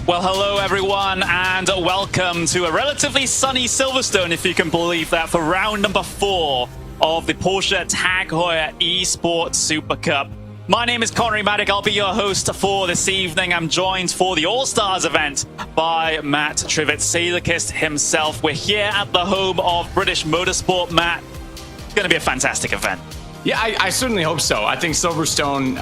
Well, hello everyone, and welcome to a relatively sunny Silverstone, if you can believe that, for round number 4 of the Porsche Tag Heuer Esports Supercup. My name is Connery Maddock. I'll be your host for this evening. I'm joined for the All-Stars event by Matt Trivett, Sailorkist himself. We're here at the home of British Motorsport. Matt, it's going to be a fantastic event. Yeah, I certainly hope so. I think Silverstone,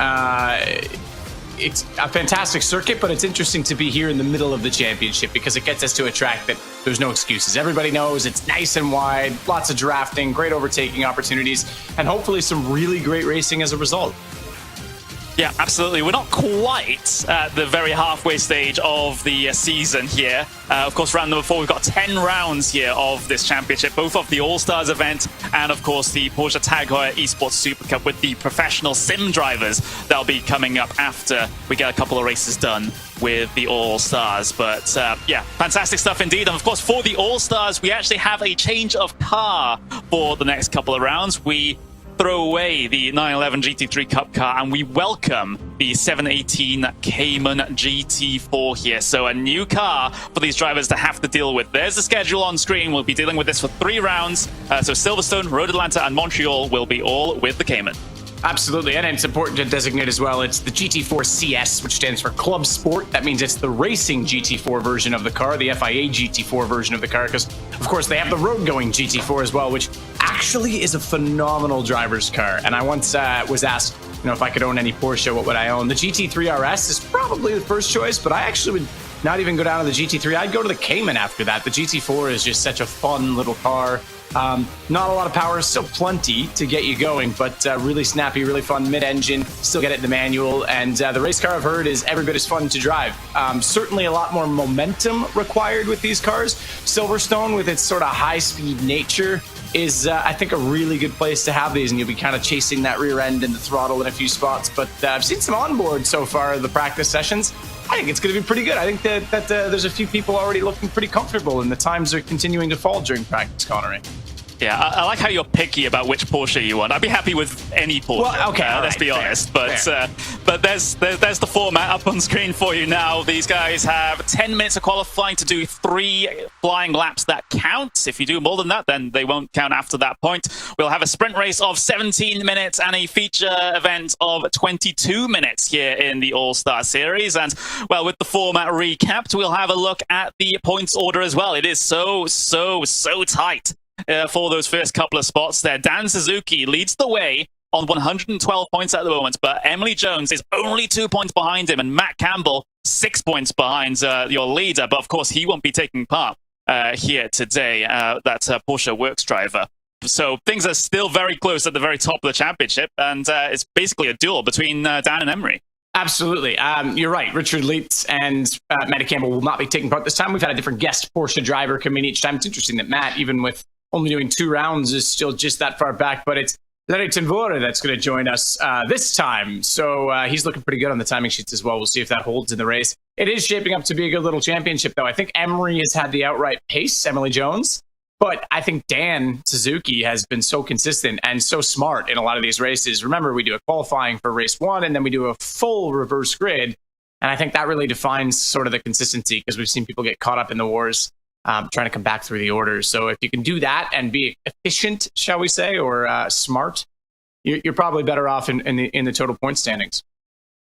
it's a fantastic circuit, but it's interesting to be here in the middle of the championship because it gets us to a track that there's no excuses. Everybody knows it's nice and wide, lots of drafting, great overtaking opportunities, and hopefully some really great racing as a result. Yeah, absolutely. We're not quite at the very halfway stage of the season here. Of course, round number 4, we've got 10 rounds here of this championship, both of the All-Stars event and, of course, the Porsche Tag Heuer Esports Supercup with the professional sim drivers that'll be coming up after we get a couple of races done with the All-Stars. But, yeah, fantastic stuff indeed. And, of course, for the All-Stars, we actually have a change of car for the next couple of rounds. We throw away the 911 GT3 Cup car and we welcome the 718 Cayman GT4 here. So a new car for these drivers to have to deal with. There's the schedule on screen. We'll be dealing with this for 3 rounds. So Silverstone, Road Atlanta, and Montreal will be all with the Cayman. Absolutely, and it's important to designate as well, it's the GT4 CS, which stands for Club Sport. That means it's the racing GT4 version of the car, the FIA GT4 version of the car, because, of course, they have the road-going GT4 as well, which actually is a phenomenal driver's car. And I once was asked, if I could own any Porsche, what would I own? The GT3 RS is probably the first choice, but I actually would not even go down to the GT3. I'd go to the Cayman after that. The GT4 is just such a fun little car. Not a lot of power, still plenty to get you going, but really snappy, really fun mid-engine, still get it in the manual, and the race car I've heard is every bit as fun to drive. Certainly a lot more momentum required with these cars. Silverstone, with its sort of high-speed nature, is, I think, a really good place to have these, and you'll be kind of chasing that rear end and the throttle in a few spots, but I've seen some onboard so far of the practice sessions. I think it's going to be pretty good. I think that there's a few people already looking pretty comfortable, and the times are continuing to fall during practice, Connery. Yeah, I like how you're picky about which Porsche you want. I'd be happy with any Porsche. Well, okay, let's be honest. But there's the format up on screen for you now. These guys have 10 minutes of qualifying to do 3 flying laps that count. If you do more than that, then they won't count after that point. We'll have a sprint race of 17 minutes and a feature event of 22 minutes here in the All-Star Series. And, well, with the format recapped, we'll have a look at the points order as well. It is so tight. For those first couple of spots there. Dan Suzuki leads the way on 112 points at the moment, but Emily Jones is only 2 points behind him, and Matt Campbell 6 points behind your leader. But of course, he won't be taking part here today. That's Porsche Works driver. So things are still very close at the very top of the championship, and it's basically a duel between Dan and Emery. Absolutely. You're right. Richard Leitz and Matt Campbell will not be taking part this time. We've had a different guest Porsche driver come in each time. It's interesting that Matt, even with only doing 2 rounds, is still just that far back, but it's Larry Tenvora that's going to join us this time. So he's looking pretty good on the timing sheets as well. We'll see if that holds in the race. It is shaping up to be a good little championship, though. I think Emery has had the outright pace, Emily Jones, but I think Dan Suzuki has been so consistent and so smart in a lot of these races. Remember, we do a qualifying for race 1, and then we do a full reverse grid, and I think that really defines sort of the consistency, because we've seen people get caught up in the wars trying to come back through the orders. So if you can do that and be efficient, shall we say, or smart, you're probably better off in the total point standings.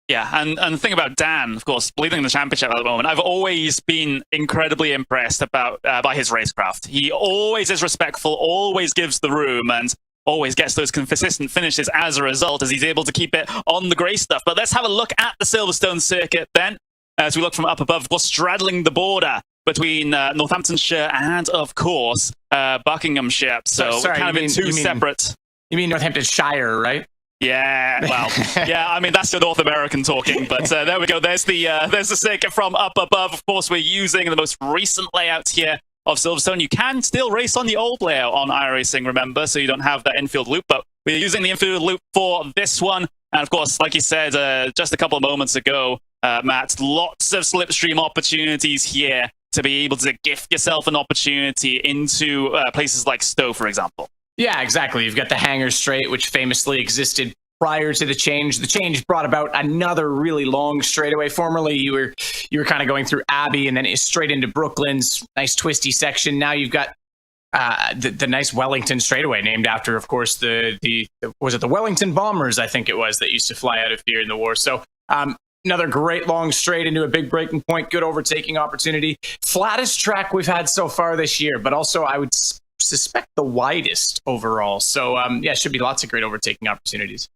Yeah, and the thing about Dan, of course, leading the championship at the moment, I've always been incredibly impressed by his racecraft. He always is respectful, always gives the room, and always gets those consistent finishes as a result, as he's able to keep it on the grey stuff. But let's have a look at the Silverstone Circuit then, as we look from up above, of course, straddling the border between Northamptonshire and, of course, Buckinghamshire. So sorry, kind of in two separate... You mean Northamptonshire, right? Yeah, well, yeah, I mean, that's your North American talking, but there we go. There's the circuit from up above. Of course, we're using the most recent layout here of Silverstone. You can still race on the old layout on iRacing, remember, so you don't have that infield loop, but we're using the infield loop for this one. And of course, like you said just a couple of moments ago, Matt, lots of slipstream opportunities here to be able to gift yourself an opportunity into places like Stowe, for example. Yeah, exactly. You've got the Hangar Straight, which famously existed prior to the change. The change brought about another really long straightaway. Formerly, you were kind of going through Abbey and then straight into Brooklyn's nice twisty section. Now you've got the nice Wellington straightaway, named after, of course, the was it the Wellington Bombers, I think it was, that used to fly out of here in the war. So another great long straight into a big breaking point, good overtaking opportunity. Flattest track we've had so far this year, but also I would suspect the widest overall. So yeah, should be lots of great overtaking opportunities.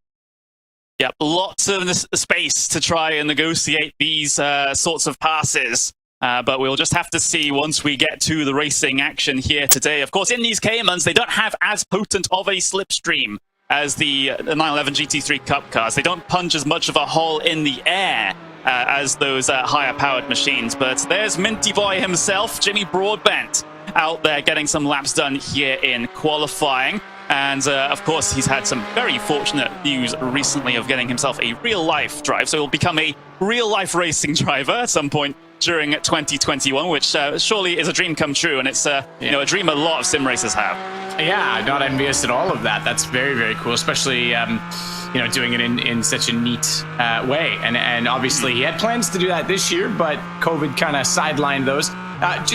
Yep, lots of space to try and negotiate these sorts of passes. But we'll just have to see once we get to the racing action here today. Of course, in these Caymans, they don't have as potent of a slipstream as the 911 GT3 Cup cars. They don't punch as much of a hole in the air as those higher-powered machines. But there's Minty Boy himself, Jimmy Broadbent, out there getting some laps done here in qualifying. And, of course, he's had some very fortunate news recently of getting himself a real-life drive. So he'll become a real-life racing driver at some point during 2021, which surely is a dream come true. And it's you know, a dream a lot of sim racers have. Yeah, not envious at all of that. That's very, very cool, especially you know, doing it in such a neat way. And obviously he had plans to do that this year, but COVID kind of sidelined those.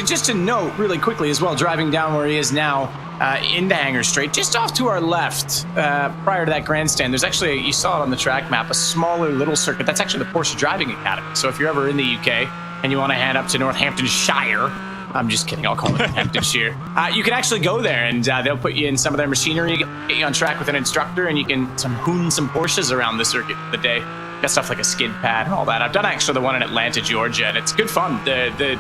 Just to note really quickly as well, driving down where he is now into Hangar Straight, just off to our left, prior to that grandstand, there's actually, you saw it on the track map, a smaller little circuit. That's actually the Porsche Driving Academy. So if you're ever in the UK and you want to head up to Northamptonshire, I'm just kidding, I'll call it Hamptonshire. You can actually go there and they'll put you in some of their machinery, get you on track with an instructor, and you can hoon some Porsches around the circuit for the day. Got stuff like a skid pad and all that. I've done actually the one in Atlanta, Georgia, and it's good fun. The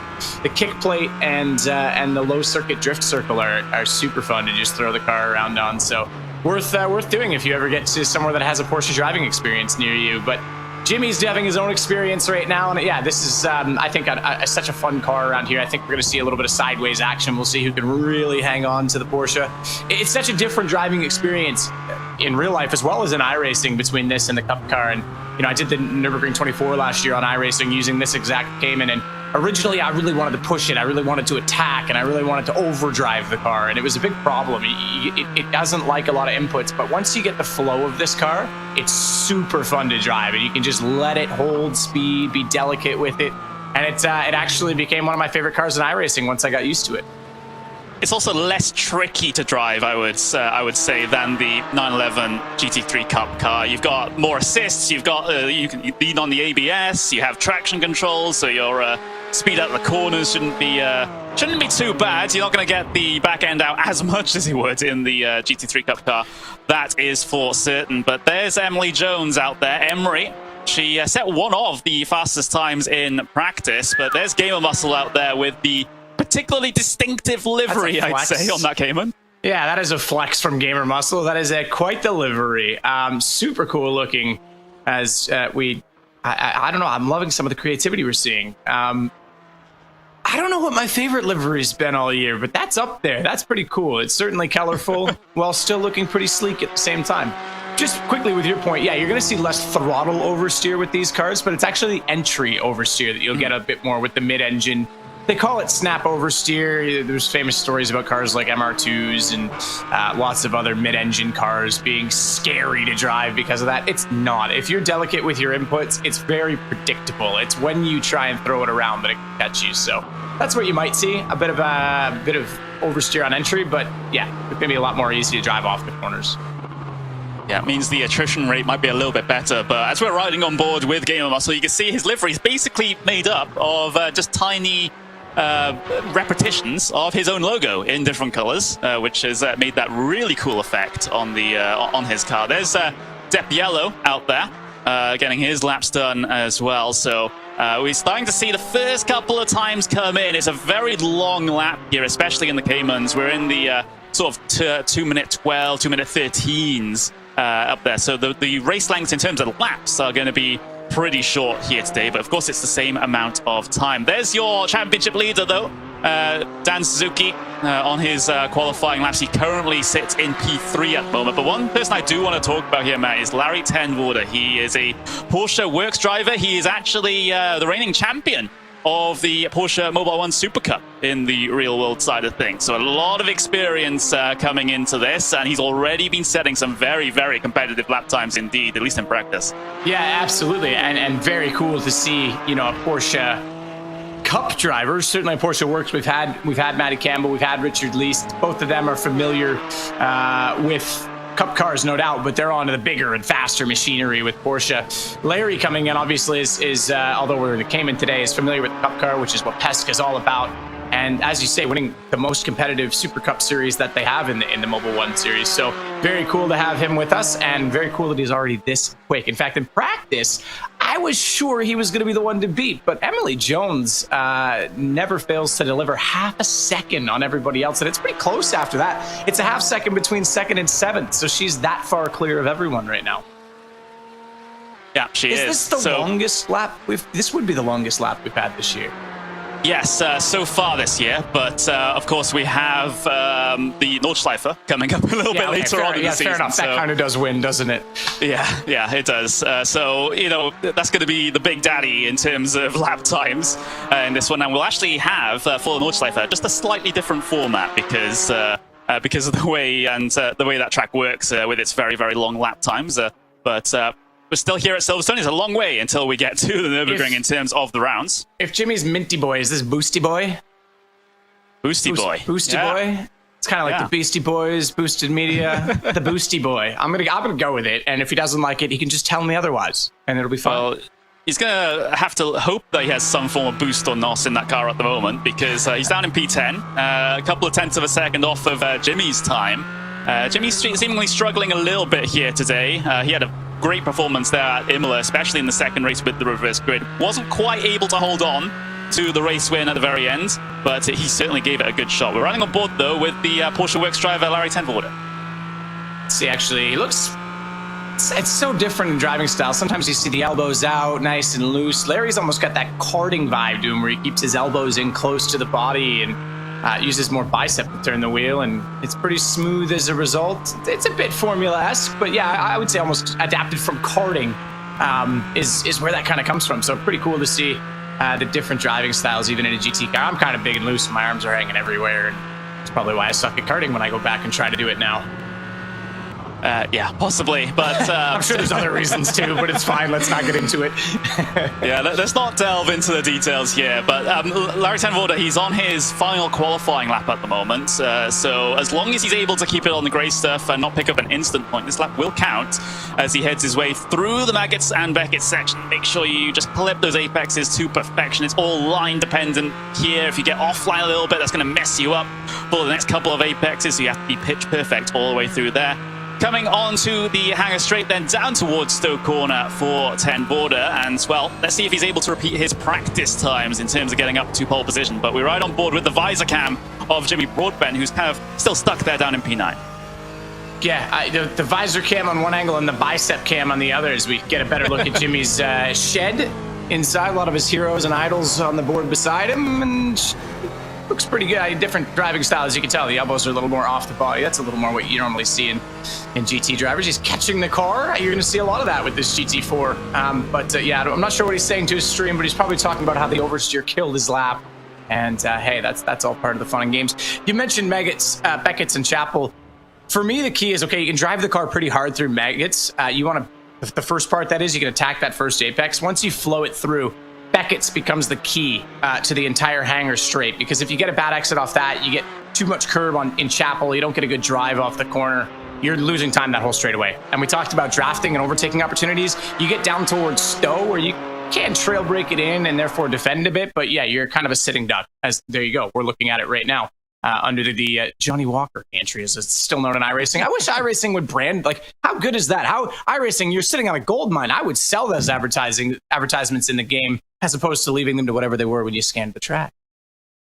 kick plate and the low circuit drift circle are super fun to just throw the car around on. So worth doing if you ever get to somewhere that has a Porsche driving experience near you. But Jimmy's having his own experience right now, and yeah, this is, I think, such a fun car around here. I think we're going to see a little bit of sideways action. We'll see who can really hang on to the Porsche. It's such a different driving experience in real life as well as in iRacing between this and the Cup car. And, you know, I did the Nürburgring 24 last year on iRacing using this exact Cayman, and originally I really wanted to push it. I really wanted to attack, and I really wanted to overdrive the car, and it was a big problem. It doesn't like a lot of inputs, but once you get the flow of this car, it's super fun to drive, and you can just let it hold speed, be delicate with it, and it actually became one of my favorite cars in iRacing once I got used to it. It's also less tricky to drive, I would say, than the 911 GT3 Cup car. You've got more assists. You've got you can lean on the ABS. You have traction control, so your speed out the corners shouldn't be too bad. You're not going to get the back end out as much as you would in the GT3 Cup car. That is for certain. But there's Emily Jones out there. Emery. She set one of the fastest times in practice, but there's Gamer Muscle out there with the particularly distinctive livery, I'd say, on that Cayman. Yeah, that is a flex from Gamer Muscle. That is quite the livery. Super cool looking as I don't know, I'm loving some of the creativity we're seeing. I don't know what my favorite livery's been all year, but that's up there. That's pretty cool. It's certainly colorful while still looking pretty sleek at the same time. Just quickly with your point, yeah, you're going to see less throttle oversteer with these cars, but it's actually the entry oversteer that you'll get a bit more with the mid-engine. They call it snap oversteer. There's famous stories about cars like MR2s and lots of other mid-engine cars being scary to drive because of that. It's not. If you're delicate with your inputs, it's very predictable. It's when you try and throw it around that it can catch you. So that's what you might see, a bit of oversteer on entry, but yeah, it's going to be a lot more easy to drive off the corners. Yeah, it means the attrition rate might be a little bit better, but as we're riding on board with Gamer Muscle, you can see his livery is basically made up of just tiny repetitions of his own logo in different colors, which has made that really cool effect on the on his car. There's Depp Yellow out there getting his laps done as well. So we're starting to see the first couple of times come in. It's a very long lap here, especially in the Caymans. We're in the sort of 2 minute 12, 2 minute 13s up there. So the race lengths in terms of laps are going to be pretty short here today, but of course it's the same amount of time. There's your championship leader though, Dan Suzuki on his qualifying laps. He currently sits in P3 at the moment, but one person I do want to talk about here, Matt, is Larry Ten Voorde. He is a Porsche Works driver. He is actually the reigning champion of the Porsche Mobile One Supercup in the real world side of things. So a lot of experience coming into this, and he's already been setting some very, very competitive lap times indeed, at least in practice. Yeah, absolutely, and very cool to see, you know, a Porsche Cup driver. Certainly Porsche Works. We've had Matty Campbell, we've had Richard Least. Both of them are familiar with Cup cars, no doubt, but they're on to the bigger and faster machinery with Porsche. Larry coming in, obviously, is although we're in the Cayman today, is familiar with the Cup car, which is what PESC is all about. And as you say, winning the most competitive Super Cup series that they have in the Mobile One series. So very cool to have him with us, and very cool that he's already this quick. In fact, in practice, I was sure he was going to be the one to beat, but Emily Jones never fails to deliver half a second on everybody else, and it's pretty close after that. It's a half second between second and seventh, so she's that far clear of everyone right now. Yeah, she is. Is this the longest lap? This would be the longest lap we've had this year. Yes, so far this year, but of course we have the Nordschleife coming up a little bit later on in the season. Fair enough. That kind of does win, doesn't it? Yeah, it does. So, you know, that's going to be the big daddy in terms of lap times in this one. And we'll actually have, for the Nordschleife, just a slightly different format because of the way that track works with its very, very long lap times. But we're still here at Silverstone. It's a long way until we get to the Nürburgring in terms of the rounds. If Jimmy's Minty Boy, is this Boosty Boy? Boosty Boy. Boosty Boy? It's kind of like the Beastie Boys, Boosted Media, the Boosty Boy. I'm gonna go with it, and if he doesn't like it, he can just tell me otherwise, and it'll be fine. Well, he's gonna have to hope that he has some form of boost or NOS in that car at the moment, because he's down in P10, a couple of tenths of a second off of Jimmy's time. Jimmy's seemingly struggling a little bit here today. He had a great performance there at Imola, especially in the second race with the reverse grid. Wasn't quite able to hold on to the race win at the very end, but he certainly gave it a good shot. We're running on board, though, with the Porsche Works driver, Larry Tenvoorde. See, actually, he looks... It's so different in driving style. Sometimes you see the elbows out, nice and loose. Larry's almost got that karting vibe to him, where he keeps his elbows in close to the body and uses more bicep to turn the wheel, and it's pretty smooth as a result. It's a bit Formula-esque, but yeah, I would say almost adapted from karting is where that kind of comes from. So pretty cool to see the different driving styles, even in a GT car. I'm kind of big and loose, and my arms are hanging everywhere, and it's probably why I suck at karting when I go back and try to do it now. Yeah, possibly, but I'm sure there's other reasons too, but it's fine. Let's not get into it. Yeah, let's not delve into the details here, but Larry Tenvoorde, he's on his final qualifying lap at the moment, so as long as he's able to keep it on the grey stuff and not pick up an instant point, this lap will count as he heads his way through the Maggots and Beckett section. Make sure you just clip those apexes to perfection. It's all line dependent here. If you get offline a little bit, that's going to mess you up for the next couple of apexes, so you have to be pitch perfect all the way through there. Coming onto the hangar straight, then down towards Stoke Corner for Tenvoorde, and well, let's see if he's able to repeat his practice times in terms of getting up to pole position. But we're right on board with the visor cam of Jimmy Broadbent, who's kind of still stuck there down in P9. Yeah, the visor cam on one angle and the bicep cam on the other, as we get a better look at Jimmy's shed inside. A lot of his heroes and idols on the board beside him, and looks pretty good. Different driving style, as you can tell. The elbows are a little more off the body. That's a little more what you normally see in GT drivers. He's catching the car. You're going to see a lot of that with this GT4. Yeah, I'm not sure what he's saying to his stream, but he's probably talking about how the oversteer killed his lap. And hey, that's all part of the fun and games. You mentioned Beckett's and Chapel. For me, the key is, okay, you can drive the car pretty hard through Maggots. You want to, the first part that is, you can attack that first apex. Once you flow it through, Beckett's becomes the key to the entire hangar straight, because if you get a bad exit off that, you get too much curb in Chapel, you don't get a good drive off the corner, you're losing time that whole straightaway. And we talked about drafting and overtaking opportunities. You get down towards Stowe, where you can trail break it in and therefore defend a bit, but yeah, you're kind of a sitting duck. There you go, we're looking at it right now. Under the Johnny Walker entry, as it's still known in iRacing. I wish iRacing would brand, like, how good is that? How iRacing, you're sitting on a gold mine. I would sell those advertisements in the game, as opposed to leaving them to whatever they were when you scanned the track.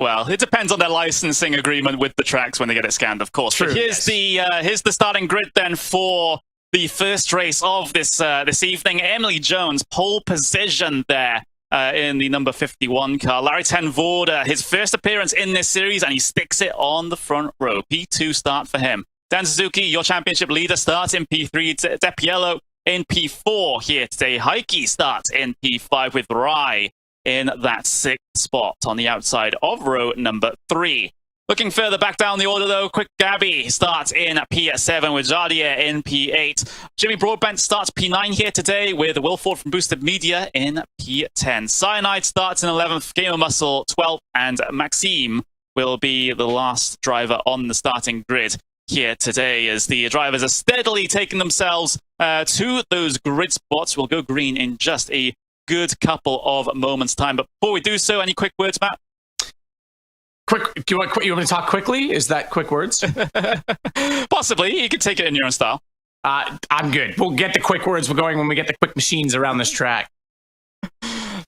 Well, it depends on their licensing agreement with the tracks when they get it scanned, of course. True, but here's the starting grid then for the first race of this evening. Emily Jones, pole position there. In the number 51 car. Larry Tenvoorde, his first appearance in this series, and he sticks it on the front row. P2 start for him. Dan Suzuki, your championship leader, starts in P3. Depiello in P4 here today. Heike starts in P5 with Rai in that 6th spot on the outside of row number 3. Looking further back down the order, though, Quick Gabby starts in P7 with Jardier in P8. Jimmy Broadbent starts P9 here today with Will Ford from Boosted Media in P10. Cyanide starts in 11th, Gamer Muscle 12th, and Maxime will be the last driver on the starting grid here today as the drivers are steadily taking themselves to those grid spots. We'll go green in just a good couple of moments' time. But before we do so, any quick words, Matt? Quick, you want me to talk quickly? Is that quick words? Possibly. You can take it in your own style. I'm good. We'll get the quick words going when we get the quick machines around this track.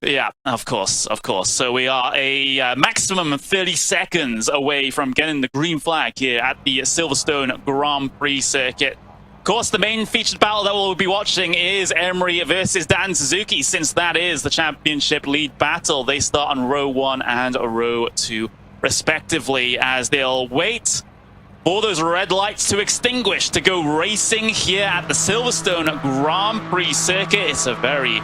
Yeah, of course. So we are a maximum of 30 seconds away from getting the green flag here at the Silverstone Grand Prix circuit. Of course, the main featured battle that we'll be watching is Emery versus Dan Suzuki, since that is the championship lead battle. They start on row 1 and row 2, respectively, as they'll wait for those red lights to extinguish to go racing here at the Silverstone Grand Prix circuit. It's a very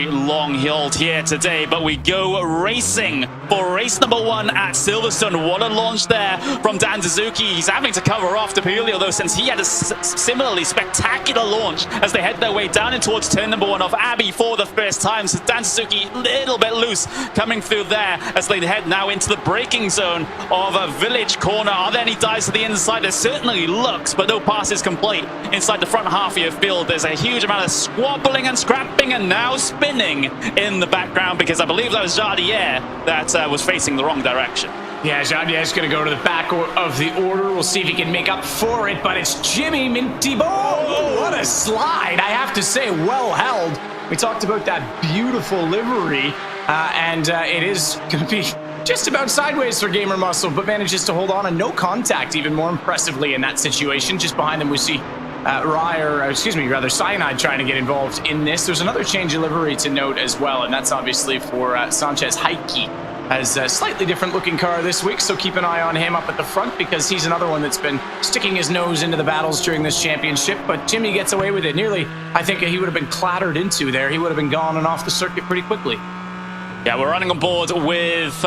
long hold here today, but we go racing for race number 1 at Silverstone. What a launch there from Dan Suzuki. He's having to cover off Depulio, though, since he had a similarly spectacular launch as they head their way down in towards turn number 1 off Abbey for the first time. So Dan Suzuki a little bit loose coming through there as they head now into the braking zone of a Village Corner. Are there any dives to the inside? There certainly looks, but no passes complete inside the front half of your field. There's a huge amount of squabbling and scrapping, and now spinning in the background, because I believe that was Jardier that was facing the wrong direction. Yeah, Jardier's going to go to the back of the order. We'll see if he can make up for it, but it's Jimmy Minty. Oh, what a slide. I have to say, well held. We talked about that beautiful livery, and it is going to be just about sideways for Gamer Muscle, but manages to hold on and no contact even more impressively in that situation. Just behind them we see Cyanide trying to get involved in this. There's another change of livery to note as well, and that's obviously for Sanchez Heike. Has a slightly different looking car this week, so keep an eye on him up at the front, because he's another one that's been sticking his nose into the battles during this championship. But Jimmy gets away with it. Nearly, I think he would have been clattered into there. He would have been gone and off the circuit pretty quickly. Yeah, we're running on board with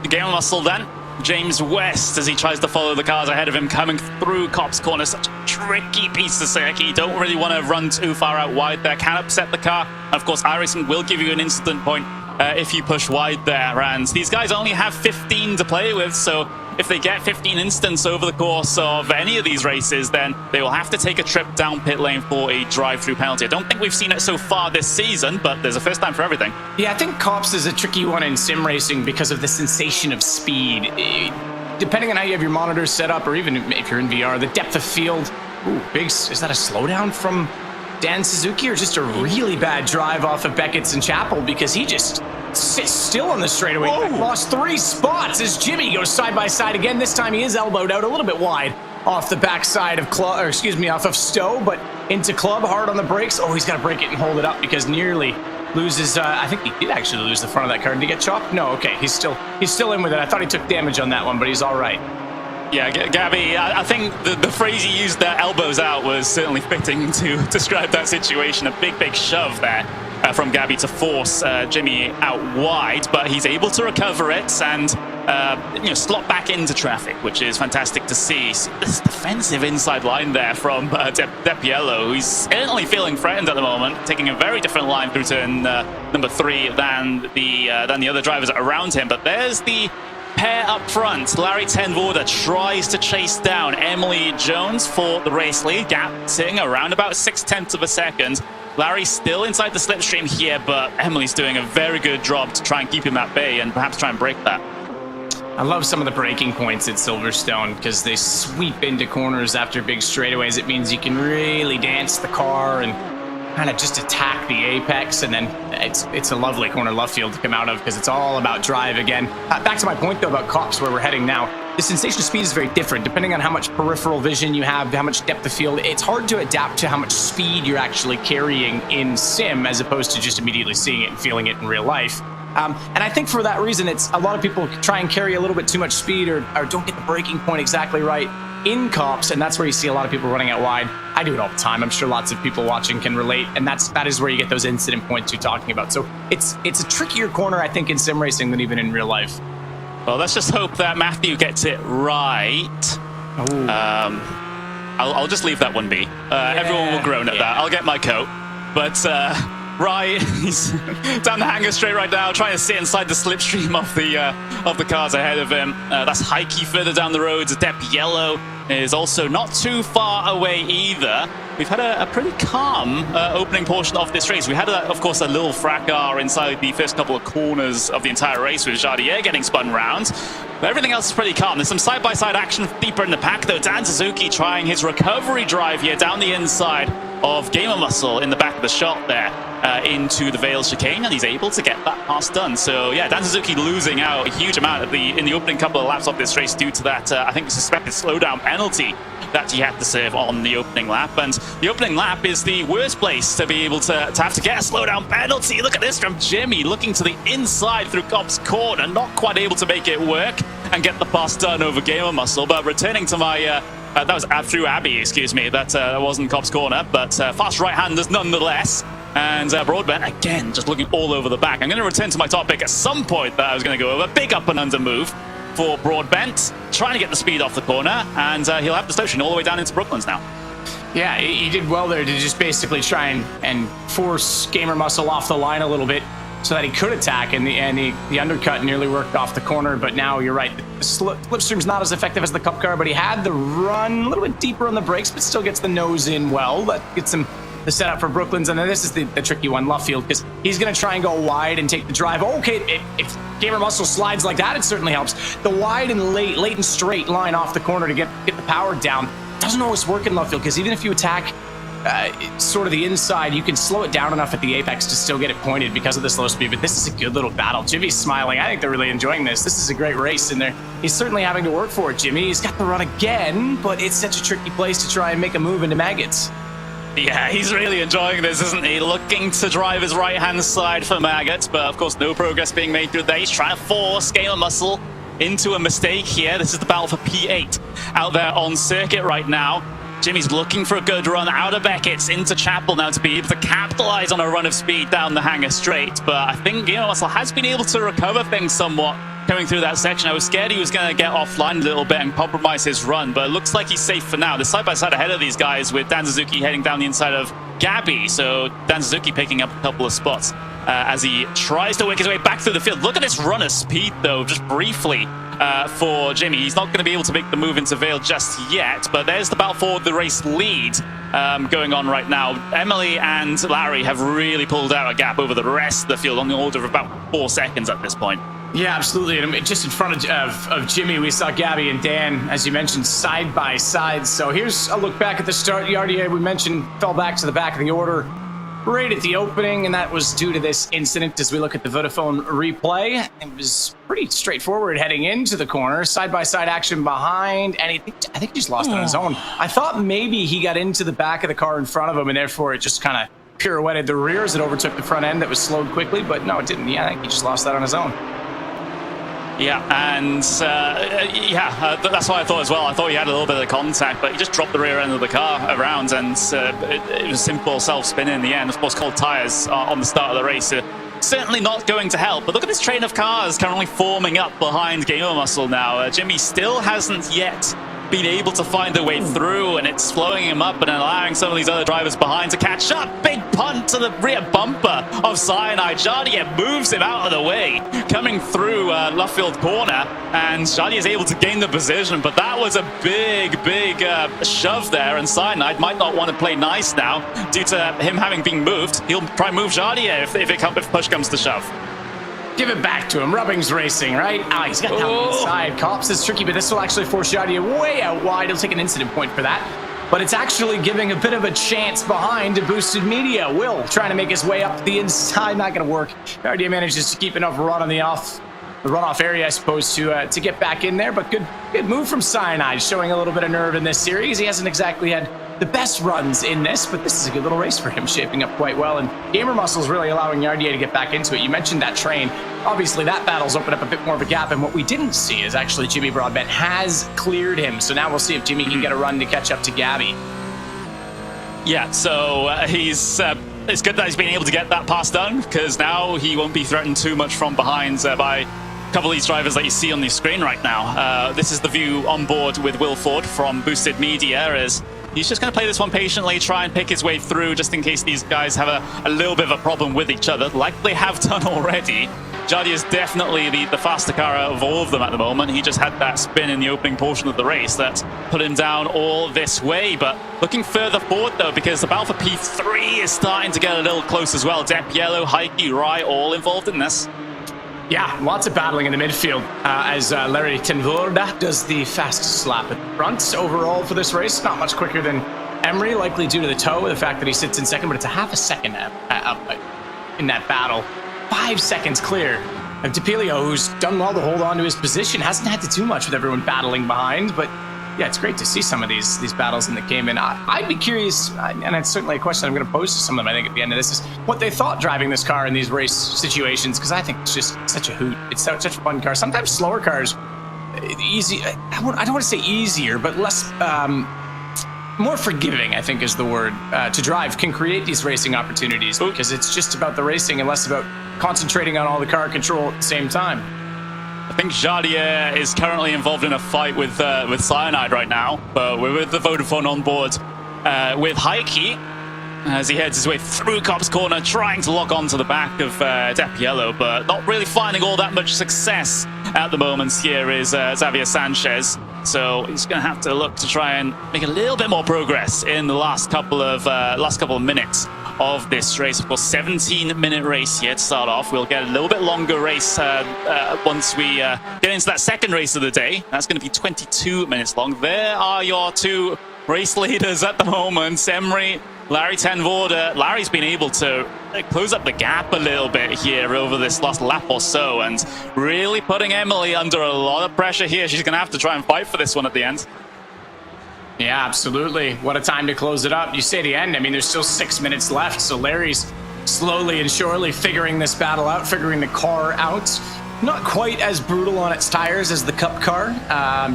Gamer Muscle then. James West, as he tries to follow the cars ahead of him, coming through Copse Corner. Such a tricky piece of circuit. You don't really want to run too far out wide there. Can upset the car. And of course, iRacing will give you an instant point if you push wide there. And these guys only have 15 to play with, so if they get 15 instants over the course of any of these races, then they will have to take a trip down pit lane for a drive-through penalty. I don't think we've seen it so far this season, but there's a first time for everything. Yeah, I think Copse is a tricky one in sim racing because of the sensation of speed. Depending on how you have your monitors set up, or even if you're in VR, the depth of field. Ooh, is that a slowdown from Dan Suzuki, or just a really bad drive off of Beckett's and Chapel, because he just sits still on the straightaway. Lost 3 spots as Jimmy goes side by side again. This time he is elbowed out a little bit wide off the backside of off of Stowe, but into Club, hard on the brakes. Oh, he's got to break it and hold it up, because nearly loses. I think he did actually lose the front of that car. Did he get chopped? No. Okay, he's still in with it. I thought he took damage on that one, but he's all right. Yeah, Gabby, I think the phrase he used there, elbows out, was certainly fitting to describe that situation. A big shove there from Gabby to force Jimmy out wide, but he's able to recover it and slot back into traffic, which is fantastic to see. This defensive inside line there from Depiello, who's certainly feeling threatened at the moment, taking a very different line through turn number 3 than the other drivers around him. But there's the pair up front. Larry Tenvorda tries to chase down Emily Jones for the race lead, gapping around about 0.6 of a second. Larry still inside the slipstream here, but Emily's doing a very good job to try and keep him at bay and perhaps try and break that. I love some of the braking points at Silverstone, because they sweep into corners after big straightaways. It means you can really dance the car and kind of just attack the apex, and then it's a lovely corner left field to come out of, because it's all about drive again. Back to my point though about Copse, where we're heading now. The sensation of speed is very different depending on how much peripheral vision you have, how much depth of field. It's hard to adapt to how much speed you're actually carrying in sim, as opposed to just immediately seeing it and feeling it in real life. And I think for that reason, it's a lot of people try and carry a little bit too much speed, or don't get the braking point exactly right. in Cops, and that's where you see a lot of people running out wide. I do it all the time. I'm sure lots of people watching can relate, and that is where you get those incident points you're talking about. So it's a trickier corner, I think, in sim racing than even in real life. Well, let's just hope that Matthew gets it right. I'll just leave that one be. Everyone will groan at that. I'll get my coat. But Rye, he's down the hangar straight right now, trying to sit inside the slipstream of the cars ahead of him. That's Heike further down the road. Depp Yellow is also not too far away either. We've had a pretty calm opening portion of this race. We had, of course, a little fracas inside the first couple of corners of the entire race with Jardier getting spun round. But everything else is pretty calm. There's some side-by-side action deeper in the pack, though. Dan Suzuki trying his recovery drive here down the inside of Gamer Muscle in the back of the shot there into the Vale chicane, and he's able to get that pass done. So, yeah, Dan Suzuki losing out a huge amount in the opening couple of laps of this race due to that, I think, suspected slowdown penalty that he had to serve on the opening lap. And the opening lap is the worst place to be able to have to get a slowdown penalty. Look at this from Jimmy, looking to the inside through Cobb's corner, not quite able to make it work and get the pass done over Gamer Muscle. But returning to my... that was through Abby, excuse me. That wasn't Cobb's corner, but fast right-handers nonetheless. And Broadbent, again, just looking all over the back. I'm going to return to my topic at some point that I was going to go over. Big up and under move for Broadbent, trying to get the speed off the corner, and he'll have the distortion all the way down into Brooklands now. Yeah, he did well there to just basically try and force Gamer Muscle off the line a little bit so that he could attack, and the undercut nearly worked off the corner. But now you're right, the slipstream's not as effective as the Cup car, but he had the run a little bit deeper on the brakes, but still gets the nose in well. That gets him the setup for Brooklands, and then this is the tricky one, Luffield, because he's going to try and go wide and take the drive. Okay, if Gamer Muscle slides like that, it certainly helps. The wide and late and straight line off the corner to get the power down doesn't always work in Luffield, because even if you attack sort of the inside, you can slow it down enough at the apex to still get it pointed because of the slow speed. But this is a good little battle. Jimmy's smiling. I think they're really enjoying this. This is a great race, and he's certainly having to work for it, Jimmy. He's got the run again, but it's such a tricky place to try and make a move into Maggots. Yeah, he's really enjoying this, isn't he? Looking to drive his right-hand side for Maggots, but of course no progress being made through there. He's trying to force Gamer Muscle into a mistake here. This is the battle for P8 out there on circuit right now. Jimmy's looking for a good run out of Beckett's into Chapel now to be able to capitalize on a run of speed down the hangar straight. But I think Gamer Muscle has been able to recover things somewhat coming through that section. I was scared he was going to get offline a little bit and compromise his run, but it looks like he's safe for now. They're side-by-side ahead of these guys with Dan Suzuki heading down the inside of Gabby, so Dan Suzuki picking up a couple of spots as he tries to work his way back through the field. Look at this run of speed, though, just briefly for Jimmy. He's not going to be able to make the move into Vale just yet, but there's the battle for the race lead going on right now. Emily and Larry have really pulled out a gap over the rest of the field on the order of about 4 seconds at this point. Yeah, absolutely. And just in front of Jimmy, we saw Gabby and Dan, as you mentioned, side by side. So here's a look back at the start. Yardier, we mentioned, fell back to the back of the order right at the opening, and that was due to this incident. As we look at the Vodafone replay, it was pretty straightforward heading into the corner. Side by side action behind, and I think he just lost it on his own. I thought maybe he got into the back of the car in front of him, and therefore it just kind of pirouetted the rear as it overtook the front end that was slowed quickly. But no, it didn't. Yeah, I think he just lost that on his own. Yeah, and that's what I thought as well. I thought he had a little bit of contact, but he just dropped the rear end of the car around, and it was simple self-spin in the end. Of course, cold tires on the start of the race are certainly not going to help. But look at this train of cars currently forming up behind Gamer Muscle now. Jimmy still hasn't yet been able to find a way through, and it's slowing him up and allowing some of these other drivers behind to catch up. Big punt to the rear bumper of Cyanide. Jardier moves him out of the way, coming through Luffield corner, and Jardier is able to gain the position, but that was a big shove there, and Cyanide might not want to play nice now due to him having been moved. He'll try and move Jardier if push comes to shove. Give it back to him. Rubbing's racing, right? He's got down the inside. Cops is tricky, but this will actually force Jardier way out wide. He'll take an incident point for that. But it's actually giving a bit of a chance behind to Boosted Media. Will trying to make his way up the inside. Not going to work. Jardier manages to keep enough run on the the runoff area, I suppose, to get back in there. But good move from Cyanide, showing a little bit of nerve in this series. He hasn't exactly had the best runs in this, but this is a good little race for him, shaping up quite well. And Gamer Muscle's really allowing Yardier to get back into it. You mentioned that train. Obviously, that battle's opened up a bit more of a gap, and what we didn't see is actually Jimmy Broadbent has cleared him. So now we'll see if Jimmy can get a run to catch up to Gabby. Yeah, so it's good that he's been able to get that pass done, because now he won't be threatened too much from behind by a couple of these drivers that you see on the screen right now. This is the view on board with Will Ford from Boosted Media, as he's just going to play this one patiently, try and pick his way through, just in case these guys have a little bit of a problem with each other, like they have done already. Jardy is definitely the faster car out of all of them at the moment. He just had that spin in the opening portion of the race that's put him down all this way. But looking further forward, though, because the battle for P3 is starting to get a little close as well. Depp Yellow, Heike, Rai, all involved in this. Yeah, lots of battling in the midfield as Larry Tenvoorde does the fastest lap at the front overall for this race. Not much quicker than Emery, likely due to the tow, the fact that he sits in second, but it's a half a second up in that battle. 5 seconds clear of DePilio, who's done well to hold on to his position. Hasn't had to do much with everyone battling behind, but yeah, it's great to see some of these battles in the game. And I'd be curious, and it's certainly a question I'm going to pose to some of them, I think, at the end of this, is what they thought driving this car in these race situations, because I think it's just such a hoot. It's such a fun car. Sometimes slower cars, easy, I don't want to say easier, but less... more forgiving, I think is the word, to drive, can create these racing opportunities, because it's just about the racing and less about concentrating on all the car control at the same time. I think Jardier is currently involved in a fight with Cyanide right now, but we're with the Vodafone on board with Heike as he heads his way through Cop's Corner, trying to lock onto the back of Depp Yellow, but not really finding all that much success at the moment. Here is Xavier Sanchez. So he's going to have to look to try and make a little bit more progress in the last couple of minutes of this race. Of course, 17-minute race here to start off. We'll get a little bit longer race once we get into that second race of the day. That's going to be 22 minutes long. There are your two race leaders at the moment, Emery, Larry Tenvoorde. Larry's been able to close up the gap a little bit here over this last lap or so, and really putting Emily under a lot of pressure here. She's going to have to try and fight for this one at the end. Yeah, absolutely. What a time to close it up. You say the end. I mean, there's still 6 minutes left, so Larry's slowly and surely figuring this battle out, figuring the car out. Not quite as brutal on its tires as the Cup car,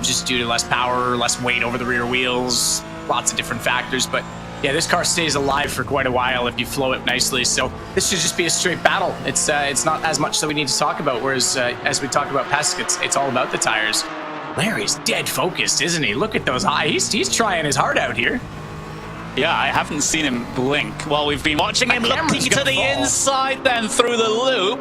just due to less power, less weight over the rear wheels, lots of different factors, but yeah, this car stays alive for quite a while if you flow it nicely. So this should just be a straight battle. It's not as much that we need to talk about. Whereas as we talk about PESC, it's all about the tires. Larry's dead focused, isn't he? Look at those eyes. He's trying his heart out here. Yeah, I haven't seen him blink while we've been watching him looking to the inside, then through the loop.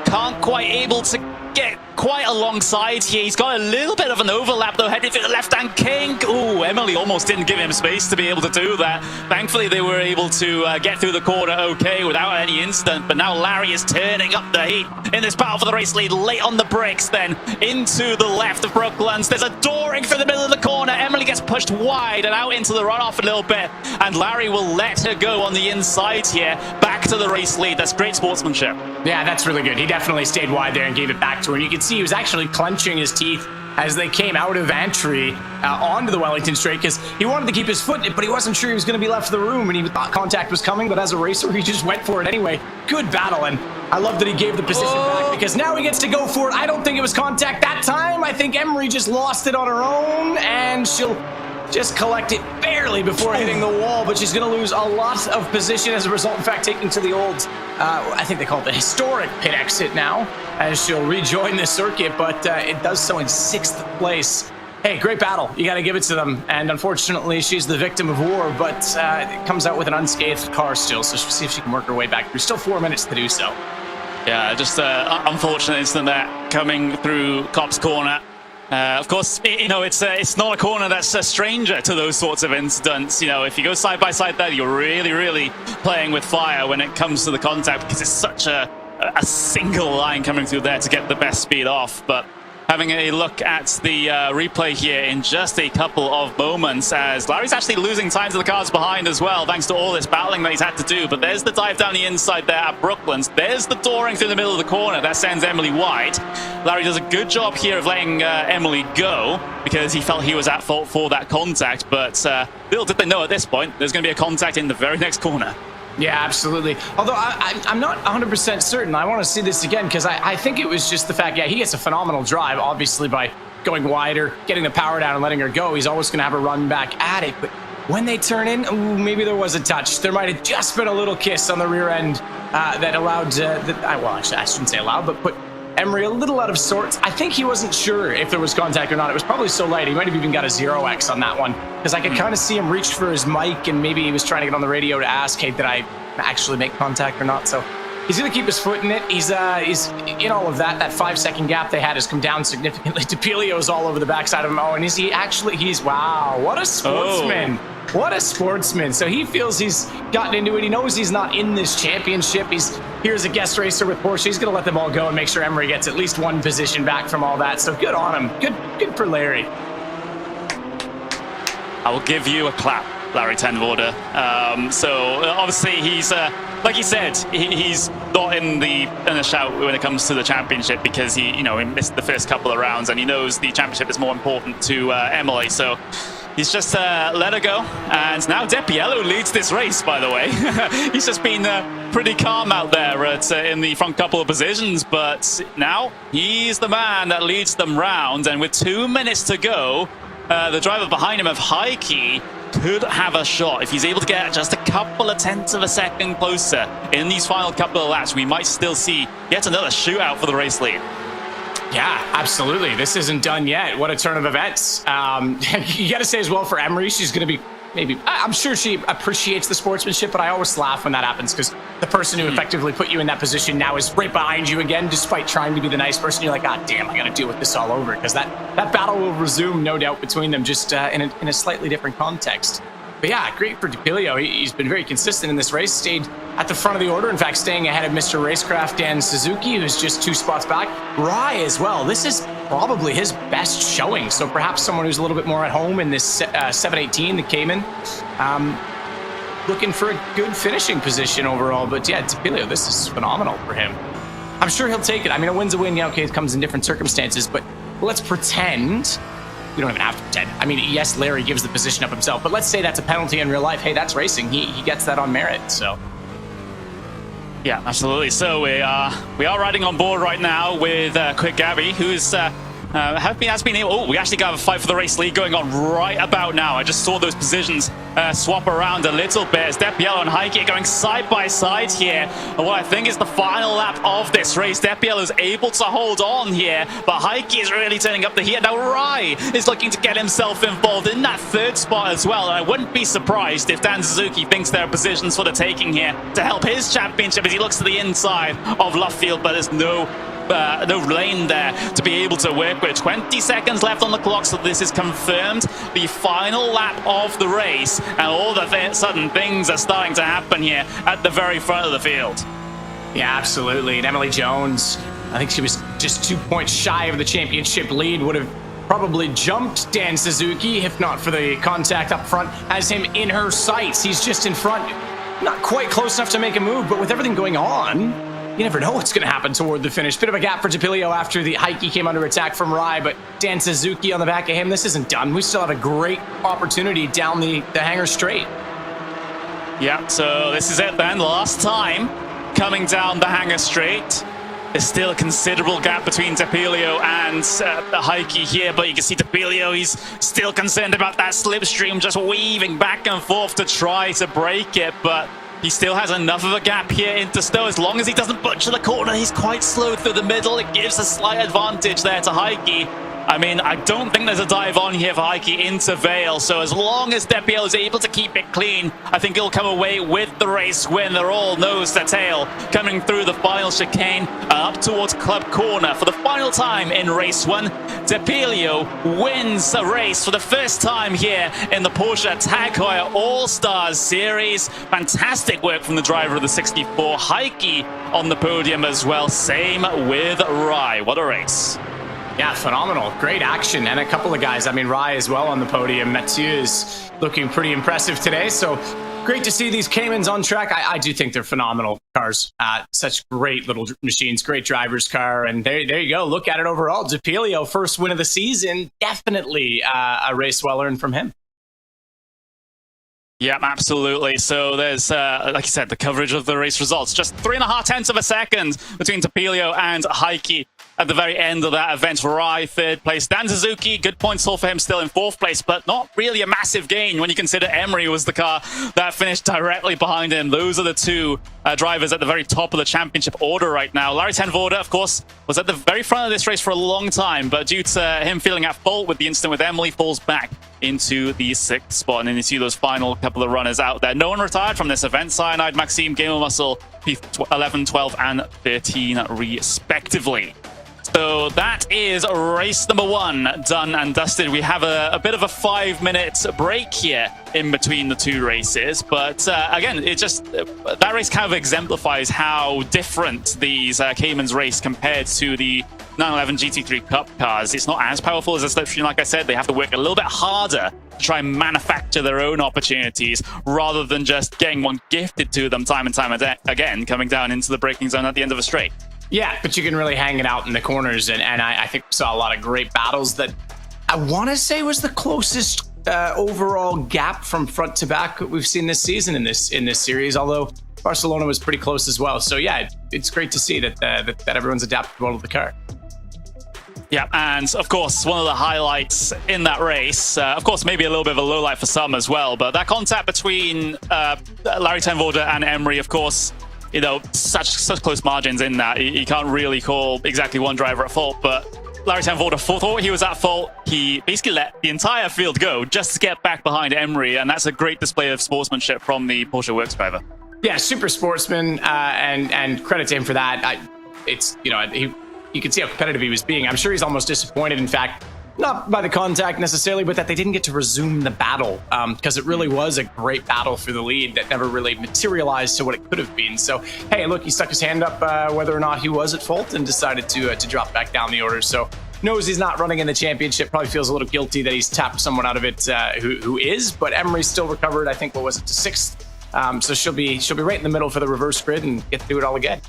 Can't quite able to get quite alongside here. He's got a little bit of an overlap though, headed to the left-hand kink. Ooh, Emily almost didn't give him space to be able to do that. Thankfully, they were able to get through the corner okay without any incident, but now Larry is turning up the heat in this battle for the race lead. Late on the brakes then, into the left of Brooklands. There's a dooring through the middle of the corner. Emily gets pushed wide and out into the runoff a little bit, and Larry will let her go on the inside here, back to the race lead. That's great sportsmanship. Yeah, that's really good. He definitely stayed wide there and gave it back to her. And you can see he was actually clenching his teeth as they came out of Antry onto the Wellington straight, because he wanted to keep his foot in it, but he wasn't sure he was going to be left the room, and he thought contact was coming, but as a racer, he just went for it anyway. Good battle, and I love that he gave the position back, because now he gets to go for it. I don't think it was contact that time. I think Emery just lost it on her own, and she'll just collect it barely before hitting the wall, but she's going to lose a lot of position as a result. In fact, taking to the old, I think they call it the historic pit exit now, as she'll rejoin the circuit, but it does so in 6th place. Hey, great battle. You got to give it to them. And unfortunately, she's the victim of war, but it comes out with an unscathed car still, so she'll see if she can work her way back. There's still 4 minutes to do so. Yeah, just unfortunate incident there coming through Cop's Corner. Of course, you know, it's not a corner that's a stranger to those sorts of incidents. You know, if you go side by side there, you're really playing with fire when it comes to the contact, because it's such a single line coming through there to get the best speed off. But having a look at the replay here in just a couple of moments, as Larry's actually losing time to the cars behind as well, thanks to all this battling that he's had to do. But there's the dive down the inside there at Brooklands. There's the dooring through the middle of the corner. That sends Emily wide. Larry does a good job here of letting Emily go, because he felt he was at fault for that contact. But little did they know at this point, there's going to be a contact in the very next corner. Yeah, absolutely. Although I'm not 100% certain. I want to see this again, because I think it was just the fact, yeah, he gets a phenomenal drive, obviously, by going wider, getting the power down and letting her go. He's always going to have a run back at it. But when they turn in, ooh, maybe there was a touch. There might have just been a little kiss on the rear end that allowed, well, actually, I shouldn't say allowed, but put Emery a little out of sorts. I think he wasn't sure if there was contact or not. It was probably so light, he might have even got a 0x on that one, because I could kind of see him reach for his mic, and maybe he was trying to get on the radio to ask, hey, did I actually make contact or not? So he's going to keep his foot in it. He's in all of that. That 5-second gap they had has come down significantly. DePilio's all over the backside of him. Oh, and is he actually, wow, what a sportsman. Oh. What a sportsman. So he feels he's gotten into it. He knows he's not in this championship. He's here as a guest racer with Porsche. He's going to let them all go and make sure Emery gets at least one position back from all that. So good on him. Good for Larry. I will give you a clap, Larry Tenvorder. So obviously he's, like you said, he's not in the shout when it comes to the championship, because he missed the first couple of rounds, and he knows the championship is more important to Emily. So he's just let her go. And now Depiello leads this race, by the way. He's just been pretty calm out there in the front couple of positions, but now he's the man that leads them round. And with 2 minutes to go, the driver behind him of Heike could have a shot. If he's able to get just a couple of tenths of a second closer in these final couple of laps, we might still see yet another shootout for the race lead. Yeah, absolutely. This isn't done yet. What a turn of events. You got to say as well for Emery, she's going to be I'm sure she appreciates the sportsmanship, but I always laugh when that happens, because the person who effectively put you in that position now is right behind you again, despite trying to be the nice person. You're like, ah, damn, I got to deal with this all over, because that battle will resume, no doubt, between them, just in a slightly different context. But yeah, great for DePilio. He's been very consistent in this race, stayed at the front of the order, in fact, staying ahead of Mr. Racecraft Dan Suzuki, who's just 2 spots back. Rai as well. This is probably his best showing, so perhaps someone who's a little bit more at home in this 718 that came in. Looking for a good finishing position overall, but yeah, DePilio, this is phenomenal for him. I'm sure he'll take it. I mean, a win's a win. Yeah, okay, it comes in different circumstances, but let's pretend. We don't even have to pretend. I mean, yes, Larry gives the position up himself, but let's say that's a penalty in real life. Hey, that's racing. He gets that on merit, so. Yeah, absolutely. So we are riding on board right now with Quick Gabby, who's has been able. Oh, we actually got a fight for the race lead going on right about now. I just saw those positions swap around a little bit as Depiello and Heike going side by side here. And what I think is the final lap of this race, Depiello is able to hold on here, but Heike is really turning up the heat. Now Rai is looking to get himself involved in that 3rd spot as well. And I wouldn't be surprised if Dan Suzuki thinks there are positions for the taking here to help his championship as he looks to the inside of Luffield, but there's no lane there to be able to work with. 20 seconds left on the clock, so this is confirmed the final lap of the race, and all of a sudden things are starting to happen here at the very front of the field. Yeah, absolutely. And Emily Jones, I think she was just 2 points shy of the championship lead, would have probably jumped Dan Suzuki if not for the contact up front. Has him in her sights. He's just in front, not quite close enough to make a move, but with everything going on, you never know what's going to happen toward the finish. Bit of a gap for DePilio after the Heike came under attack from Rai, but Dan Suzuki on the back of him. This isn't done. We still have a great opportunity down the hangar straight. Yeah, so this is it then. Last time coming down the hangar straight. There's still a considerable gap between DePilio and Heike here, but you can see DePilio, he's still concerned about that slipstream, just weaving back and forth to try to break it, but he still has enough of a gap here into Stowe. As long as he doesn't butcher the corner, he's quite slow through the middle. It gives a slight advantage there to Heike. I mean, I don't think there's a dive on here for Heike into Vale, so as long as Depiello is able to keep it clean, I think he'll come away with the race win. They're all nose to tail coming through the final chicane up towards Club Corner. For the final time in race 1, Depiello wins a race for the first time here in the Porsche Tag Heuer All-Stars Series. Fantastic work from the driver of the 64, Heike, on the podium as well. Same with Rai. What a race. Yeah, phenomenal. Great action. And a couple of guys, I mean, Rai as well on the podium. Mathieu is looking pretty impressive today. So great to see these Caymans on track. I do think they're phenomenal cars. Such great little machines, great driver's car. And there you go. Look at it overall. D'Aperio, first win of the season. Definitely a race well earned from him. Yeah, absolutely. So there's, like I said, the coverage of the race results. Just 3.5 tenths of a second between D'Aperio and Heikki at the very end of that event. Rai, third place. Dan Suzuki, good points all for him, still in fourth place, but not really a massive gain when you consider Emery was the car that finished directly behind him. Those are the two drivers at the very top of the championship order right now. Larry ten Voorde, of course, was at the very front of this race for a long time, but due to him feeling at fault with the incident with Emily, falls back into the 6th spot. And then you see those final couple of runners out there. No one retired from this event. Cyanide, Maxime, Gamer Muscle, P11, 12, and 13 respectively. So that is race number 1 done and dusted. We have a bit of a 5-minute break here in between the two races. But again, it just that race kind of exemplifies how different these Caymans race compared to the 911 GT3 Cup cars. It's not as powerful as a slipstream, like I said. They have to work a little bit harder to try and manufacture their own opportunities rather than just getting one gifted to them time and time again, coming down into the braking zone at the end of a straight. Yeah, but you can really hang it out in the corners, and I think we saw a lot of great battles that I want to say was the closest overall gap from front to back that we've seen this season in this series, although Barcelona was pretty close as well. So yeah, it's great to see that everyone's adapted well to the car. Yeah, and of course, one of the highlights in that race, of course, maybe a little bit of a low light for some as well, but that contact between Larry ten Voorde and Emery, of course, you know, such close margins in that. You can't really call exactly one driver at fault, but Larry ten Voorde thought he was at fault. He basically let the entire field go just to get back behind Emery, and that's a great display of sportsmanship from the Porsche Works driver. Yeah, super sportsman, and credit to him for that. It's, you know, you can see how competitive he was being. I'm sure he's almost disappointed, in fact, not by the contact necessarily, but that they didn't get to resume the battle, because it really was a great battle for the lead that never really materialized to what it could have been. So, hey, look, he stuck his hand up whether or not he was at fault and decided to drop back down the order. So knows he's not running in the championship, probably feels a little guilty that he's tapped someone out of it who is, but Emery's still recovered, I think, what was it, to 6th? So she'll be right in the middle for the reverse grid and get to do it all again.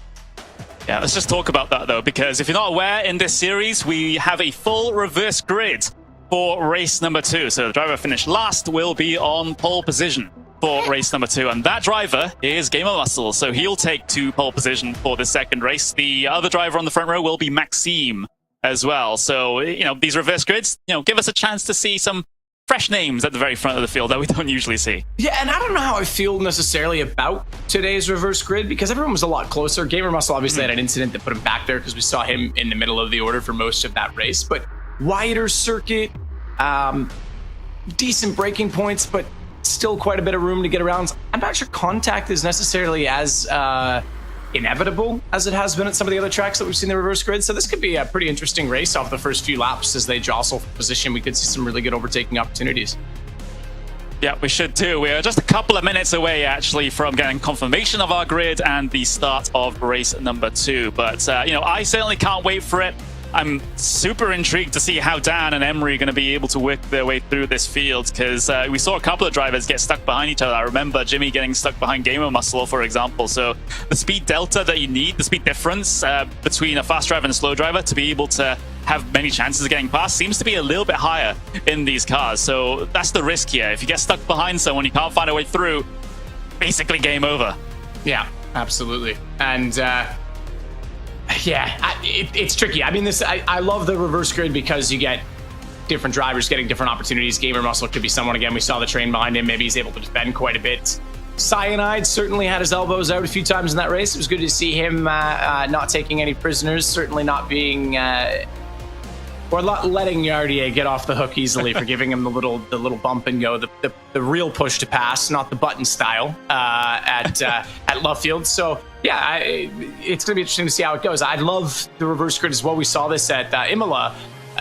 Yeah, let's just talk about that, though, because if you're not aware, in this series, we have a full reverse grid for race number 2. So the driver finished last will be on pole position for race number 2. And that driver is Gamer Muscle, so he'll take to pole position for the second race. The other driver on the front row will be Maxime as well. So, you know, these reverse grids, you know, give us a chance to see some fresh names at the very front of the field that we don't usually see. Yeah, and I don't know how I feel necessarily about today's reverse grid because everyone was a lot closer. Gamer Muscle obviously had an incident that put him back there because we saw him in the middle of the order for most of that race. But wider circuit, decent braking points, but still quite a bit of room to get around. I'm not sure contact is necessarily as inevitable as it has been at some of the other tracks that we've seen in the reverse grid. So this could be a pretty interesting race off the first few laps as they jostle for position. We could see some really good overtaking opportunities. Yeah, we should too. We are just a couple of minutes away, actually, from getting confirmation of our grid and the start of race number 2. But, you know, I certainly can't wait for it. I'm super intrigued to see how Dan and Emery are going to be able to work their way through this field because we saw a couple of drivers get stuck behind each other. I remember Jimmy getting stuck behind Gamer Muscle, for example. So the speed delta that you need, the speed difference between a fast driver and a slow driver to be able to have many chances of getting past seems to be a little bit higher in these cars. So that's the risk here. If you get stuck behind someone, you can't find a way through, basically game over. Yeah, absolutely. And yeah, it's tricky. I mean, I love the reverse grid because you get different drivers getting different opportunities. Gamer Muscle could be someone, again, we saw the train behind him. Maybe he's able to defend quite a bit. Cyanide certainly had his elbows out a few times in that race. It was good to see him not taking any prisoners, certainly not being... or letting Yardier get off the hook easily for giving him the little bump and go, the real push to pass, not the button style at Love Field. So yeah, it's going to be interesting to see how it goes. I love the reverse grid as well. We saw this at Imola.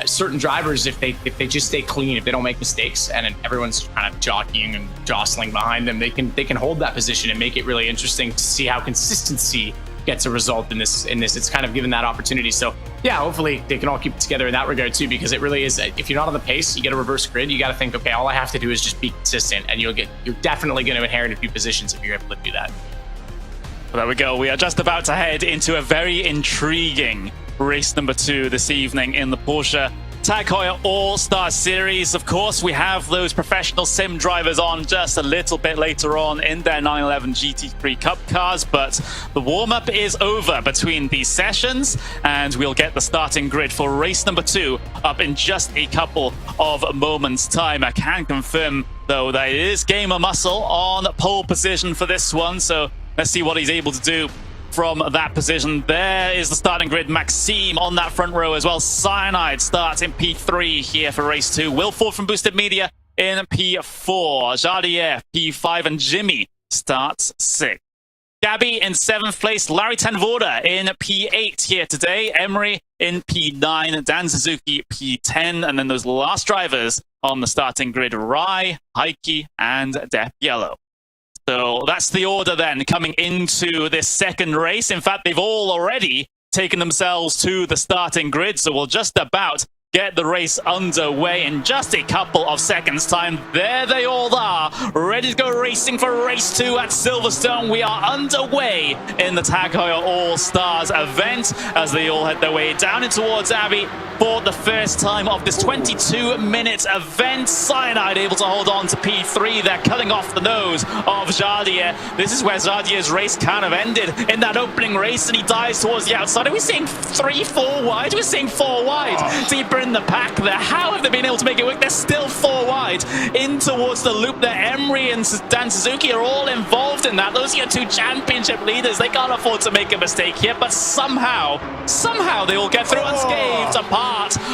Certain drivers, if they just stay clean, if they don't make mistakes, and everyone's kind of jockeying and jostling behind them, they can hold that position and make it really interesting to see how consistency gets a result in this. It's kind of given that opportunity. So yeah, hopefully they can all keep it together in that regard too, because it really is, if you're not on the pace, you get a reverse grid, you got to think, okay, all I have to do is just be consistent, and you're definitely going to inherit a few positions if you're able to do that. Well, there we go. We are just about to head into a very intriguing race number 2 this evening in the Porsche Tag Heuer All-Star Series. Of course, we have those professional sim drivers on just a little bit later on in their 911 GT3 Cup cars, but the warm-up is over between these sessions, and we'll get the starting grid for race number 2 up in just a couple of moments' time. I can confirm, though, that it is Gamer Muscle on pole position for this one, so let's see what he's able to do from that position. There is the starting grid. Maxime on that front row as well. Cyanide starts in P3 here for race 2. Will Ford from Boosted Media in P4. Jardier P5, and Jimmy starts 6th. Gabby in 7th place. Larry Tenvoda in P8 here today. Emery in P9. Dan Suzuki P10. And then those last drivers on the starting grid: Rai, Heike, and Depp Yellow. So that's the order then coming into this second race. In fact, they've all already taken themselves to the starting grid, so we'll just about get the race underway in just a couple of seconds' time. There they all are, ready to go racing for race 2 at Silverstone. We are underway in the Tag Heuer All-Stars event as they all head their way down and towards Abbey for the first time of this 22-minute event. Cyanide able to hold on to P3. They're cutting off the nose of Jardier. This is where Jardier's race kind of ended in that opening race, and he dives towards the outside. Are we seeing 3-4 wide? We're seeing 4 wide. Deeper in the pack there. How have they been able to make it work? They're still 4 wide in towards the loop there. Emery and Dan Suzuki are all involved in that. Those are your 2 championship leaders. They can't afford to make a mistake here, but somehow they all get through unscathed, apart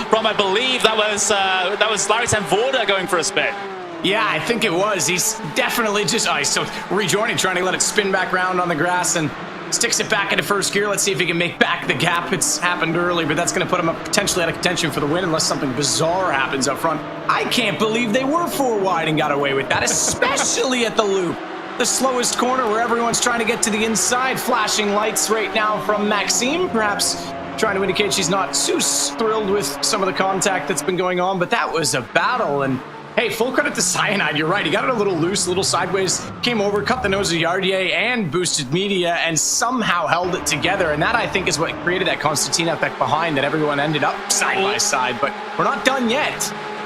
from, I believe that was Larry Tenvoda going for a spin. Yeah, I think it was. He's definitely just he's still rejoining, trying to let it spin back around on the grass, and sticks it back into first gear. Let's see if he can make back the gap. It's happened early, but that's going to put him up potentially out of contention for the win unless something bizarre happens up front. I can't believe they were 4 wide and got away with that, especially at the loop. The slowest corner where everyone's trying to get to the inside. Flashing lights right now from Maxime, perhaps trying to indicate she's not too thrilled with some of the contact that's been going on, but that was a battle. And hey, full credit to Cyanide. You're right. He got it a little loose, a little sideways, came over, cut the nose of Jardier and Boosted Media, and somehow held it together. And that, I think, is what created that Constantina effect behind, that everyone ended up side by side. But we're not done yet.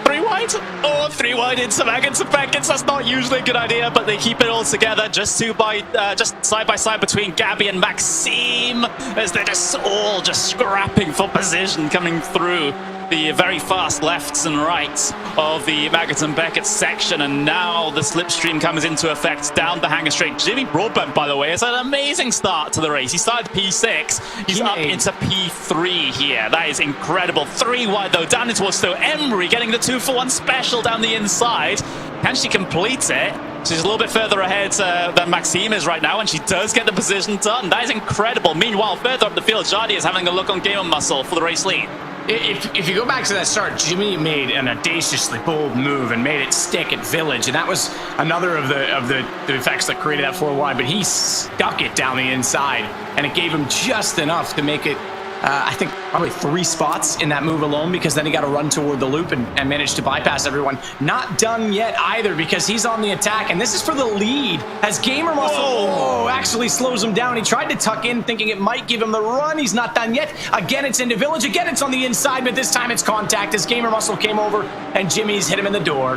3 wide? Oh, 3 wide into Maggots and Beckets. That's not usually a good idea, but they keep it all together. Just side by side between Gabby and Maxime, as they're all scrapping for position coming through the very fast lefts and rights of the Maggots and Beckett section. And now the slipstream comes into effect down the hangar straight. Jimmy Broadbent, by the way, has had an amazing start to the race. He started P6. He's up into P3 here. That is incredible. 3 wide, though, down into towards Stowe. Emery getting the 2-for-1 special down the inside. Can she complete it? She's a little bit further ahead than Maxime is right now, and she does get the position done. That is incredible. Meanwhile, further up the field, Jardier is having a look on Gamer Muscle for the race lead. If you go back to that start, Jimmy made an audaciously bold move and made it stick at Village, and that was another of the effects that created that 4 wide, but he stuck it down the inside, and it gave him just enough to make it, I think, probably 3 spots in that move alone, because then he got to run toward the loop and managed to bypass everyone. Not done yet either, because he's on the attack, and this is for the lead as Gamer Muscle actually slows him down. He tried to tuck in thinking it might give him the run. He's not done yet. Again, it's into Village. Again, it's on the inside, but this time it's contact as Gamer Muscle came over and Jimmy's hit him in the door.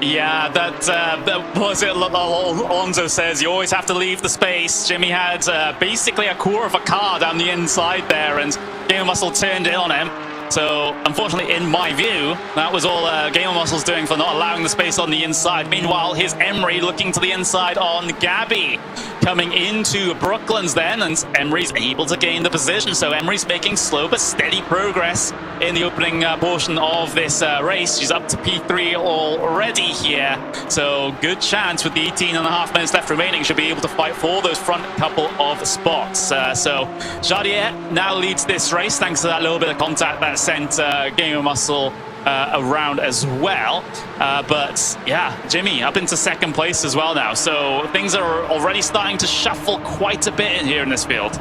Yeah, that was it. Alonso says you always have to leave the space. Jimmy had basically a core of a car down the inside there, and Gamer Muscle turned it on him. So, unfortunately, in my view, that was all Gamer Muscle's doing for not allowing the space on the inside. Meanwhile, here's Emery looking to the inside on Gabby. Coming into Brooklands then, and Emery's able to gain the position. So Emery's making slow but steady progress in the opening portion of this race. She's up to P3 already here. So good chance with the 18.5 minutes left remaining. She'll be able to fight for those front couple of spots. So Jardier now leads this race thanks to that little bit of contact that sent Gamer Muscle around as well. But yeah, Jimmy up into 2nd place as well now. So things are already starting to shuffle quite a bit in here in this field.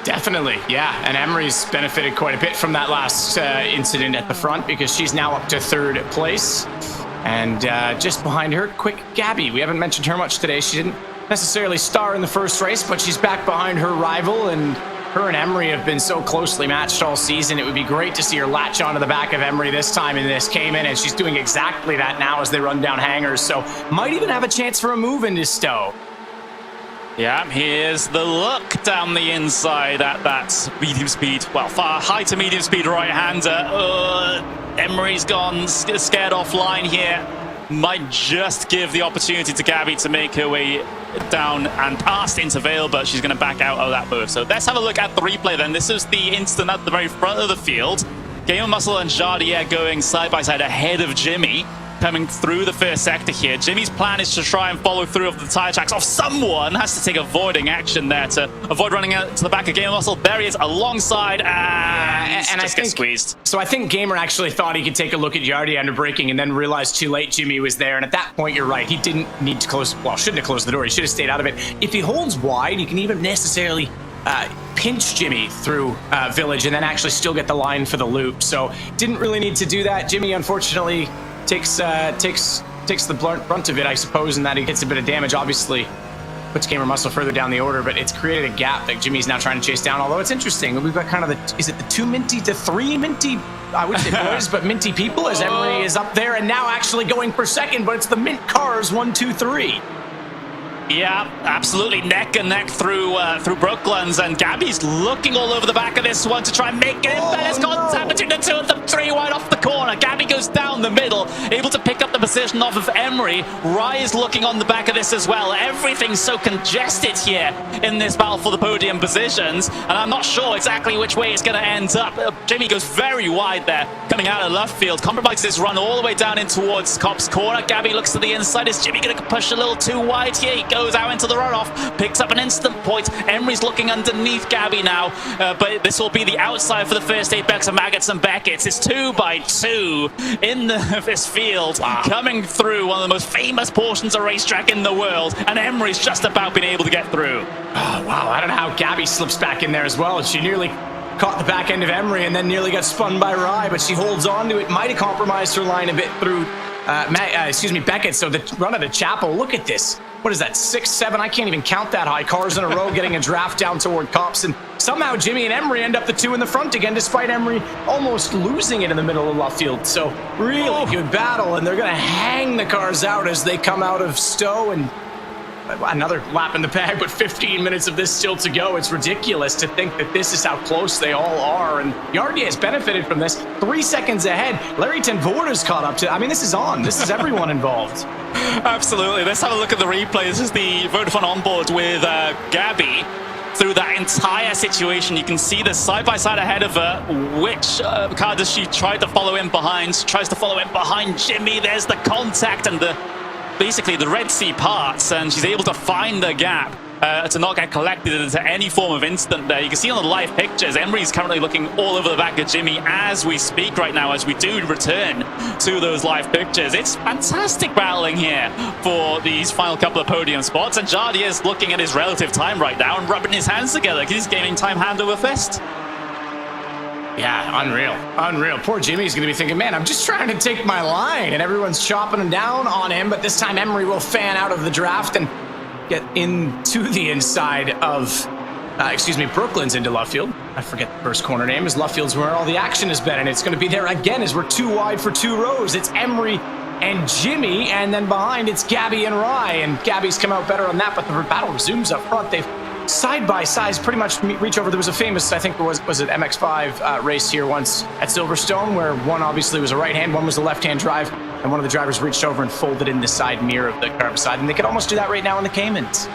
Definitely, yeah. And Emery's benefited quite a bit from that last incident at the front because she's now up to 3rd place. And just behind her, quick Gabby. We haven't mentioned her much today. She didn't necessarily star in the first race, but she's back behind her rival, and her and Emery have been so closely matched all season. It would be great to see her latch onto the back of Emery this time in this Cayman, and she's doing exactly that now as they run down hangers. So might even have a chance for a move into Stowe. Yeah, here's the look down the inside at that medium speed, well, far high to medium speed right-hander. Emery's gone scared offline here. Might just give the opportunity to Gabby to make her way down and past into Vale, but she's going to back out of that move. So let's have a look at the replay then. This is the instant at the very front of the field. Game of Muscle and Jardier going side by side ahead of Jimmy, coming through the first sector here. Jimmy's plan is to try and follow through of the tire tracks off someone. Has to take avoiding action there to avoid running out to the back of Game of Muscle. There he is alongside, and just gets squeezed. So I think Gamer actually thought he could take a look at Yardy under braking and then realized too late Jimmy was there. And at that point, you're right. He didn't need to close, well, shouldn't have closed the door. He should have stayed out of it. If he holds wide, he can even necessarily pinch Jimmy through Village and then actually still get the line for the loop. So didn't really need to do that. Jimmy, unfortunately, takes the brunt of it, I suppose, and that he gets a bit of damage. Obviously, puts Gamer Muscle further down the order, but it's created a gap that Jimmy's now trying to chase down. Although it's interesting, we've got kind of the, is it the 2 minty to 3 minty, I would say boys, but minty people, as Emery is up there and now actually going for second, but it's the mint cars 1, 2, 3. Yeah, absolutely neck and neck through Brooklands, and Gabby's looking all over the back of this one to try and make it in. But it's contact between the two of them, 3 wide off the corner. Gabby goes down the middle, able to pick up the position off of Emery. Rye is looking on the back of this as well. Everything's so congested here in this battle for the podium positions, and I'm not sure exactly which way it's going to end up. Jimmy goes very wide there, coming out of left field, compromises his run all the way down in towards Cop's corner. Gabby looks to the inside. Is Jimmy going to push a little too wide here? He goes out into the runoff, picks up an instant point. Emery's looking underneath Gabby now, but this will be the outside for the first apex of Maggots and Beckett's. It's 2 by 2 in this field, coming through one of the most famous portions of racetrack in the world, and Emery's just about been able to get through. Oh, wow, I don't know how Gabby slips back in there as well. She nearly caught the back end of Emery and then nearly got spun by Rye, but she holds on to it. Might have compromised her line a bit through Beckett. So the run of the Chapel, look at this. What is that, 6, 7? I can't even count that high. Cars in a row getting a draft down toward Cops, and somehow Jimmy and Emery end up the 2 in the front again, despite Emery almost losing it in the middle of left field. So really good battle, and they're going to hang the cars out as they come out of Stowe, and another lap in the bag, but 15 minutes of this still to go. It's ridiculous to think that this is how close they all are, and Yardia has benefited from this. 3 seconds ahead. Larry Tenvorda's caught up to, I mean, this is on. This is everyone involved. Absolutely. Let's have a look at the replay. This is the Vodafone onboard with Gabby. Through that entire situation, you can see the side-by-side ahead of her. Which car does she try to follow in behind? She tries to follow in behind Jimmy. There's the contact and basically the Red Sea parts, and she's able to find the gap to not get collected into any form of instant there. You can see on the live pictures, Emery's currently looking all over the back of Jimmy as we speak right now, as we do return to those live pictures. It's fantastic battling here for these final couple of podium spots, and Jardier is looking at his relative time right now and rubbing his hands together because he's gaining time hand over fist. Yeah, unreal. Poor Jimmy's going to be thinking, man, I'm just trying to take my line, and everyone's chopping him down on him, but this time Emery will fan out of the draft and get into the inside of, Brooklands into left field. I forget the first corner name, as left field's where all the action has been, and it's going to be there again as we're 2 wide for 2 rows. It's Emery and Jimmy, and then behind it's Gabby and Rye, and Gabby's come out better on that, but the battle resumes up front. They've side by side pretty much reach over. There was a famous, I think was it MX5 race here once at Silverstone, where one obviously was a right hand, one was a left hand drive, and one of the drivers reached over and folded in the side mirror of the car beside, and they could almost do that right now in the Caymans.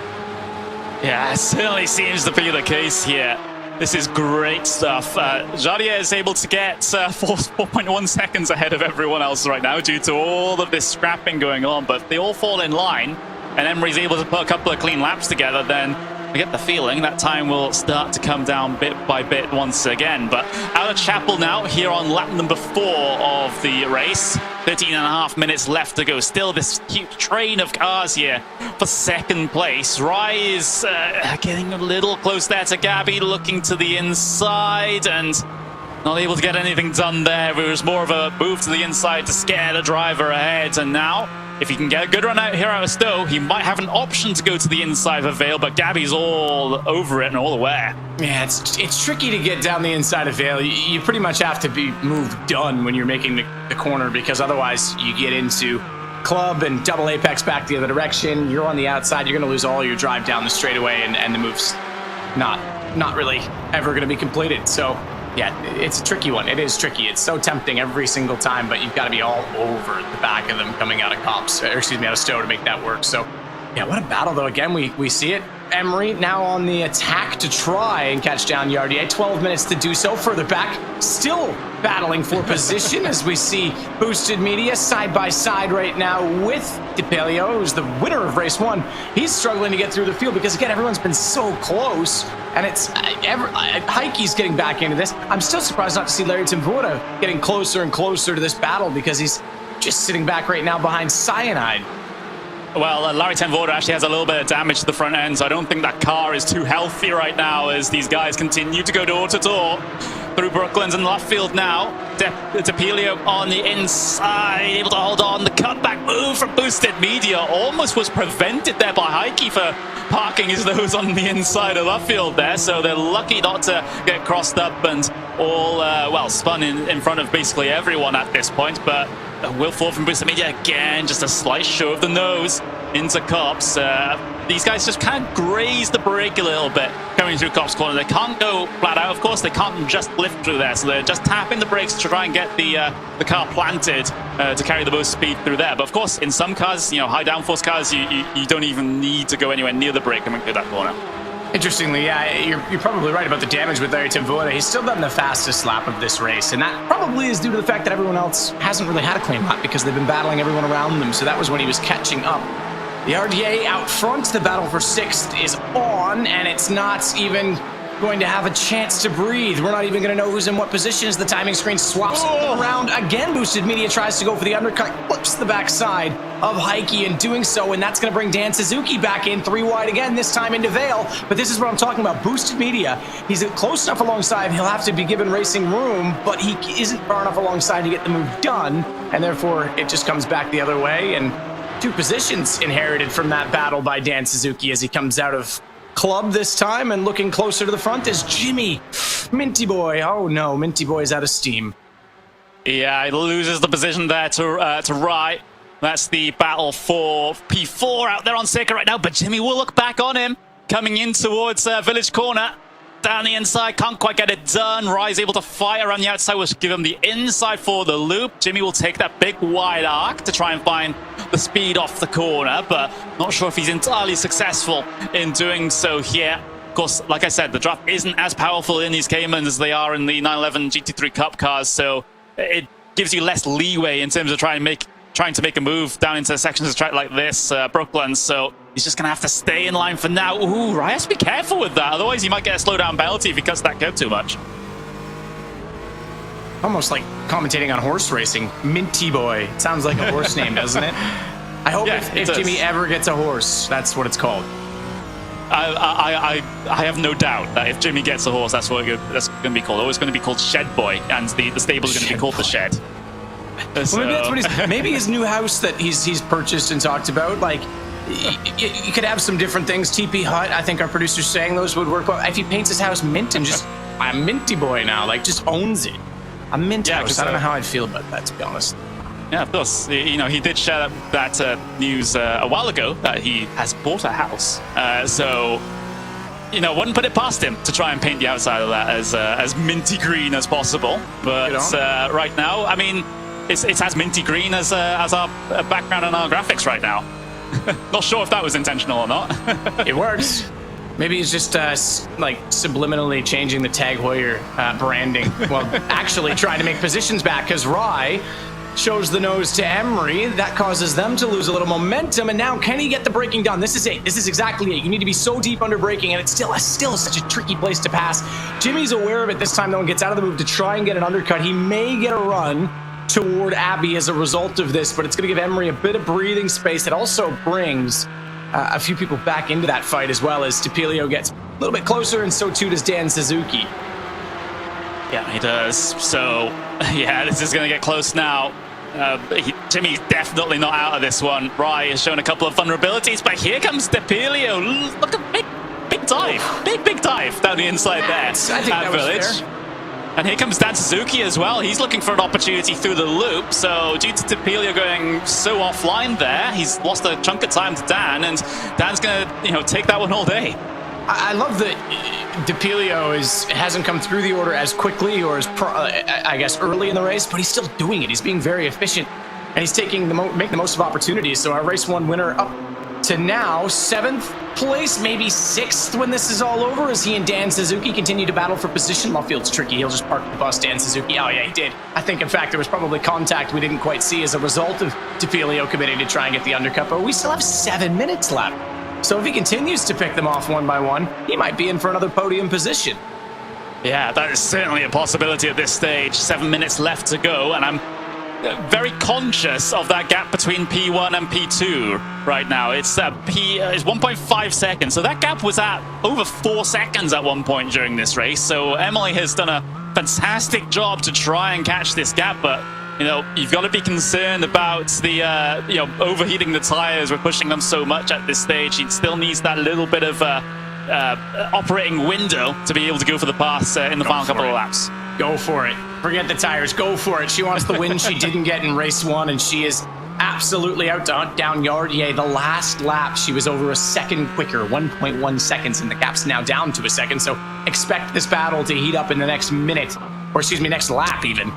Yeah, it certainly seems to be the case here. This is great stuff. Jardier is able to get 4.1 seconds ahead of everyone else right now due to all of this scrapping going on, but they all fall in line, and Emery's able to put a couple of clean laps together. Then I get the feeling that time will start to come down bit by bit once again. But out of Chapel now, here on lap number 4 of the race. 13.5 minutes left to go. Still this huge train of cars here for second place. Rye is getting a little close there to Gabby, looking to the inside and not able to get anything done there. It was more of a move to the inside to scare the driver ahead. And now, if he can get a good run out here out of Stowe, he might have an option to go to the inside of Vale, but Gabby's all over it and all aware. Yeah, it's tricky to get down the inside of Vale. You pretty much have to be moved done when you're making the corner, because otherwise you get into club and double apex back the other direction. You're on the outside, you're going to lose all your drive down the straightaway, and the move's not really ever going to be completed. So yeah, it's a tricky one. It is tricky. It's so tempting every single time, but you've got to be all over the back of them coming out of Cops, or excuse me, out of Stowe to make that work. So yeah, what a battle though. Again, we see it. Emery now on the attack to try and catch down Yardier. 12 minutes to do so. Further back, still battling for position as we see Boosted Media side by side right now with DePelio, who's the winner of race 1. He's struggling to get through the field because, again, everyone's been so close, and it's Heike's getting back into this. I'm still surprised not to see Larry Timvora getting closer and closer to this battle, because he's just sitting back right now behind Cyanide. Well, Larry Tenvoda actually has a little bit of damage to the front end, so I don't think that car is too healthy right now as these guys continue to go door to door through Brooklands and left field now. DePelio on the inside, able to hold on. The cutback move from Boosted Media almost was prevented there by Heike for parking his nose on the inside of left field there, so they're lucky not to get crossed up and all, well, spun in front of basically everyone at this point. But Will Ford from Boosted Media again, just a slight show of the nose into Cops. These guys just kind of graze the brake a little bit coming through Cops corner. They can't go flat out, of course. They can't just lift through there, so they're just tapping the brakes to try and get the car planted to carry the most speed through there. But of course, in some cars, you know, high downforce cars, you don't even need to go anywhere near the brake coming through that corner. Interestingly, yeah, you're probably right about the damage with Larry Timvoda. He's still done the fastest lap of this race, and that probably is due to the fact that everyone else hasn't really had a clean lap because they've been battling everyone around them, so that was when he was catching up. The RDA out front, the battle for 6th is on, and it's not even going to have a chance to breathe. We're not even going to know who's in what position as the timing screen swaps around. Again, Boosted Media tries to go for the undercut, flips the backside of Heike in doing so, and that's going to bring Dan Suzuki back in 3 wide again, this time into Vale. But this is what I'm talking about. Boosted Media, he's close enough alongside, he'll have to be given racing room, but he isn't far enough alongside to get the move done, and therefore it just comes back the other way. And 2 positions inherited from that battle by Dan Suzuki as he comes out of club this time, and looking closer to the front is Jimmy Minty Boy. Oh no, Minty Boy's out of steam. Yeah, he loses the position there to Rye. That's the battle for P4 out there on Sika right now, but Jimmy will look back on him coming in towards Village Corner. Down the inside, can't quite get it done. Rye's able to fight around the outside, which give him the inside for the loop. Jimmy will take that big wide arc to try and find the speed off the corner, but not sure if he's entirely successful in doing so here. Of course, like I said, the draft isn't as powerful in these Caymans as they are in the 911 GT3 Cup cars, so it gives you less leeway in terms of trying to make a move down into sections of track like this, Brooklands. So he's just going to have to stay in line for now. Ooh, Ryan has to be careful with that. Otherwise, he might get a slowdown penalty if he cuts that curve too much. Almost like commentating on horse racing. Minty Boy. Sounds like a horse name, doesn't it? I hope if Jimmy ever gets a horse, that's what it's called. I have no doubt that if Jimmy gets a horse, that's what that's going to be called. Oh, it's going to be called Shed Boy, and the stable is going to be called the Shed. So, well, maybe that's what maybe his new house that he's purchased and talked about, like, you could have some different things. TP Hut, I think our producer's saying those would work well. If he paints his house mint and just, I'm Minty Boy now, like, just owns it. A mint house. I don't know how I'd feel about that, to be honest. Yeah, of course. You know, he did share that news a while ago that he has bought a house. So, you know, wouldn't put it past him to try and paint the outside of that as minty green as possible. But right now, I mean, it's as minty green as our background and our graphics right now. Not sure if that was intentional or not. It works. Maybe he's just like subliminally changing the Tag Heuer branding. Well, actually trying to make positions back, because Rye shows the nose to Emery. That causes them to lose a little momentum, and now can he get the braking done? This is it. This is exactly it. You need to be so deep under braking, and it's still such a tricky place to pass. Jimmy's aware of it this time, though, and gets out of the move to try and get an undercut. He may get a run toward Abby as a result of this, but it's going to give Emery a bit of breathing space. It also brings a few people back into that fight as well, as Tepilio gets a little bit closer, and so too does Dan Suzuki. Yeah, he does. So, yeah, this is going to get close now. Jimmy's definitely not out of this one. Rye has shown a couple of vulnerabilities, but here comes Tepilio. Look at big dive. Big dive down the inside there. I think that was Village. fair. And here comes Dan Suzuki as well. He's looking for an opportunity through the loop. So due to Tepilio going so offline there, he's lost a chunk of time to Dan, and Dan's going to, take that one all day. I love that Tepilio hasn't come through the order as quickly or as I guess early in the race, but he's still doing it. He's being very efficient, and he's making the most of opportunities. So our race 1 winner up to now 7th place, maybe 6th when this is all over, as he and Dan Suzuki continue to battle for position. Loftfield's tricky. He'll just park the bus, Dan Suzuki. Oh yeah, he did. I think in fact there was probably contact we didn't quite see as a result of Tepilio committing to try and get the undercut, but we still have 7 minutes left. So if he continues to pick them off one by one, he might be in for another podium position. Yeah, that is certainly a possibility at this stage. 7 minutes left to go, and I'm very conscious of that gap between P1 and P2 right now. It's 1.5 seconds, so that gap was at over 4 seconds at one point during this race. So Emily has done a fantastic job to try and catch this gap, but you've got to be concerned about the, overheating the tires. We're pushing them so much at this stage. He still needs that little bit of operating window to be able to go for the pass in the final couple of laps. Go for it. Forget the tires. Go for it. She wants the win she didn't get in race 1, and she is absolutely down yard. Yeah, the last lap, she was over a second quicker, 1.1 seconds, and the gap's now down to a second. So expect this battle to heat up in the next minute, or excuse me, next lap even.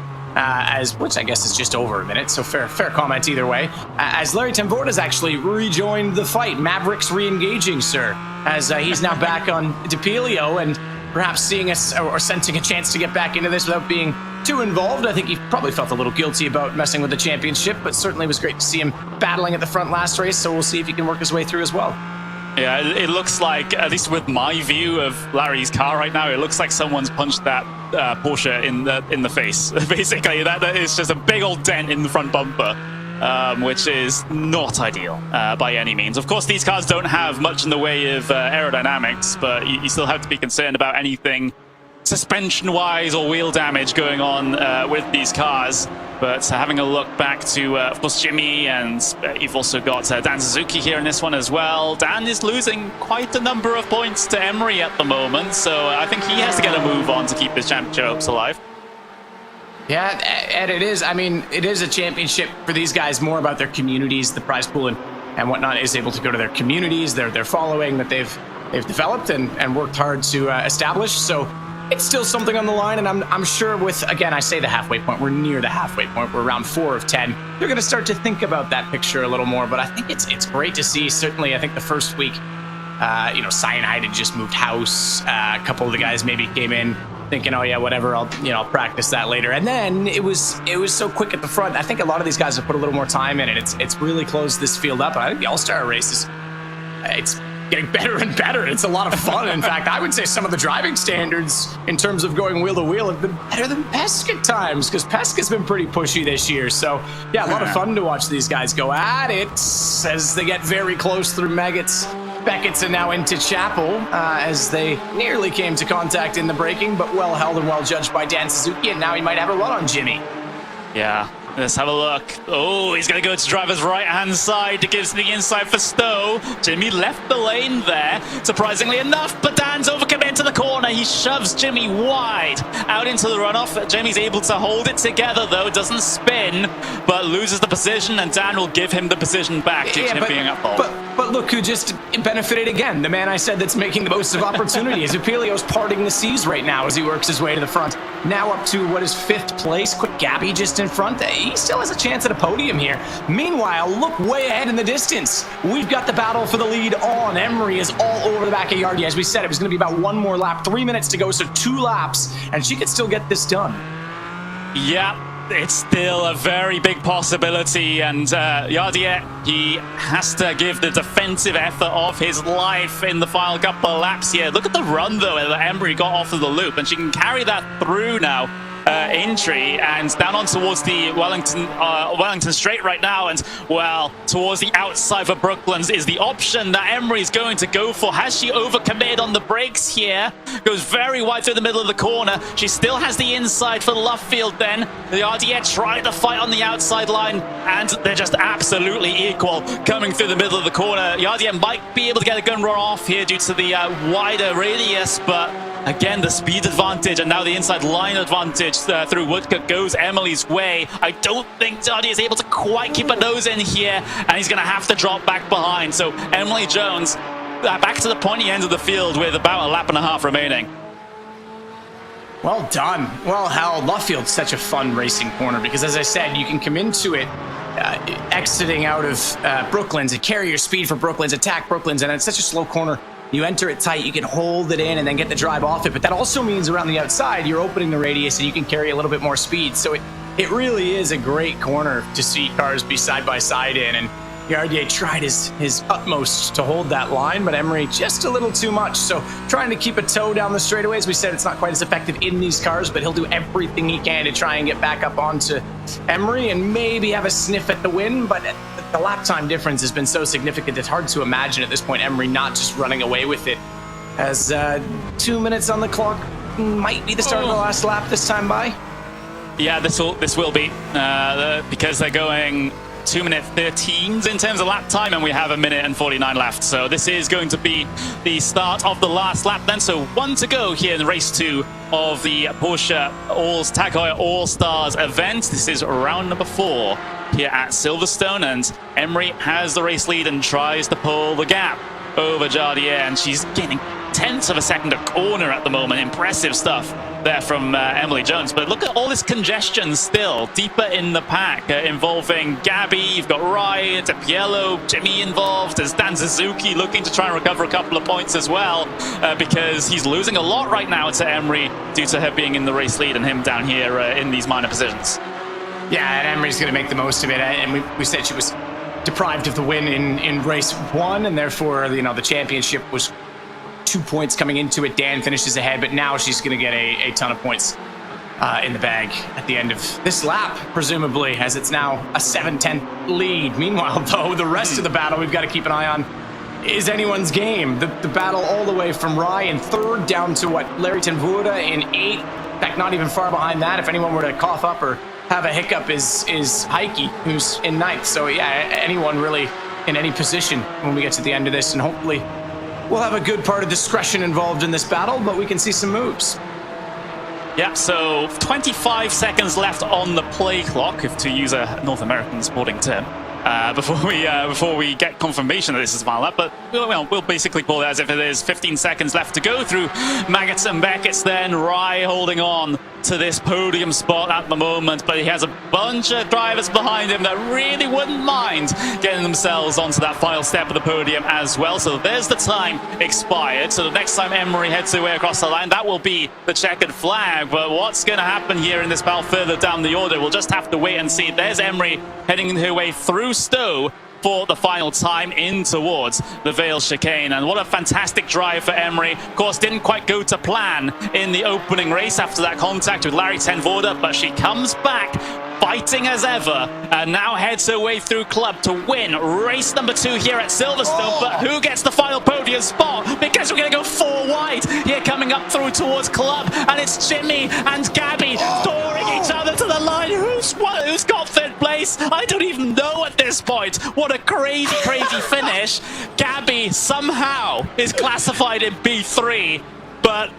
Which I guess is just over a minute, so fair comment either way. As Larry Temvord has actually rejoined the fight. Maverick's re-engaging, sir, as he's now back on Tepilio, and perhaps seeing us or sensing a chance to get back into this without being too involved. I think he probably felt a little guilty about messing with the championship, but certainly was great to see him battling at the front last race, so we'll see if he can work his way through as well. Yeah, it looks like, at least with my view of Larry's car right now, it looks like someone's punched that Porsche in the face. Basically, that is just a big old dent in the front bumper, which is not ideal by any means. Of course, these cars don't have much in the way of aerodynamics, but you still have to be concerned about anything suspension-wise or wheel damage going on with these cars. But having a look back to, of course, Jimmy, and you've also got Dan Suzuki here in this one as well. Dan is losing quite a number of points to Emery at the moment, so I think he has to get a move on to keep his championship hopes alive. Yeah, Ed, it is. I mean, it is a championship for these guys, more about their communities, the prize pool and whatnot is able to go to their communities, their following that they've developed and worked hard to establish. So it's still something on the line, and I'm sure with, again, I say the halfway point, we're near the halfway point, we're around 4 of 10. You're going to start to think about that picture a little more, but I think it's great to see. Certainly, I think the first week, Cyanide had just moved house. A couple of the guys maybe came in thinking, oh yeah, whatever, I'll practice that later. And then it was so quick at the front. I think a lot of these guys have put a little more time in it. It's really closed this field up. I think the All-Star race it's getting better and better. It's a lot of fun. In fact, I would say some of the driving standards in terms of going wheel to wheel have been better than PESC at times, because PESC has been pretty pushy this year. So yeah, a lot of fun to watch these guys go at it as they get very close through Meggetts, Beckett's, and now into Chapel, as they nearly came to contact in the braking, but well held and well judged by Dan Suzuki, and now he might have a run on Jimmy. Yeah, let's have a look. Oh, he's going to go to driver's right-hand side to give the inside for Stowe. Jimmy left the lane there, surprisingly enough, but Dan's overcommitted to the corner. He shoves Jimmy wide out into the runoff. Jimmy's able to hold it together, though. Doesn't spin, but loses the position, and Dan will give him the position back due to him being up pole. But look who just benefited again. The man I said that's making the most of opportunities. Tepilio's parting the seas right now as he works his way to the front. Now up to what is 5th place. Quick Gabby just in front. He still has a chance at a podium here. Meanwhile, look way ahead in the distance. We've got the battle for the lead on. Emery is all over the back of Yardy. As we said, it was going to be about one more lap. 3 minutes to go, so 2 laps, and she could still get this done. Yeah. it's still a very big possibility, and Yardier, he has to give the defensive effort of his life in the final couple of laps here. Look at the run, though, that Emery got off of the loop, and she can carry that through now. Entry and down on towards the Wellington straight right now, and well, towards the outside for Brooklands is the option that Emery's going to go for. Has she overcommitted on the brakes here? Goes very wide through the middle of the corner. She still has the inside for Luffield then. The RDA trying to fight on the outside line, and they're just absolutely equal coming through the middle of the corner. Yardia might be able to get a gun run off here due to the wider radius, but again, the speed advantage and now the inside line advantage through Woodcock goes Emily's way. I don't think Yardia is able to quite keep a nose in here, and he's going to have to drop back behind. So Emily Jones back to the pointy end of the field with about a lap and a half remaining. Well done. Well held. Luffield's such a fun racing corner because, as I said, you can come into it exiting out of Brooklands and carry your speed for Brooklands, attack Brooklands, and it's such a slow corner. You enter it tight, you can hold it in and then get the drive off it, but that also means around the outside, you're opening the radius and you can carry a little bit more speed. So it really is a great corner to see cars be side by side in, and Yardier tried his utmost to hold that line, but Emery just a little too much. So trying to keep a toe down the straightaway. As we said, it's not quite as effective in these cars, but he'll do everything he can to try and get back up onto Emery and maybe have a sniff at the win, but the lap time difference has been so significant, it's hard to imagine at this point Emery not just running away with it, as 2 minutes on the clock might be the start of the last lap this time by. Yeah, this will be because they're going 2-minute 13s in terms of lap time, and we have 1:49 left. So this is going to be the start of the last lap then. So 1 to go here in race 2 of the Porsche Tag Heuer All-Stars event. This is round number 4 here at Silverstone, and Emery has the race lead and tries to pull the gap over Yardier, and she's gaining tenths of a second a corner at the moment. Impressive stuff there from Emily Jones. But look at all this congestion still deeper in the pack involving Gabby. You've got Ryan, Tepiello, Jimmy involved. There's Dan Suzuki looking to try and recover a couple of points as well because he's losing a lot right now to Emery due to her being in the race lead and him down here in these minor positions. Yeah, and Emery's going to make the most of it. And we said she was deprived of the win in race 1, and therefore, the championship was 2 points coming into it. Dan finishes ahead, but now she's going to get a ton of points in the bag at the end of this lap, presumably, as it's now a 7-10 lead. Meanwhile, though, the rest of the battle we've got to keep an eye on is anyone's game. The battle all the way from Rye in 3rd down to Larry Tenvuda in 8th. In fact, not even far behind that. If anyone were to cough up or have a hiccup is Heike, who's in 9th. So yeah, anyone really in any position when we get to the end of this, and hopefully we'll have a good part of discretion involved in this battle, but we can see some moves. Yeah, so 25 seconds left on the play clock, if to use a North American sporting term, before we get confirmation that this is a final lap. But we'll basically call it as if it is 15 seconds left to go through Maggots and Beckett's then. Rye holding on to this podium spot at the moment, but he has a bunch of drivers behind him that really wouldn't mind getting themselves onto that final step of the podium as well. So there's the time expired. So the next time Emery heads her way across the line, that will be the checkered flag. But what's going to happen here in this battle further down the order, we'll just have to wait and see. There's Emery heading her way through Stowe for the final time in towards the Vale chicane. And what a fantastic drive for Emery. Of course, didn't quite go to plan in the opening race after that contact with Larry Tenvoda, but she comes back fighting as ever and now heads her way through Club to win race number 2 here at Silverstone. But who gets the final podium spot? Because we're going to go 4 wide here coming up through towards Club, and it's Jimmy and Gabby soaring each other to the line. Who's got 3rd place? I don't even know at this point. What a crazy finish. Gabby somehow is classified in B3, but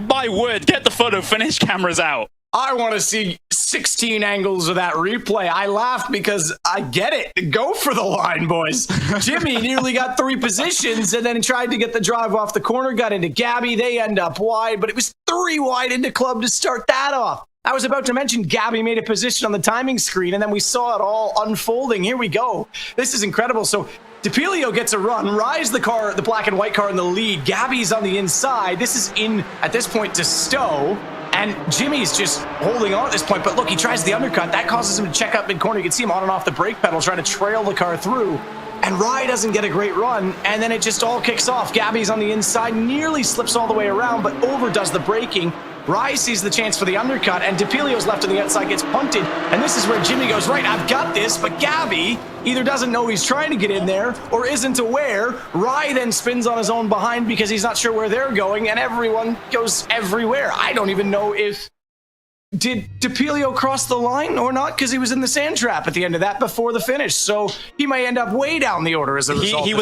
my word, get the photo finish cameras out. I want to see 16 angles of that replay. I laughed because I get it. Go for the line, boys. Jimmy nearly got 3 positions and then tried to get the drive off the corner, got into Gabby. They end up wide, but it was 3 wide into Club to start that off. I was about to mention Gabby made a position on the timing screen, and then we saw it all unfolding. Here we go. This is incredible. So DePilio gets a run. Rye's the black and white car in the lead. Gabby's on the inside. This is in, at this point, to Stowe. And Jimmy's just holding on at this point, but look, he tries the undercut. That causes him to check up mid-corner. You can see him on and off the brake pedal trying to trail the car through. And Rye doesn't get a great run, and then it just all kicks off. Gabby's on the inside, nearly slips all the way around, but overdoes the braking. Rye sees the chance for the undercut, and DePilio's left on the outside, gets punted, and this is where Jimmy goes, right, I've got this, but Gabby either doesn't know he's trying to get in there or isn't aware. Rye then spins on his own behind because he's not sure where they're going, and everyone goes everywhere. I don't even know if... Did DePilio cross the line or not? Because he was in the sand trap at the end of that before the finish, so he may end up way down the order as a result. He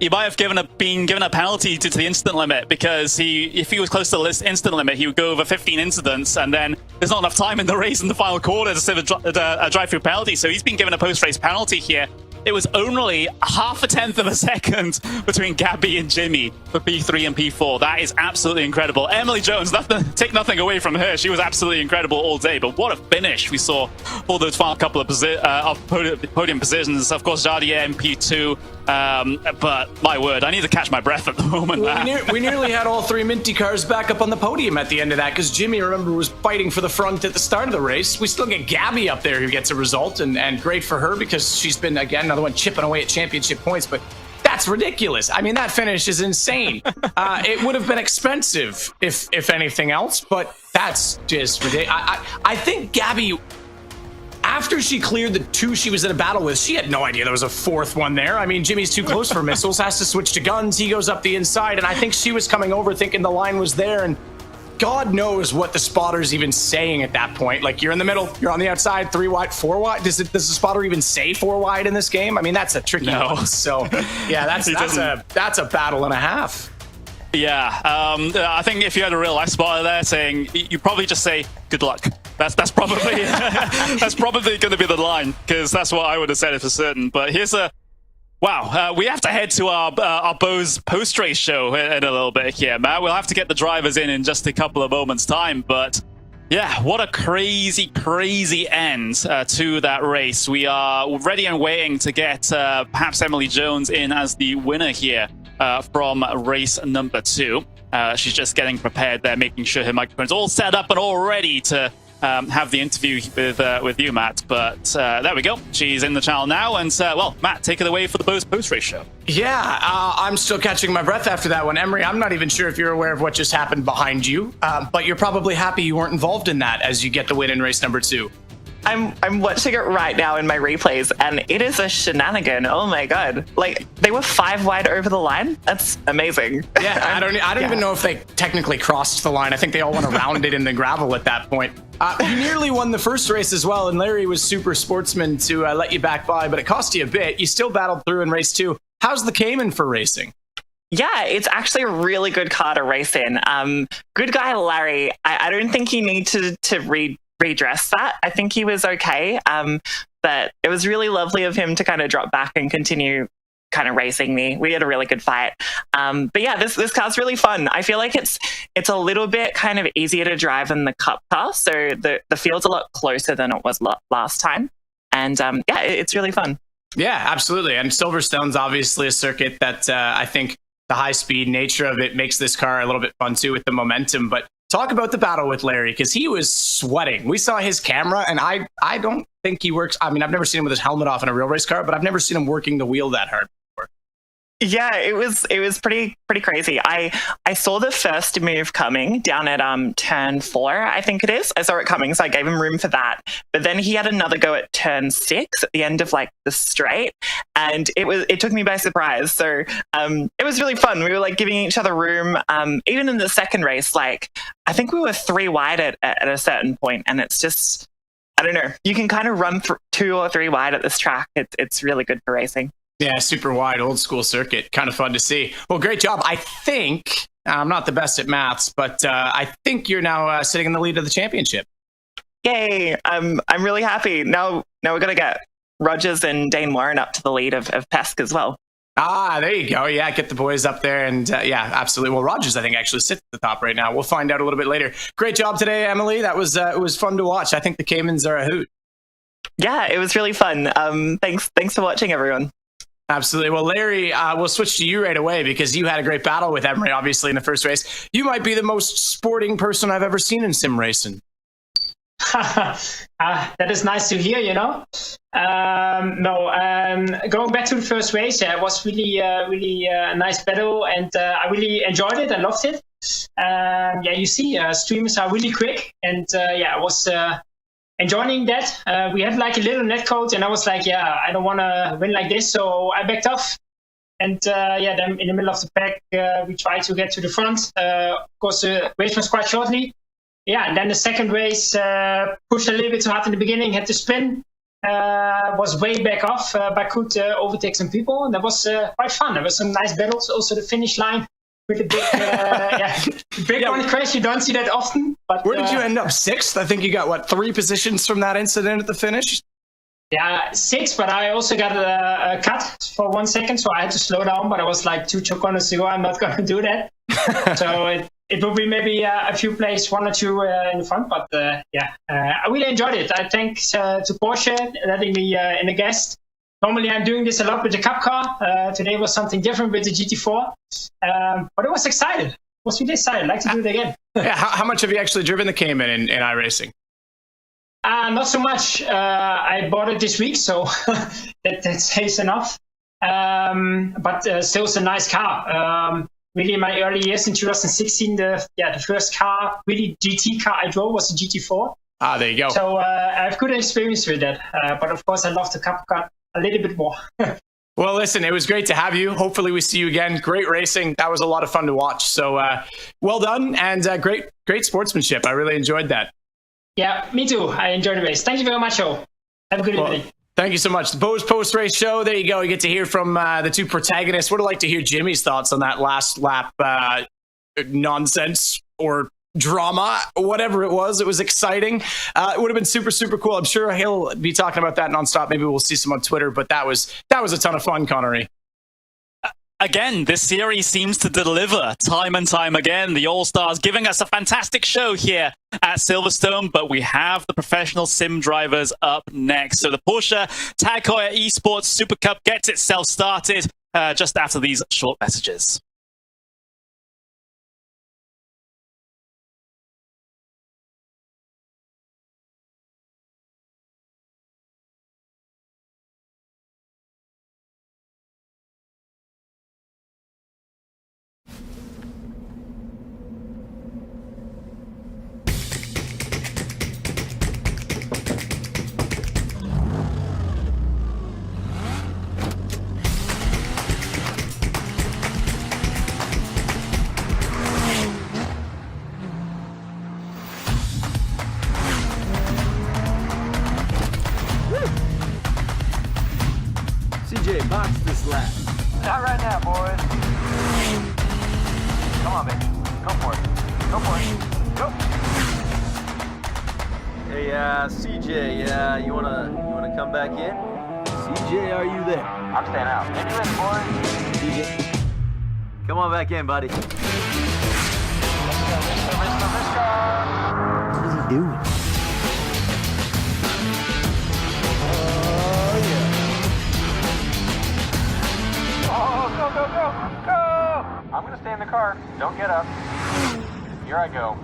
might have been given a penalty due to the instant limit, because if he was close to the instant limit, he would go over 15 incidents, and then there's not enough time in the race in the final quarter to save a drive-through penalty. So he's been given a post-race penalty here. It was only half a tenth of a second between Gabby and Jimmy for P3 and P4. That is absolutely incredible. Emily Jones, take nothing away from her. She was absolutely incredible all day. But what a finish we saw for those final couple of podium positions. Of course, Jardier in P2. But my word, I need to catch my breath at the moment. Well, we nearly had all three Minty cars back up on the podium at the end of that, because Jimmy, remember, was fighting for the front at the start of the race. We still get Gabby up there who gets a result, and great for her, because she's been, again, another one chipping away at championship points. But that's ridiculous. I mean, that finish is insane. It would have been expensive if anything else, but that's just ridiculous. I think Gabby, after she cleared the two she was in a battle with, she had no idea there was a fourth one there. I mean, Jimmy's too close for missiles, has to switch to guns. He goes up the inside, and I think she was coming over thinking the line was there, and God knows what the spotter's even saying at that point. Like, you're in the middle, you're on the outside, 3 wide, 4 wide. Does the spotter even say 4 wide in this game? I mean, that's a tricky one. So, yeah, that's a battle and a half. Yeah, I think if you had a real life spotter there saying, you probably just say, good luck. That's probably that's probably going to be the line, because that's what I would have said it for certain. But here's a... Wow, we have to head to our Bose post-race show in a little bit here, Matt. We'll have to get the drivers in just a couple of moments' time, but yeah, what a crazy, crazy end to that race. We are ready and waiting to get perhaps Emily Jones in as the winner here from race number 2. She's just getting prepared there, making sure her microphone's all set up and all ready to have the interview with you, Matt. But there we go. She's in the channel now. And, well, Matt, take it away for the Bose post-race show. Yeah, I'm still catching my breath after that one. Emery, I'm not even sure if you're aware of what just happened behind you, but you're probably happy you weren't involved in that as you get the win in race number 2. I'm watching it right now in my replays, and it is a shenanigan. Oh my god! Like, they were 5 wide over the line. That's amazing. Yeah, I don't even know if they technically crossed the line. I think they all went around it in the gravel at that point. You nearly won the first race as well, and Larry was super sportsman to let you back by, but it cost you a bit. You still battled through in race 2. How's the Cayman for racing? Yeah, it's actually a really good car to race in. Good guy Larry. I don't think he needed to redress that. I think he was okay, but it was really lovely of him to kind of drop back and continue kind of racing me. We had a really good fight, but yeah, this car's really fun. I feel like it's a little bit kind of easier to drive than the Cup car, so the field's a lot closer than it was last time, and yeah, it's really fun. Yeah, absolutely. And Silverstone's obviously a circuit that I think the high speed nature of it makes this car a little bit fun too, with the momentum. But talk about the battle with Larry, because he was sweating. We saw his camera, and I don't think he works. I mean, I've never seen him with his helmet off in a real race car, but I've never seen him working the wheel that hard before. Yeah, it was pretty crazy. I saw the first move coming down at turn 4, I think it is. I saw it coming, so I gave him room for that. But then he had another go at turn 6 at the end of like the straight, and it took me by surprise. So it was really fun. We were like giving each other room. Even in the second race, like I think we were 3 wide at a certain point, and it's just, I don't know. You can kind of run 2 or 3 wide at this track. It's really good for racing. Yeah, super wide, old school circuit. Kind of fun to see. Well, great job. I think, I'm not the best at maths, but I think you're now sitting in the lead of the championship. Yay. I'm really happy. Now we're going to get Rogers and Dane Warren up to the lead of PESC as well. Ah, there you go. Yeah, get the boys up there. And yeah, absolutely. Well, Rogers, I think, actually sits at the top right now. We'll find out a little bit later. Great job today, Emily. That was it was fun to watch. I think the Caymans are a hoot. Yeah, it was really fun. Thanks for watching, everyone. Absolutely. Well, Larry, we'll switch to you right away because you had a great battle with Emery, obviously, in the first race. You might be the most sporting person I've ever seen in sim racing. That is nice to hear, you know. Going back to the first race, it was really a nice battle, and I really enjoyed it. I loved it. You see, streamers are really quick, and I was enjoying that. We had like a little netcode, and I was like, I don't want to win like this, so I backed off. And then in the middle of the pack, we tried to get to the front. Of course, the race was quite shortly. Yeah, and then the second race pushed a little bit too hard in the beginning, had to spin, was way back off, but could overtake some people, and that was quite fun. There was some nice battles. Also, the finish line with the big one crash. You don't see that often. But where did you end up? 6th? I think you got, 3 positions from that incident at the finish? Yeah, 6, but I also got a cut for 1 second, so I had to slow down, but I was like 2 choke corners to go. I'm not going to do that. So it will be maybe a few plays, 1 or 2 in the front, but I really enjoyed it. I thanks to Porsche letting me in the guest. Normally I'm doing this a lot with the Cup car. Today was something different with the GT4, but it was excited. It was really excited. I'd like to do it again. How much have you actually driven the Cayman in iRacing? Not so much. I bought it this week, so that says enough. But still, it's a nice car. Really, in my early years in 2016, the first car, really GT car I drove was the GT4. Ah, there you go. So I have good experience with that. But of course, I love the Cup car a little bit more. Well, listen, it was great to have you. Hopefully we see you again. Great racing. That was a lot of fun to watch. So well done, and great sportsmanship. I really enjoyed that. Yeah, me too. I enjoyed the race. Thank you very much, Joe. Have a good evening. Thank you so much. The post-race show. There you go. You get to hear from the 2 protagonists. Would like to hear Jimmy's thoughts on that last lap nonsense or drama, whatever it was. It was exciting. It would have been super, super cool. I'm sure he'll be talking about that nonstop. Maybe we'll see some on Twitter, but that was a ton of fun, Connery. Again, this series seems to deliver time and time again. The All-Stars giving us a fantastic show here at Silverstone, but we have the professional sim drivers up next. So the Porsche Heuer Esports Supercup gets itself started just after these short messages. CJ, box this lap. Not right now, boys. Come on, baby. Go for it. Go for it. Go. Hey, CJ, you wanna come back in? CJ, are you there? I'm staying out. Get you ready, boys. CJ, come on back in, buddy. Let's go. What is he doing? Oh, go. I'm gonna stay in the car. Don't get up. Here I go.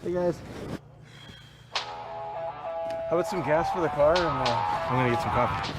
Hey guys. How about some gas for the car? And I'm gonna get some coffee.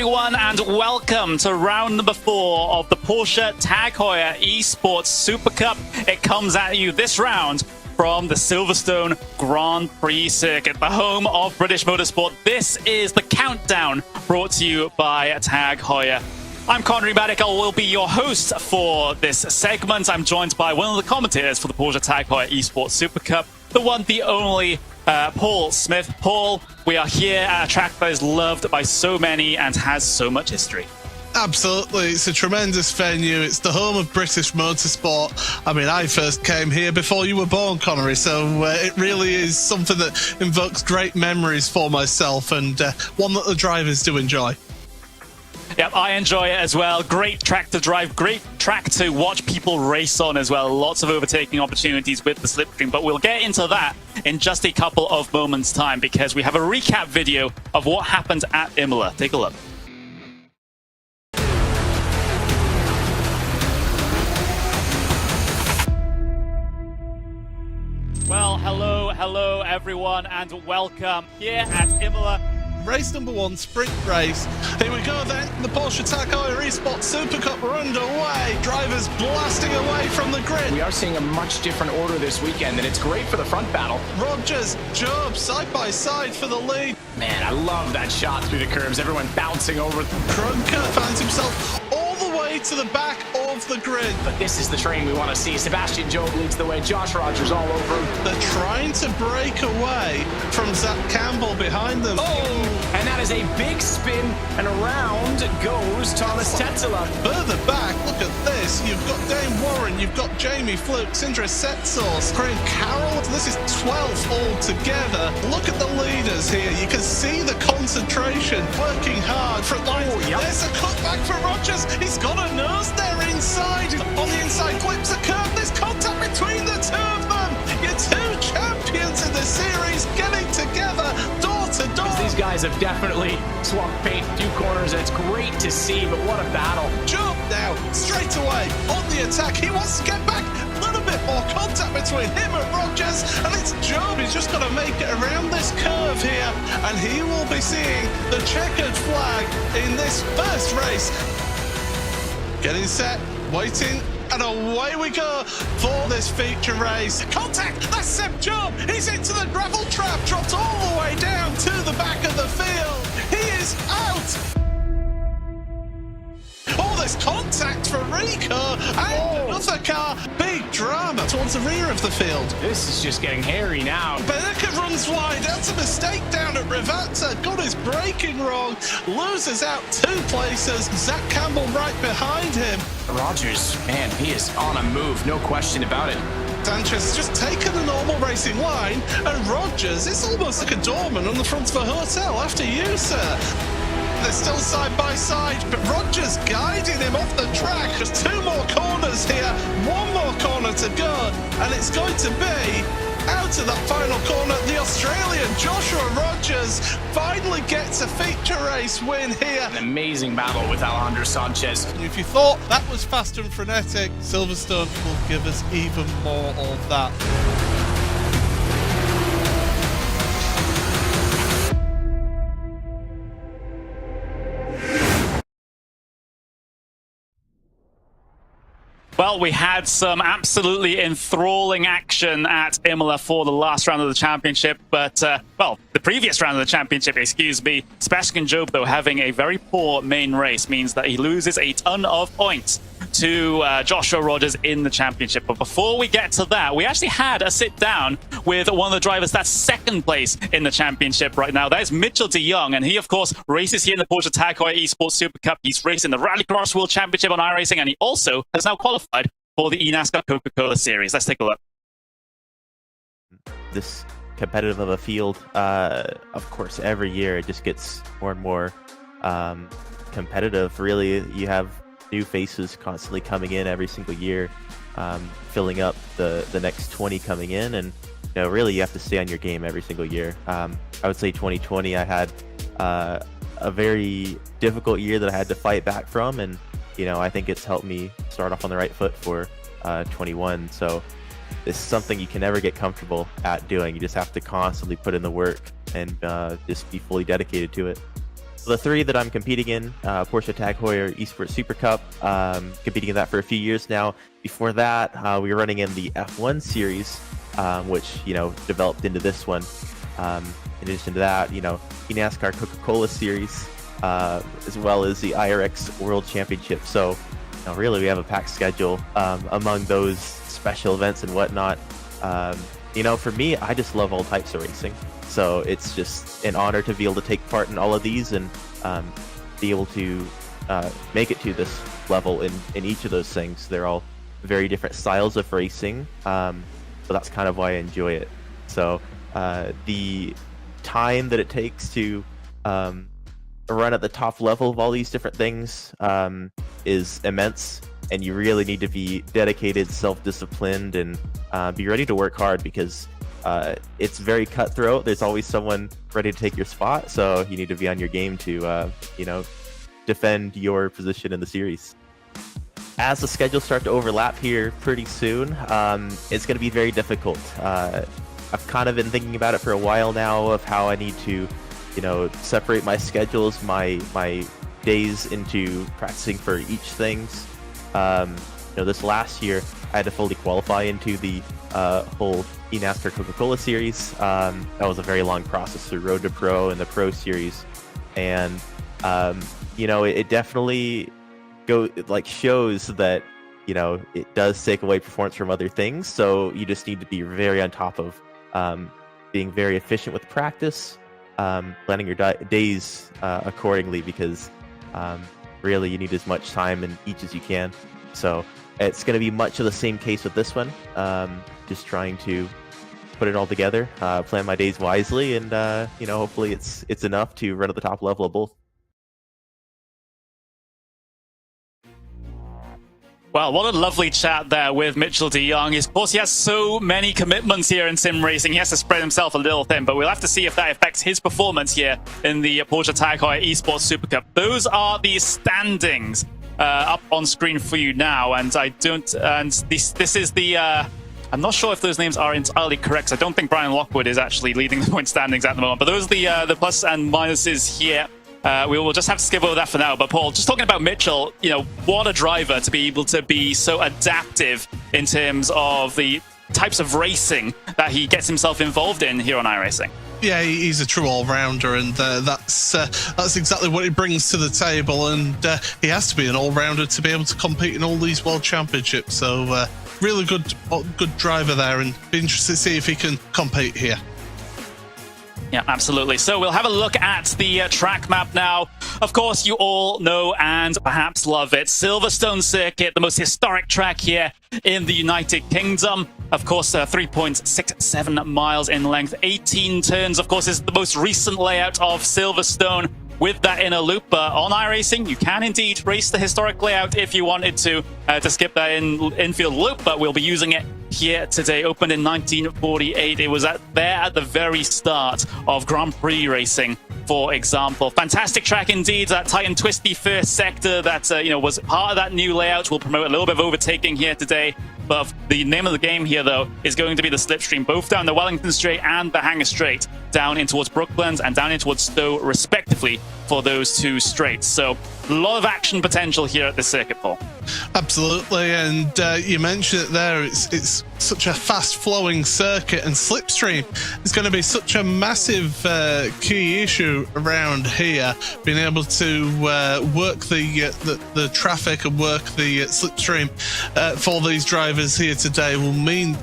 everyone, and welcome to round number 4 of the Porsche Tag Heuer Esports Supercup. It comes at you this round from the Silverstone Grand Prix circuit, the home of British motorsport. This is the countdown brought to you by Tag Heuer. I'm Connery Maddock. I will be your host for this segment. I'm joined by one of the commentators for the Porsche Tag Heuer Esports Supercup, the one, the only, Paul Smith. Paul, we are here at a track that is loved by so many and has so much history. Absolutely, it's a tremendous venue. It's the home of British motorsport. I mean, I first came here before you were born, Connery, so it really is something that invokes great memories for myself, and one that the drivers do enjoy. Yep, I enjoy it as well. Great track to drive, great track to watch people race on as well. Lots of overtaking opportunities with the slipstream, but we'll get into that in just a couple of moments' time because we have a recap video of what happened at Imola. Take a look. Well, hello everyone, and welcome here at Imola. Race number 1, sprint race. Here we go then, the Porsche Tag Heuer Esports Supercup are underway. Drivers blasting away from the grid. We are seeing a much different order this weekend, and it's great for the front battle. Rogers, Job, side by side for the lead. Man, I love that shot through the curves, everyone bouncing over. Krunker finds himself all the way to the back of the grid. But this is the train we want to see. Sebastian Job leads the way, Josh Rogers all over him. They're trying to break away from Zach Campbell behind them. Oh! And that is a big spin, and around goes Thomas Tetzela. Further back, look at this. You've got Dane Warren, you've got Jamie Fluke, Sindre Setsos, Graham Carroll. This is 12th all together. Look at the leaders here. You can see the concentration, working hard. Front line. Oh, yep. There's a cutback for Rogers. He's got a nose there inside. On the inside, clips a curve. There's contact between the two of them. Your two champions in the series getting together, door to door. These guys have definitely swapped paint a few corners, and it's great to see, but what a battle. Job now, straight away, on the attack. He wants to get back. A little bit more contact between him and Rogers, and it's Job. He's just got to make it around this curve here, and he will be seeing the checkered flag in this first race. Getting set, waiting, and away we go for this feature race. Contact, that's Seb Job. He's into the gravel trap, dropped all the way down to the back of the field. He is out. Oh, there's contact for Rico and another car. Big drama towards the rear of the field. This is just getting hairy now. Beneca runs wide. That's a mistake down at Rivazza. Got his braking wrong. Loses out 2 places. Zach Campbell right behind him. Rogers, man, he is on a move, no question about it. Sanchez just taken the normal racing line, and Rogers, it's almost like a doorman on the front of a hotel. After you, sir. They're still side by side, but Rogers guiding him off the track. There's 2 more corners here, 1 more corner to go, and it's going to be out of that final corner. The Australian Joshua Rogers finally gets a feature race win here. An amazing battle with Alejandro Sanchez. If you thought that was fast and frenetic, Silverstone will give us even more of that. Well, we had some absolutely enthralling action at Imola for the last round of the championship, but, well, the previous round of the championship, excuse me. Sebastian Job, though, having a very poor main race means that he loses a ton of points to Joshua Rogers in the championship. But before we get to that, we actually had a sit-down with one of the drivers that's second place in the championship right now. That is Mitchell de Jong, and he, of course, races here in the Porsche Tag Heuer Esports Supercup. He's racing the Rallycross World Championship on iRacing, and he also has now qualified for the eNASCAR Coca-Cola Series. Let's take a look. This competitive of a field, of course, every year it just gets more and more competitive. Really, you have new faces constantly coming in every single year, filling up the next 20 coming in, and really you have to stay on your game every single year. I would say 2020 I had a very difficult year that I had to fight back from, and I think it's helped me start off on the right foot for 21. So this is something you can never get comfortable at doing. You just have to constantly put in the work and just be fully dedicated to it. the three that I'm competing in, Porsche Tag Heuer Esports Supercup, competing in that for a few years now. Before that, we were running in the F1 series, which, developed into this one. In addition to that, the NASCAR Coca-Cola series, as well as the IRX World Championship. So, really, we have a packed schedule among those special events and whatnot. For me, I just love all types of racing. So it's just an honor to be able to take part in all of these and be able to make it to this level in each of those things. They're all very different styles of racing, but that's kind of why I enjoy it. So the time that it takes to run at the top level of all these different things is immense, and you really need to be dedicated, self-disciplined, and be ready to work hard, because it's very cutthroat. There's always someone ready to take your spot, so you need to be on your game to defend your position in the series. As the schedules start to overlap here pretty soon, it's going to be very difficult. I've kind of been thinking about it for a while now, of how I need to separate my schedules, my days, into practicing for each things. This last year I had to fully qualify into the whole eNASCAR Coca-Cola series. That was a very long process through Road to Pro and the Pro series, and it definitely shows that it does take away performance from other things. So you just need to be very on top of being very efficient with practice, planning your days accordingly, because really you need as much time in each as you can. So it's going to be much of the same case with this one. Just trying to put it all together, plan my days wisely, and hopefully it's enough to run at the top level of both. Well, what a lovely chat there with Mitchell de Jong. Of course, he has so many commitments here in sim racing. He has to spread himself a little thin, but we'll have to see if that affects his performance here in the Porsche Tag Heuer Esports Supercup. Those are the standings up on screen for you now, and this is the I'm not sure if those names are entirely correct. I don't think Brian Lockwood is actually leading the point standings at the moment, but those are the plus and minuses here. We will just have to skip over that for now. But Paul, just talking about Mitchell, what a driver to be able to be so adaptive in terms of the types of racing that he gets himself involved in here on iRacing. Yeah, he's a true all-rounder, and that's exactly what he brings to the table, and he has to be an all-rounder to be able to compete in all these world championships. So really good driver there, and be interested to see if he can compete here. Yeah, absolutely. So we'll have a look at the track map now. Of course, you all know and perhaps love it. Silverstone Circuit, the most historic track here in the United Kingdom. Of course, 3.67 miles in length, 18 turns. Of course, is the most recent layout of Silverstone with that inner loop. But on iRacing, you can indeed race the historic layout if you wanted to skip that infield loop, but we'll be using it here today. Opened in 1948. It was there at the very start of Grand Prix racing, for example. Fantastic track indeed. That tight and twisty first sector that was part of that new layout will promote a little bit of overtaking here today. But the name of the game here, though, is going to be the slipstream, both down the Wellington Straight and the Hangar Straight, down in towards Brooklands and down in towards Stowe, respectively, for those two straights. So a lot of action potential here at the circuit, Paul. Absolutely, and you mentioned it there. It's such a fast-flowing circuit, and slipstream is going to be such a massive key issue around here. Being able to work the traffic and work the slipstream for these drivers here today will mean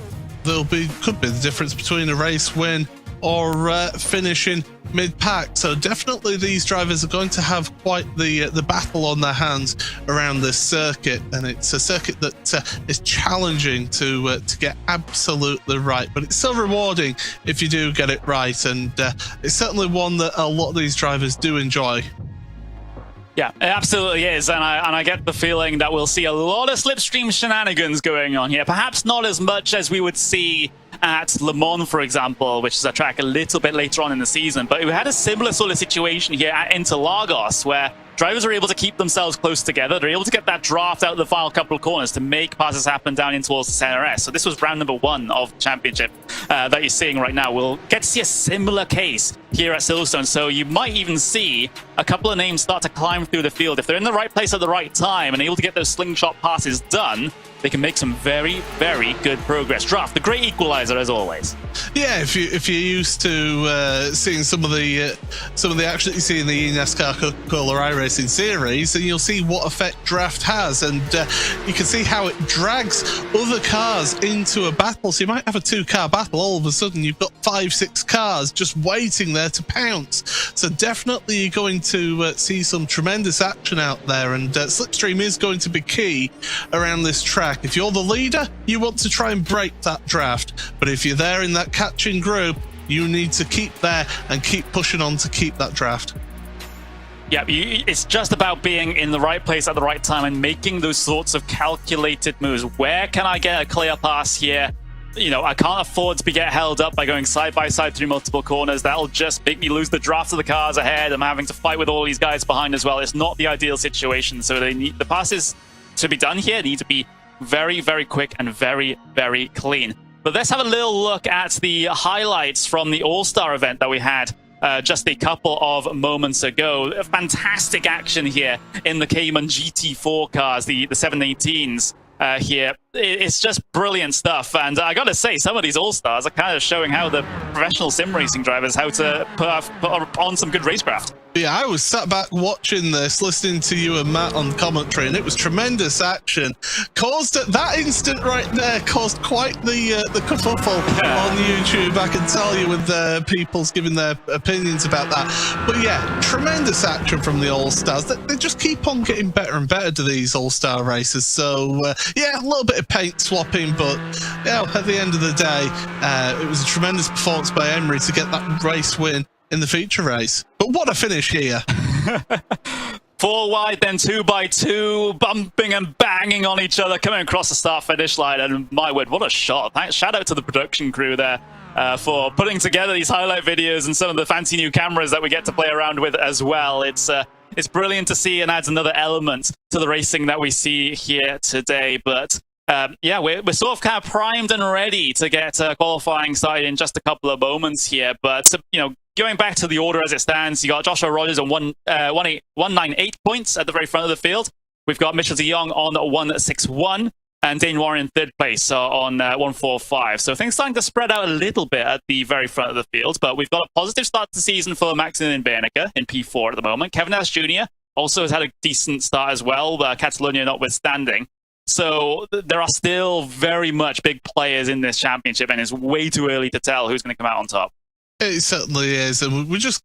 could be the difference between a race win or finishing mid-pack. So definitely these drivers are going to have quite the battle on their hands around this circuit, and it's a circuit that is challenging to get absolutely right, but it's so rewarding if you do get it right, and it's certainly one that a lot of these drivers do enjoy. Yeah, it absolutely is, and I get the feeling that we'll see a lot of slipstream shenanigans going on here. Perhaps not as much as we would see at Le Mans, for example, which is a track a little bit later on in the season. But we had a similar sort of situation here at Interlagos, where drivers are able to keep themselves close together. They're able to get that draft out of the final couple of corners to make passes happen down in towards the CRS. So this was round number 1 of the championship that you're seeing right now. We'll get to see a similar case here at Silverstone, so you might even see a couple of names start to climb through the field. If they're in the right place at the right time and able to get those slingshot passes done, they can make some very, very good progress. Draft, the great equalizer as always. Yeah, if you're used to seeing some of the action that you see in the NASCAR Coca-Cola iRacing series, and you'll see what effect draft has, and you can see how it drags other cars into a battle. So you might have a 2-car battle, all of a sudden you've got 5-6 cars just waiting there to pounce. So definitely you're going to see some tremendous action out there, and slipstream is going to be key around this track. If you're the leader, you want to try and break that draft, but if you're there in that catching group, you need to keep there and keep pushing on to keep that draft. Yeah, it's just about being in the right place at the right time and making those sorts of calculated moves. Where can I get a clear pass here? You know, I can't afford to get held up by going side by side through multiple corners. That'll just make me lose the draft of the cars ahead. I'm having to fight with all these guys behind as well. It's not the ideal situation. So they need the passes to be done here need to be very, very quick and very, very clean. But let's have a little look at the highlights from the All-Star event that we had just a couple of moments ago. Fantastic action here in the Cayman GT4 cars, the 718s here. It's just brilliant stuff. And I got to say, some of these All-Stars are kind of showing how the professional sim racing drivers, how to put on some good racecraft. Yeah, I was sat back watching this, listening to you and Matt on commentary, and it was tremendous action. Caused at that instant right there, caused quite the kerfuffle on YouTube. I can tell you, with people's giving their opinions about that. But yeah, tremendous action from the All-Stars. They just keep on getting better and better to these All-Star races. So yeah, a little bit of paint swapping, but yeah, at the end of the day, it was a tremendous performance by Emery to get that race win in the feature race. But what a finish here. 4 wide, then 2x2, bumping and banging on each other, coming across the start-finish line, and my word, what a shot. Shout out to the production crew there for putting together these highlight videos and some of the fancy new cameras that we get to play around with as well. It's brilliant to see and adds another element to the racing that we see here today. But yeah, we're sort of kind of primed and ready to get qualifying started in just a couple of moments here. But, you know, going back to the order as it stands, you got Joshua Rogers on 198 points at the very front of the field. We've got Mitchell de Jong on 161 and Dane Warren in third place on 145. So things starting to spread out a little bit at the very front of the field, but we've got a positive start to the season for Maximilian Bernicke in P4 at the moment. Kevin Nash Jr. also has had a decent start as well, Catalonia notwithstanding. So there are still very much big players in this championship, and it's way too early to tell who's going to come out on top. It certainly is, and we just,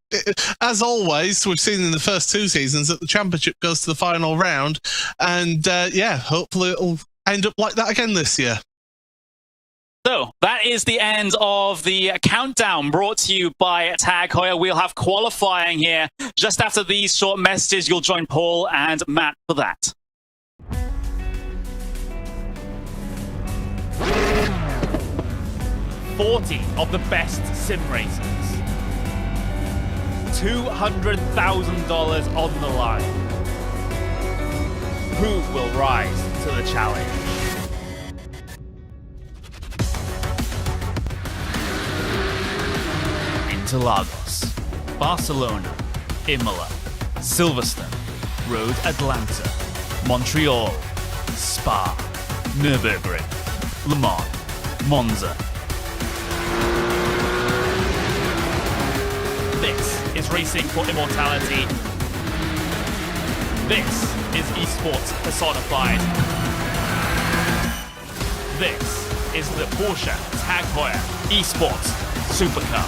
as always, we've seen in the first 2 seasons that the championship goes to the final round, and yeah, hopefully it'll end up like that again this year. So that is the end of the countdown brought to you by Tag Heuer. We'll have qualifying here just after these short messages. You'll join Paul and Matt for that. "40 of the best sim racers. $200,000 on the line. Who will rise to the challenge?" Interlagos, Barcelona, Imola, Silverstone, Road Atlanta, Montreal, Spa, Nürburgring, Le Mans, Monza. This is racing for immortality. This is esports personified. This is the Porsche Tag Heuer Esports Supercup.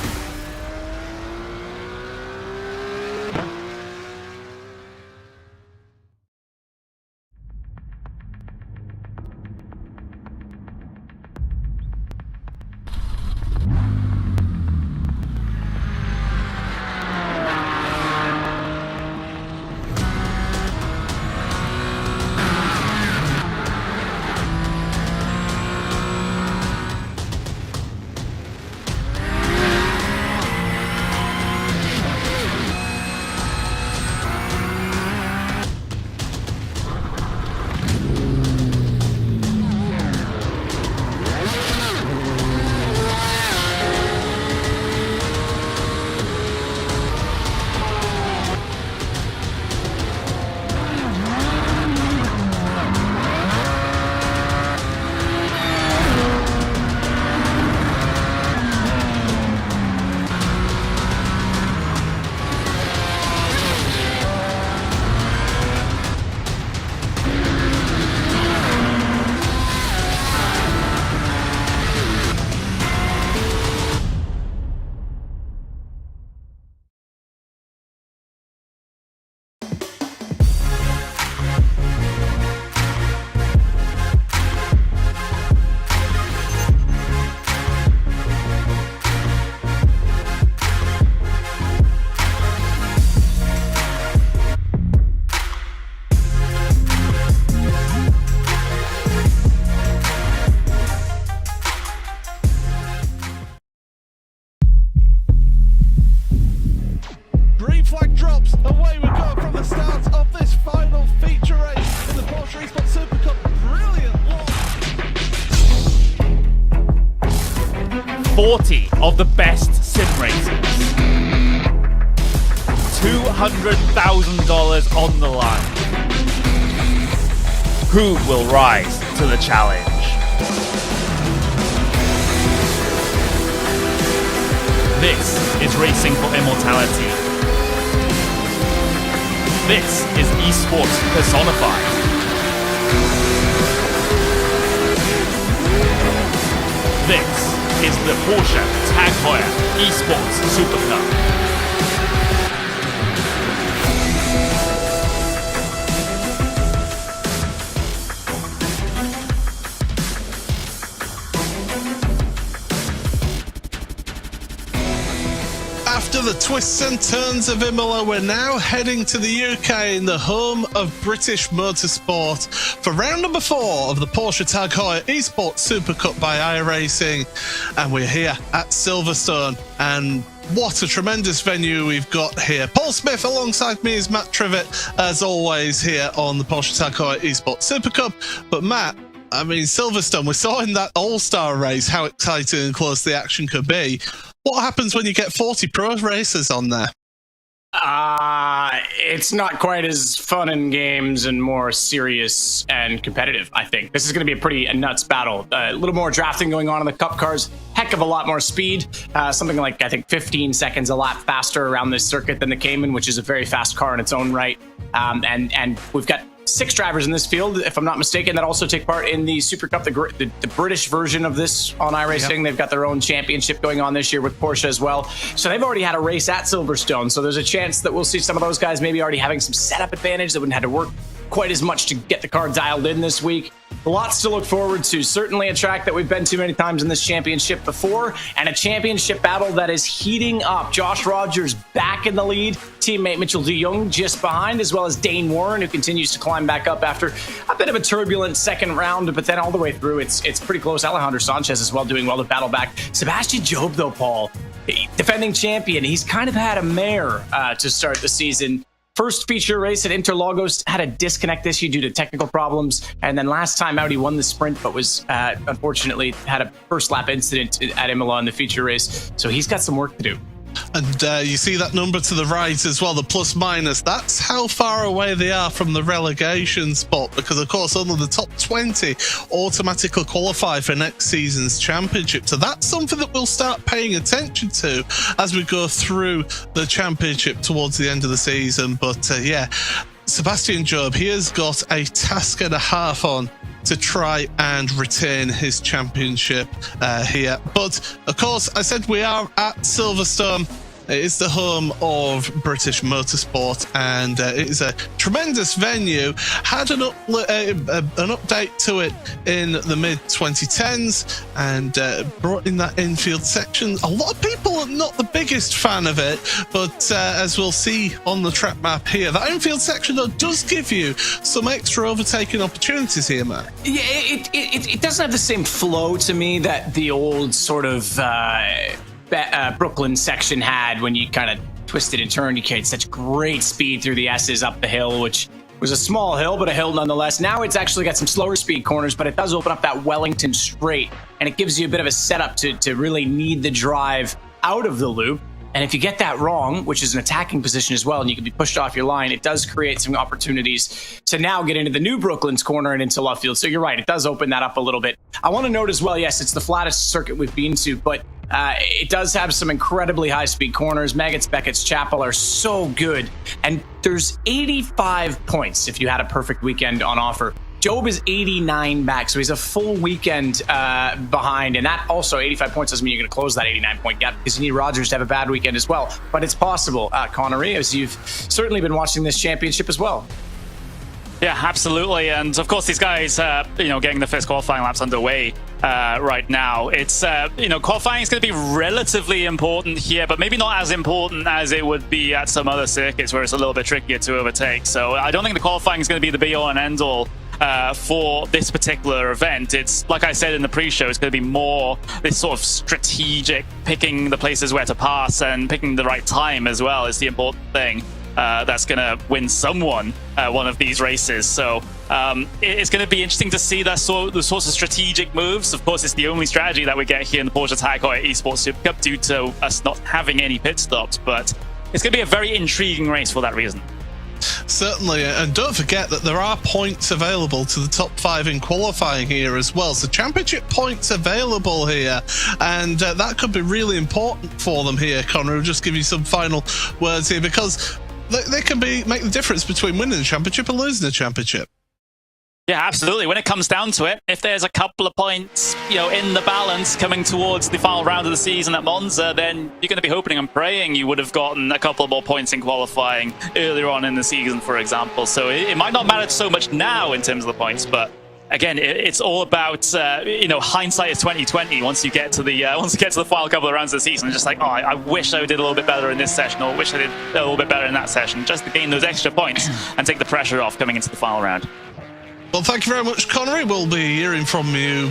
40 of the best sim racers. $200,000 on the line. Who will rise to the challenge? This is Racing for Immortality. This is esports personified. This is the Porsche Heuer Esports Supercup. After the twists and turns of Imola, we're now heading to the UK in the home of British motorsport for round number 4 of the Porsche Heuer Esports Supercup by iRacing. And we're here at Silverstone, and what a tremendous venue we've got here. Paul Smith alongside me is Matt Trivett, as always, here on the Porsche Heuer Esports Supercup. But Matt, I mean, Silverstone, we saw in that all-star race how exciting and close the action could be. What happens when you get 40 pro racers on there? It's not quite as fun in games and more serious and competitive, I think. This is going to be a pretty nuts battle. A little more drafting going on in the Cup cars. Heck of a lot more speed. Something like, I think, 15 seconds a lap faster around this circuit than the Cayman, which is a very fast car in its own right. And we've got 6 drivers in this field, if I'm not mistaken, that also take part in the Super Cup, the British version of this on iRacing. Yep. They've got their own championship going on this year with Porsche as well. So they've already had a race at Silverstone. So there's a chance that we'll see some of those guys maybe already having some setup advantage. They wouldn't have to work quite as much to get the car dialed in this week. Lots to look forward to. Certainly a track that we've been to many times in this championship before, and a championship battle that is heating up. Josh Rogers back in the lead, teammate Mitchell de Jong just behind, as well as Dane Warren, who continues to climb back up after a bit of a turbulent second round, but then all the way through, it's pretty close. Alejandro Sanchez as well doing well to battle back. Sebastian Job, though, Paul, defending champion, he's kind of had a mare to start the season. First feature race at Interlagos had a disconnect issue due to technical problems, and then last time out he won the sprint, but was unfortunately had a first lap incident at Imola in the feature race, so he's got some work to do. And you see that number to the right as well, the plus minus. That's how far away they are from the relegation spot, because of course only the top 20 automatically qualify for next season's championship. So that's something that we'll start paying attention to as we go through the championship towards the end of the season. But yeah, Sebastian Job, he has got a task and a half on to try and retain his championship here. But of course, I said we are at Silverstone. It is the home of British motorsport, and it is a tremendous venue. Had an update to it in the mid-2010s and brought in that infield section. A lot of people are not the biggest fan of it, but as we'll see on the track map here, that infield section though does give you some extra overtaking opportunities here, Matt. Yeah, it doesn't have the same flow to me that the old sort of Brooklyn section had when you kind of twisted and turned. You carried such great speed through the S's up the hill, which was a small hill, but a hill nonetheless. Now it's actually got some slower speed corners, but it does open up that Wellington straight, and it gives you a bit of a setup to really need the drive out of the loop. And if you get that wrong, which is an attacking position as well, and you can be pushed off your line, it does create some opportunities to now get into the new Brooklyn's corner and into left field. So you're right, it does open that up a little bit. I want to note as well, yes, it's the flattest circuit we've been to, but it does have some incredibly high-speed corners. Meggett's, Beckett's, Chapel are so good. And there's 85 points if you had a perfect weekend on offer. Job is 89 back, so he's a full weekend behind. And that also, 85 points doesn't mean you're going to close that 89-point gap, because you need Rogers to have a bad weekend as well. But it's possible. Connery, as you've certainly been watching this championship as well. Yeah, absolutely. And of course, these guys, getting the first qualifying laps underway right now. It's, qualifying is going to be relatively important here, but maybe not as important as it would be at some other circuits where it's a little bit trickier to overtake. So I don't think the qualifying is going to be the be-all and end-all for this particular event. It's, like I said in the pre-show, it's going to be more this sort of strategic, picking the places where to pass and picking the right time as well is the important thing. that's going to win someone one of these races. So it's going to be interesting to see the sorts of strategic moves. Of course, it's the only strategy that we get here in the Porsche Heuer Esports Supercup due to us not having any pit stops. But it's going to be a very intriguing race for that reason. Certainly, and don't forget that there are points available to the top 5 in qualifying here as well. So championship points available here, and that could be really important for them here. Connor, will just give you some final words here, because they can make the difference between winning the championship and losing the championship. Yeah, absolutely. When it comes down to it, if there's a couple of points, in the balance coming towards the final round of the season at Monza, then you're going to be hoping and praying you would have gotten a couple more points in qualifying earlier on in the season, for example. So it might not matter so much now in terms of the points, but again, it's all about hindsight is 2020. Once you get to the final couple of rounds of the season, it's just like, I wish I did a little bit better in this session, or I wish I did a little bit better in that session, just to gain those extra points and take the pressure off coming into the final round. Well, thank you very much, Connery. We'll be hearing from you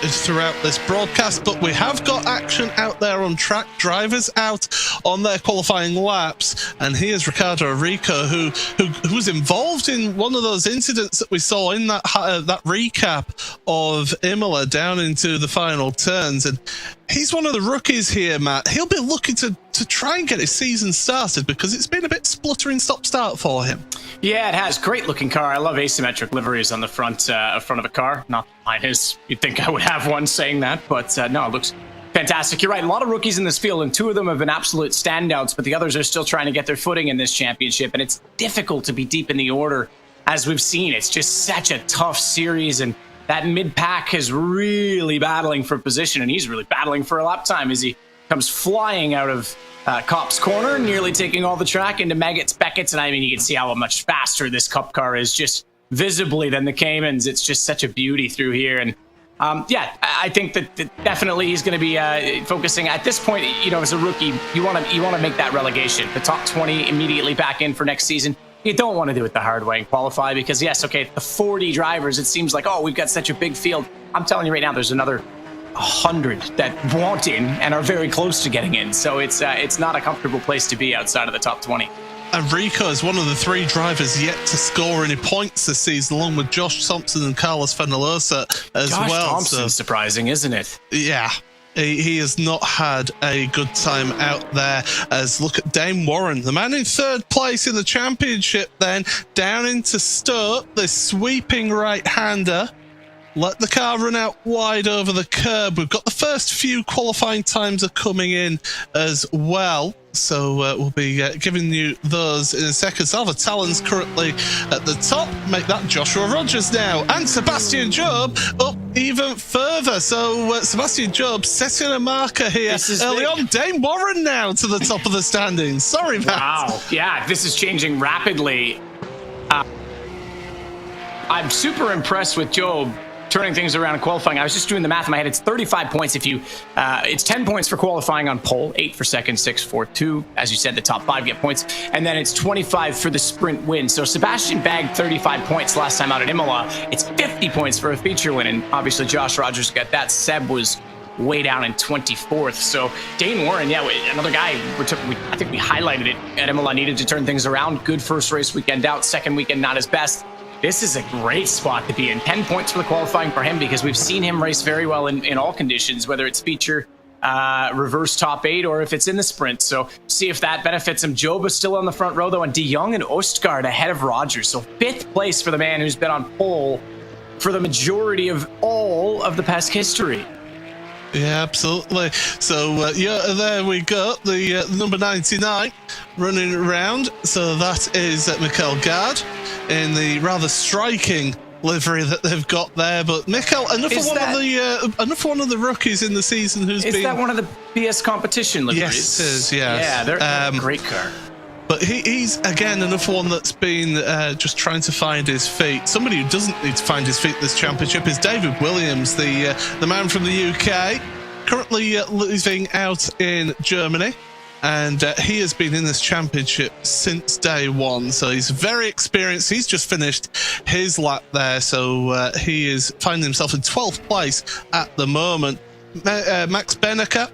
throughout this broadcast, but we have got action out there on track, drivers out on their qualifying laps, and here's Ricardo Rico, who was involved in one of those incidents that we saw in that recap of Imola down into the final turns, and he's one of the rookies here, Matt. He'll be looking to try and get his season started, because it's been a bit spluttering stop-start for him. Yeah, it has. Great looking car. I love asymmetric liveries on the front of a car. Not mine is. You'd think I would have one saying that, but no, it looks fantastic. You're right. A lot of rookies in this field, and 2 of them have been absolute standouts, but the others are still trying to get their footing in this championship, and it's difficult to be deep in the order, as we've seen. It's just such a tough series, and that mid-pack is really battling for position, and he's really battling for a lap time as he comes flying out of Cop's corner, nearly taking all the track into Beckett's, and I mean, you can see how much faster this Cup car is, just visibly, than the Caymans. It's just such a beauty through here, and I think that definitely he's going to be focusing at this point. As a rookie, you want to make that relegation, the top 20 immediately back in for next season. You don't want to do it the hard way and qualify, because yes, okay, the 40 drivers, it seems like, we've got such a big field. I'm telling you right now, there's another 100 that want in and are very close to getting in. So it's not a comfortable place to be outside of the top 20. And Rico is one of the 3 drivers yet to score any points this season, along with Josh Thompson and Carlos Fenalosa as well. Josh Thompson's surprising, isn't it? Yeah. He has not had a good time out there. As look at Dane Warren, the man in 3rd place in the championship, then down into Stoke, the sweeping right-hander. Let the car run out wide over the curb. We've got the first few qualifying times are coming in as well. So we'll be giving you those in a second. Salva Talon's currently at the top. Make that Joshua Rogers now. And Sebastian Job up even further. So Sebastian Job setting a marker here early on. Dane Warren now to the top of the standings. Sorry, Matt. Wow. Yeah, this is changing rapidly. I'm super impressed with Job turning things around in qualifying. I was just doing the math in my head. It's 35 points if you, it's 10 points for qualifying on pole, 8 for second, 6 for 2. As you said, the top 5 get points. And then it's 25 for the sprint win. So Sebastian bagged 35 points last time out at Imola. It's 50 points for a feature win. And obviously Josh Rogers got that. Seb was way down in 24th. So Dane Warren, another guy, I think we highlighted it at Imola, needed to turn things around. Good first race weekend out. Second weekend, not his best. This is a great spot to be in. 10 points for the qualifying for him, because we've seen him race very well in all conditions, whether it's feature, reverse top 8, or if it's in the sprint. So see if that benefits him. Job is still on the front row, though, and De Jong and Ostgaard ahead of Rogers. So 5th place for the man who's been on pole for the majority of all of the PESC history. Yeah, absolutely. So, there we go. The number 99 running around. So that is Mikael Gard in the rather striking livery that they've got there. But Mikael, another one of the rookies in the season who's been... Is that one of the PS competition liveries? Yes, it is, yes. Yeah, they're a great car. But he's, again, another one that's been just trying to find his feet. Somebody who doesn't need to find his feet this championship is David Williams, the man from the UK, currently living out in Germany. And he has been in this championship since day one. So he's very experienced. He's just finished his lap there. So he is finding himself in 12th place at the moment. Max Benneker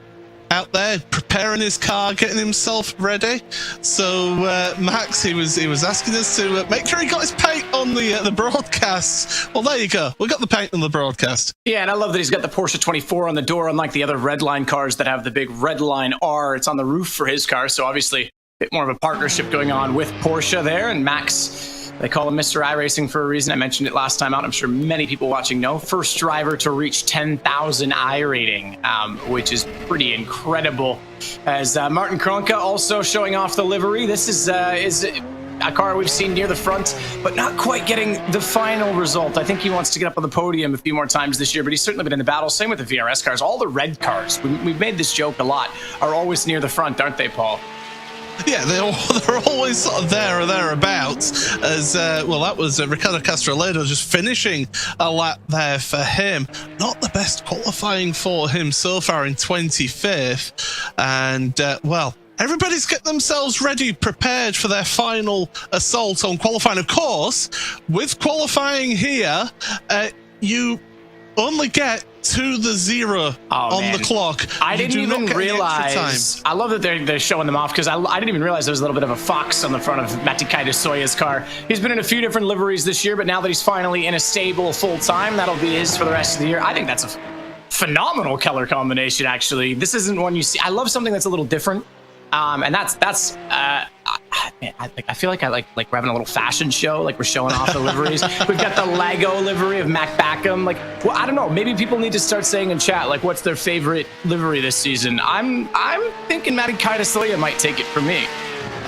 out there preparing his car, getting himself ready. So Max, he was asking us to make sure he got his paint on the broadcast. Well, there you go. We got the paint on the broadcast. Yeah, and I love that he's got the Porsche 24 on the door, unlike the other Redline cars that have the big Redline R. It's on the roof for his car, so obviously a bit more of a partnership going on with Porsche there. And Max, they call him Mr. iRacing for a reason. I mentioned it last time out. I'm sure many people watching know. First driver to reach 10,000 iRating, which is pretty incredible. As Martin Kronka also showing off the livery. This is a car we've seen near the front, but not quite getting the final result. I think he wants to get up on the podium a few more times this year, but he's certainly been in the battle. Same with the VRS cars. All the red cars, we've made this joke a lot, are always near the front, aren't they, Paul? Yeah, they're always sort of there or thereabouts. As well, that was Ricardo Castroledo just finishing a lap there for him. Not the best qualifying for him so far in 25th. And well, everybody's getting themselves ready, prepared for their final assault on qualifying. Of course, with qualifying here, you only get to the zero on the clock. I didn't even realize. I love that they're showing them off, because I didn't even realize there was a little bit of a fox on the front of Matikai de Soya's car. He's been in a few different liveries this year, but now that he's finally in a stable full time, that'll be his for the rest of the year. I think that's a phenomenal color combination, actually. This isn't one you see. I love something that's a little different. And that's man, I feel like we're having a little fashion show, like we're showing off the liveries. We've got the Lego livery of Mac Backham. Like, well, I don't know. Maybe people need to start saying in chat, like, what's their favorite livery this season? I'm thinking Matikai de Soya might take it for me.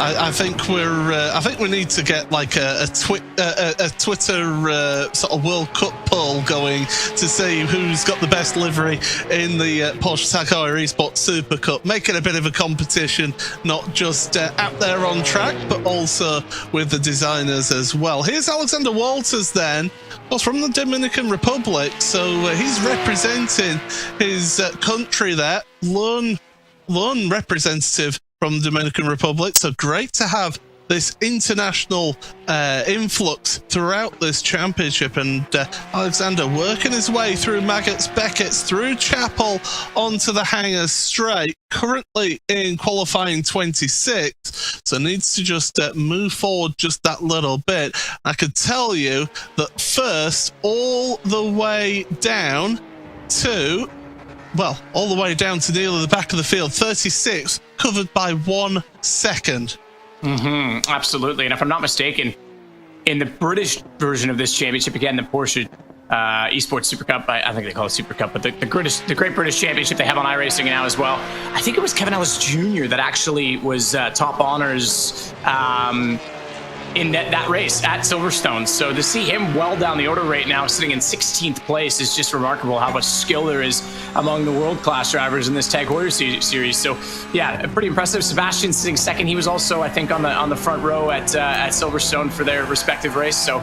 I think we need to get like a Twitter sort of World Cup poll going to see who's got the best livery in the Porsche Heuer Esports Supercup. Make it a bit of a competition, not just out there on track, but also with the designers as well. Here's Alexander Walters then, was from the Dominican Republic, so he's representing his country there, lone representative from the Dominican Republic. So great to have this international influx throughout this championship. And Alexander working his way through Maggots, Beckett's, through Chapel onto the hangers straight, currently in qualifying 26th, so needs to just move forward just that little bit. I could tell you that first, all the way down to nearly the back of the field, 36, covered by 1 second. Absolutely. And if I'm not mistaken, in the British version of this championship, again, the Porsche Esports Supercup, I think they call it Supercup, but the Great British Championship they have on iRacing now as well. I think it was Kevin Ellis Jr. that actually was top honors in that race at Silverstone. So to see him well down the order right now, sitting in 16th place, is just remarkable how much skill there is among the world-class drivers in this Tag Heuer series. So yeah, pretty impressive. Sebastian sitting second. He was also, I think, on the front row at Silverstone for their respective race. So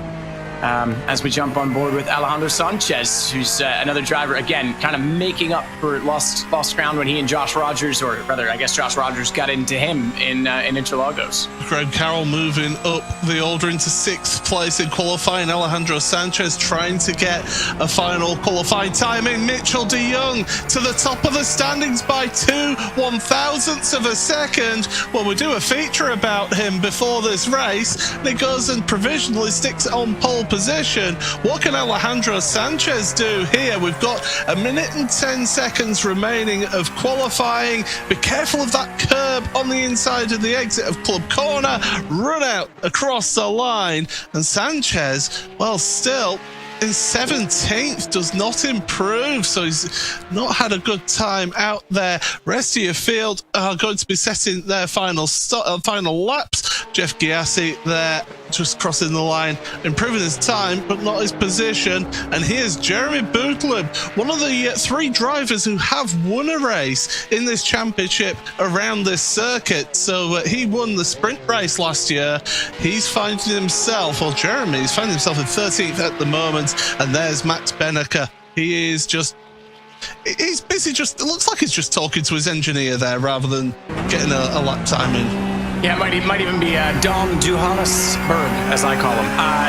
as we jump on board with Alejandro Sanchez, who's another driver, again, kind of making up for lost ground when he and Josh Rogers, or rather, I guess Josh Rogers got into him in Interlagos. Greg Carroll moving up the order into 6th place in qualifying. Alejandro Sanchez trying to get a final qualifying time in. Mitchell de Jong to the top of the standings by 2/1000ths of a second. Well, we do a feature about him before this race, and he goes and provisionally sticks it on pole position. What can Alejandro Sanchez do here? We've got 1 minute and 10 seconds remaining of qualifying. Be careful of that curb on the inside of the exit of Club Corner. Run out across the line, and Sanchez, well, still in 17th, does not improve, so he's not had a good time out there. Rest of your field are going to be setting their final laps. Jeff Giassi there just crossing the line, improving his time but not his position. And here's Jeremy Bootler, one of the 3 drivers who have won a race in this championship around this circuit. So he won the sprint race last year. He's finding himself, or Jeremy's finding himself in 13th at the moment. And there's Max Benneker. He's busy, it looks like he's just talking to his engineer there rather than getting a lap time in. Yeah, it might even be Dom Johannesberg, as I call him,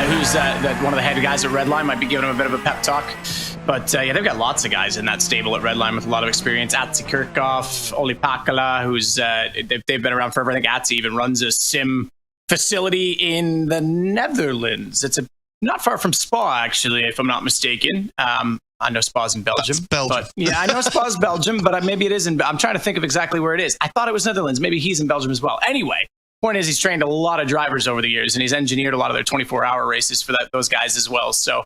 who's one of the head guys at Redline. Might be giving him a bit of a pep talk. But yeah, they've got lots of guys in that stable at Redline with a lot of experience. Atsi Kirchhoff, Oli Pakala, who's they've been around forever. I think Atsi even runs a sim facility in the Netherlands. It's not far from Spa, actually, if I'm not mistaken. I know Spa's in Belgium. That's Belgium. But, yeah, I know Spa's Belgium, but maybe it isn't. I'm trying to think of exactly where it is. I thought it was Netherlands. Maybe he's in Belgium as well. Anyway, point is he's trained a lot of drivers over the years, and he's engineered a lot of their 24-hour races for those guys as well. So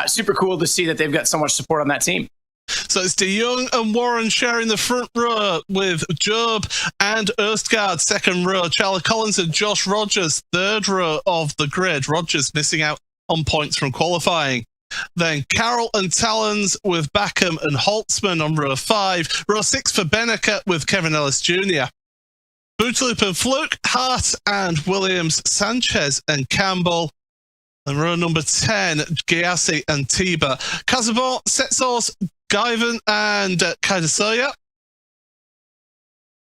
super cool to see that they've got so much support on that team. So it's De Jong and Warren sharing the front row with Job and Erstgaard second row. Charlie Collins and Josh Rogers third row of the grid. Rogers missing out on points from qualifying. Then Carroll and Talons with Backham and Holtzman on row 5. Row 6 for Benneker with Kevin Ellis Jr. Bootloop and Fluke, Hart and Williams, Sanchez and Campbell. And row number 10, Giassi and Tiba. Casabon, Setsos, Guyven and Kaidasoya.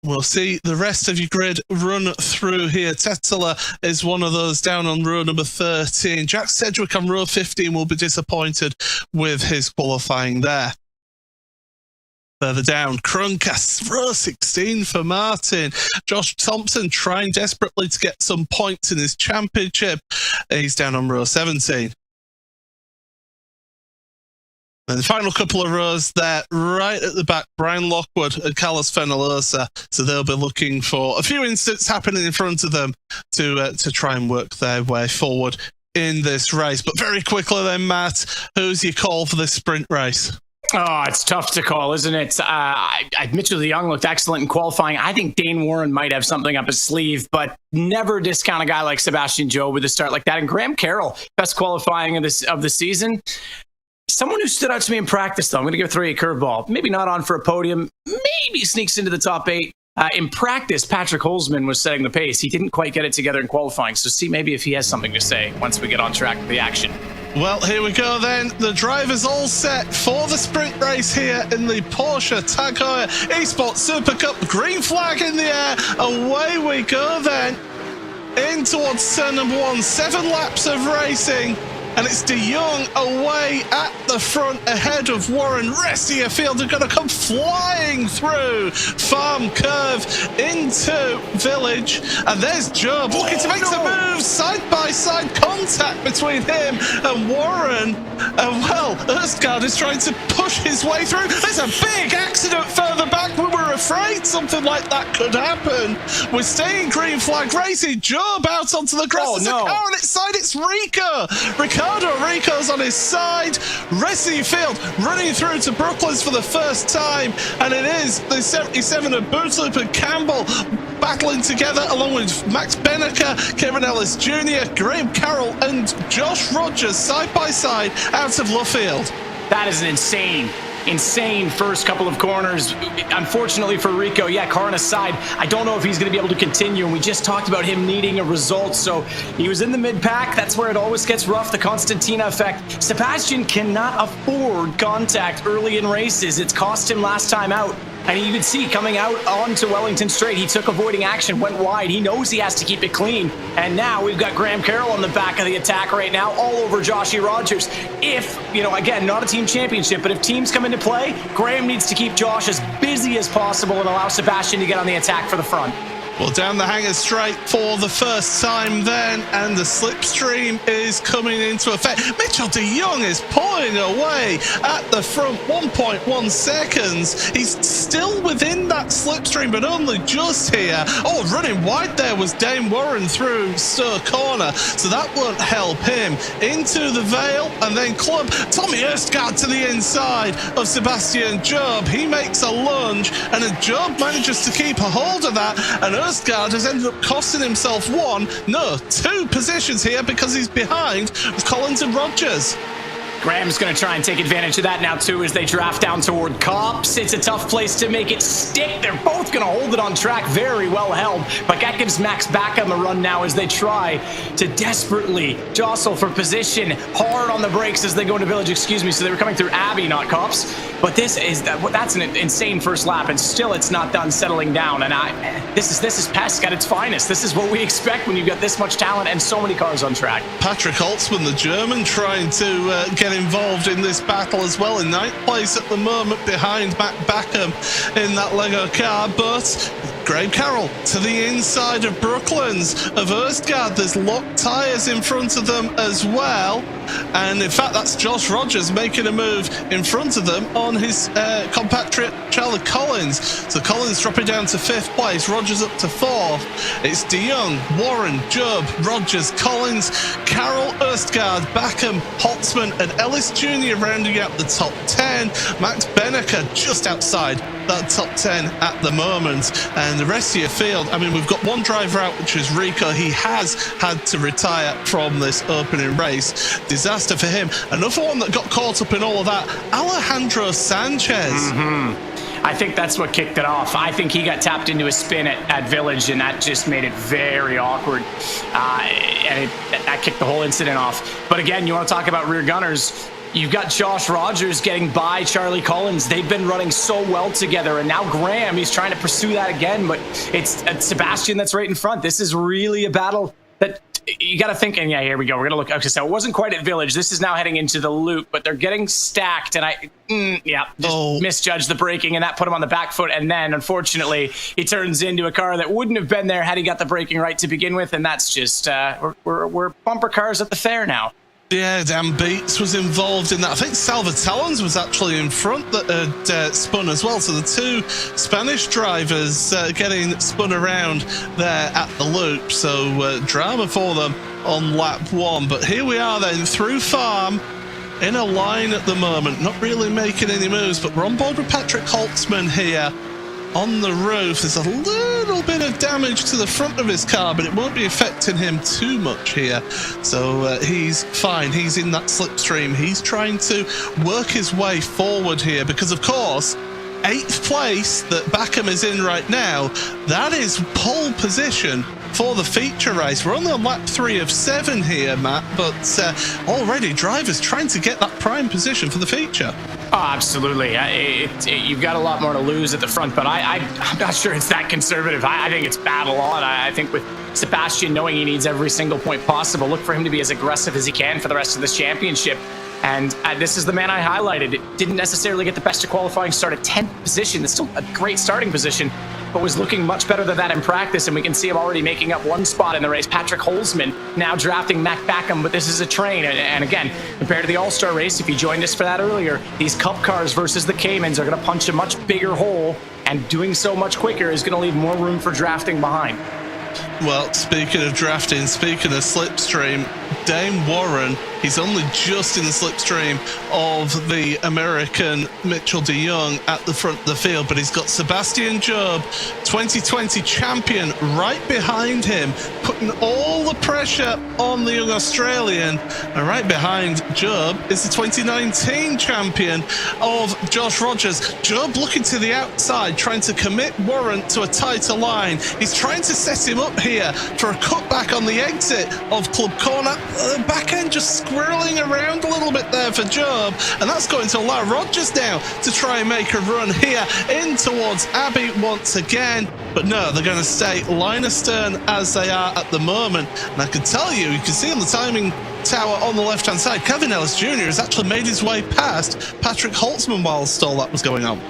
We'll see the rest of your grid run through here. Tetela is one of those down on row number 13. Jack Sedgwick on row 15 will be disappointed with his qualifying there. Further down, Krunkas, row 16 for Martin. Josh Thompson trying desperately to get some points in his championship. He's down on row 17. And the final couple of rows there, right at the back, Brian Lockwood and Carlos Fenalosa. So they'll be looking for a few incidents happening in front of them to try and work their way forward in this race. But very quickly then, Matt, who's your call for this sprint race? Oh, it's tough to call, isn't it? Mitchell de Jong looked excellent in qualifying. I think Dane Warren might have something up his sleeve, but never discount a guy like Sebastian Joe with a start like that. And Graham Carroll, best qualifying of the season. Someone who stood out to me in practice, though, I'm going to give 3 a curveball. Maybe not on for a podium. Maybe sneaks into the top 8. In practice, Patrick Holzman was setting the pace. He didn't quite get it together in qualifying. So see maybe if he has something to say once we get on track with the action. Well, here we go then. The drivers all set for the sprint race here in the Porsche Heuer Esports Supercup. Green flag in the air. Away we go then. In towards turn number 1. 7 laps of racing. And it's De Jong away at the front ahead of Warren. Rest of your field are going to come flying through Farm Curve into Village. And there's Job looking to make some moves. Side-by-side contact between him and Warren. And well, Erstgaard is trying to push his way through. There's a big accident further back. We were afraid something like that could happen. We're staying green flag racing. Job out onto the grass. There's a car on its side. It's Ricardo Rico's on his side. Rest of the field running through to Brooklands for the first time. And it is the 77 of Bootloop and Campbell battling together along with Max Benneker, Kevin Ellis Jr., Graham Carroll and Josh Rogers side by side out of Luffield. That is an insane first couple of corners. Unfortunately for Rico, car on his side. I don't know if he's going to be able to continue, and we just talked about him needing a result, so he was in the mid-pack. That's where it always gets rough, the Constantina effect. Sebastian cannot afford contact early in races. It's cost him last time out. And you could see coming out onto Wellington Straight, he took avoiding action, went wide. He knows he has to keep it clean. And now we've got Graham Carroll on the back of the attack right now, all over Joshy Rogers. If, again, not a team championship, but if teams come into play, Graham needs to keep Josh as busy as possible and allow Sebastian to get on the attack for the front. Well, down the hanger straight for the first time then, and the slipstream is coming into effect. Mitchell de Jong is pulling away at the front, 1.1 seconds. He's still within that slipstream, but only just here. Oh, running wide there was Dane Warren through Stowe Corner, so that won't help him. Into the Vale, and then Club. Tommy Erstgaard to the inside of Sebastian Job. He makes a lunge, and Job manages to keep a hold of that, and Erstgaard has ended up costing himself 2 positions here because he's behind Collins and Rogers. Graham's going to try and take advantage of that now, too, as they draft down toward Cops. It's a tough place to make it stick. They're both going to hold it on track, very well held. But that gives Max back on the run now as they try to desperately jostle for position. Hard on the brakes as they go into Village, so they were coming through Abbey, not Cops. But that's an insane first lap, and still it's not done settling down. And this is PESC at its finest. This is what we expect when you've got this much talent and so many cars on track. Patrick Holtzman, the German, trying to get get involved in this battle as well. In 9th place at the moment behind Matt Backham in that Lego car, but Graham Carroll to the inside of Brooklands of Erstgaard. There's locked tyres in front of them as well. And in fact, that's Josh Rogers making a move in front of them on his compatriot Charlie Collins. So Collins dropping down to 5th place, Rogers up to 4th. It's De Jong, Warren, Job, Rogers, Collins, Carroll, Erstgaard, Backham, Holtzman and Ellis Jr. rounding out the top 10. Max Benneker just outside that top 10 at the moment. And the rest of your field, I mean, we've got one driver out, which is Rico. He has had to retire from this opening race. Disaster for him. Another one that got caught up in all of that, Alejandro Sanchez. I think that's what kicked it off. I think he got tapped into a spin at Village, and that just made it very awkward. And that kicked the whole incident off. But again, you want to talk about rear gunners. You've got Josh Rogers getting by Charlie Collins. They've been running so well together. And now Graham, he's trying to pursue that again. But it's Sebastian that's right in front. This is really a battle that you got to think. And yeah, here we go. We're going to look. Okay, so it wasn't quite at Village. This is now heading into the loop. But they're getting stacked. And misjudged the braking. And that put him on the back foot. And then, unfortunately, he turns into a car that wouldn't have been there had he got the braking right to begin with. And that's just, we're bumper cars at the fair now. Yeah, Dan Beats was involved in that. I think Salva Talons was actually in front that had spun as well. So the two Spanish drivers getting spun around there at the loop. So drama for them on lap 1. But here we are then through Farm in a line at the moment. Not really making any moves, but we're on board with Patrick Holtzman here. On the roof, there's a little bit of damage to the front of his car, but it won't be affecting him too much here. So he's fine. He's in that slipstream. He's trying to work his way forward here because, of course, 8th place that Backham is in right now, that is pole position for the feature race. We're only on lap 3 of 7 here, Matt, but already drivers trying to get that prime position for the feature. Oh, absolutely. You've got a lot more to lose at the front, but I'm not sure it's that conservative. I think it's battle on. I think with Sebastian knowing he needs every single point possible, look for him to be as aggressive as he can for the rest of this championship. And this is the man I highlighted. It didn't necessarily get the best of qualifying start at 10th position. It's still a great starting position, but was looking much better than that in practice. And we can see him already making up one spot in the race. Patrick Holzman now drafting Mac Backham, but this is a train. And again, compared to the All-Star race, if you joined us for that earlier, these Cup cars versus the Caymans are going to punch a much bigger hole, and doing so much quicker is going to leave more room for drafting behind. Well, speaking of drafting, speaking of slipstream, Dane Warren, he's only just in the slipstream of the American Mitchell de Jong at the front of the field, but he's got Sebastian Job, 2020 champion, right behind him, putting all the pressure on the young Australian. And right behind Job is the 2019 champion of Josh Rogers. Job looking to the outside, trying to commit Warren to a tighter line. He's trying to set him up here for a cutback on the exit of Club Corner. The back end just squirreling around a little bit there for Job, and that's going to allow Rogers now to try and make a run here in towards Abbey once again. But no, they're going to stay line astern as they are at the moment. And I can tell you can see on the timing tower on the left-hand side, Kevin Ellis Jr. has actually made his way past Patrick Holtzman whilst all that was going on.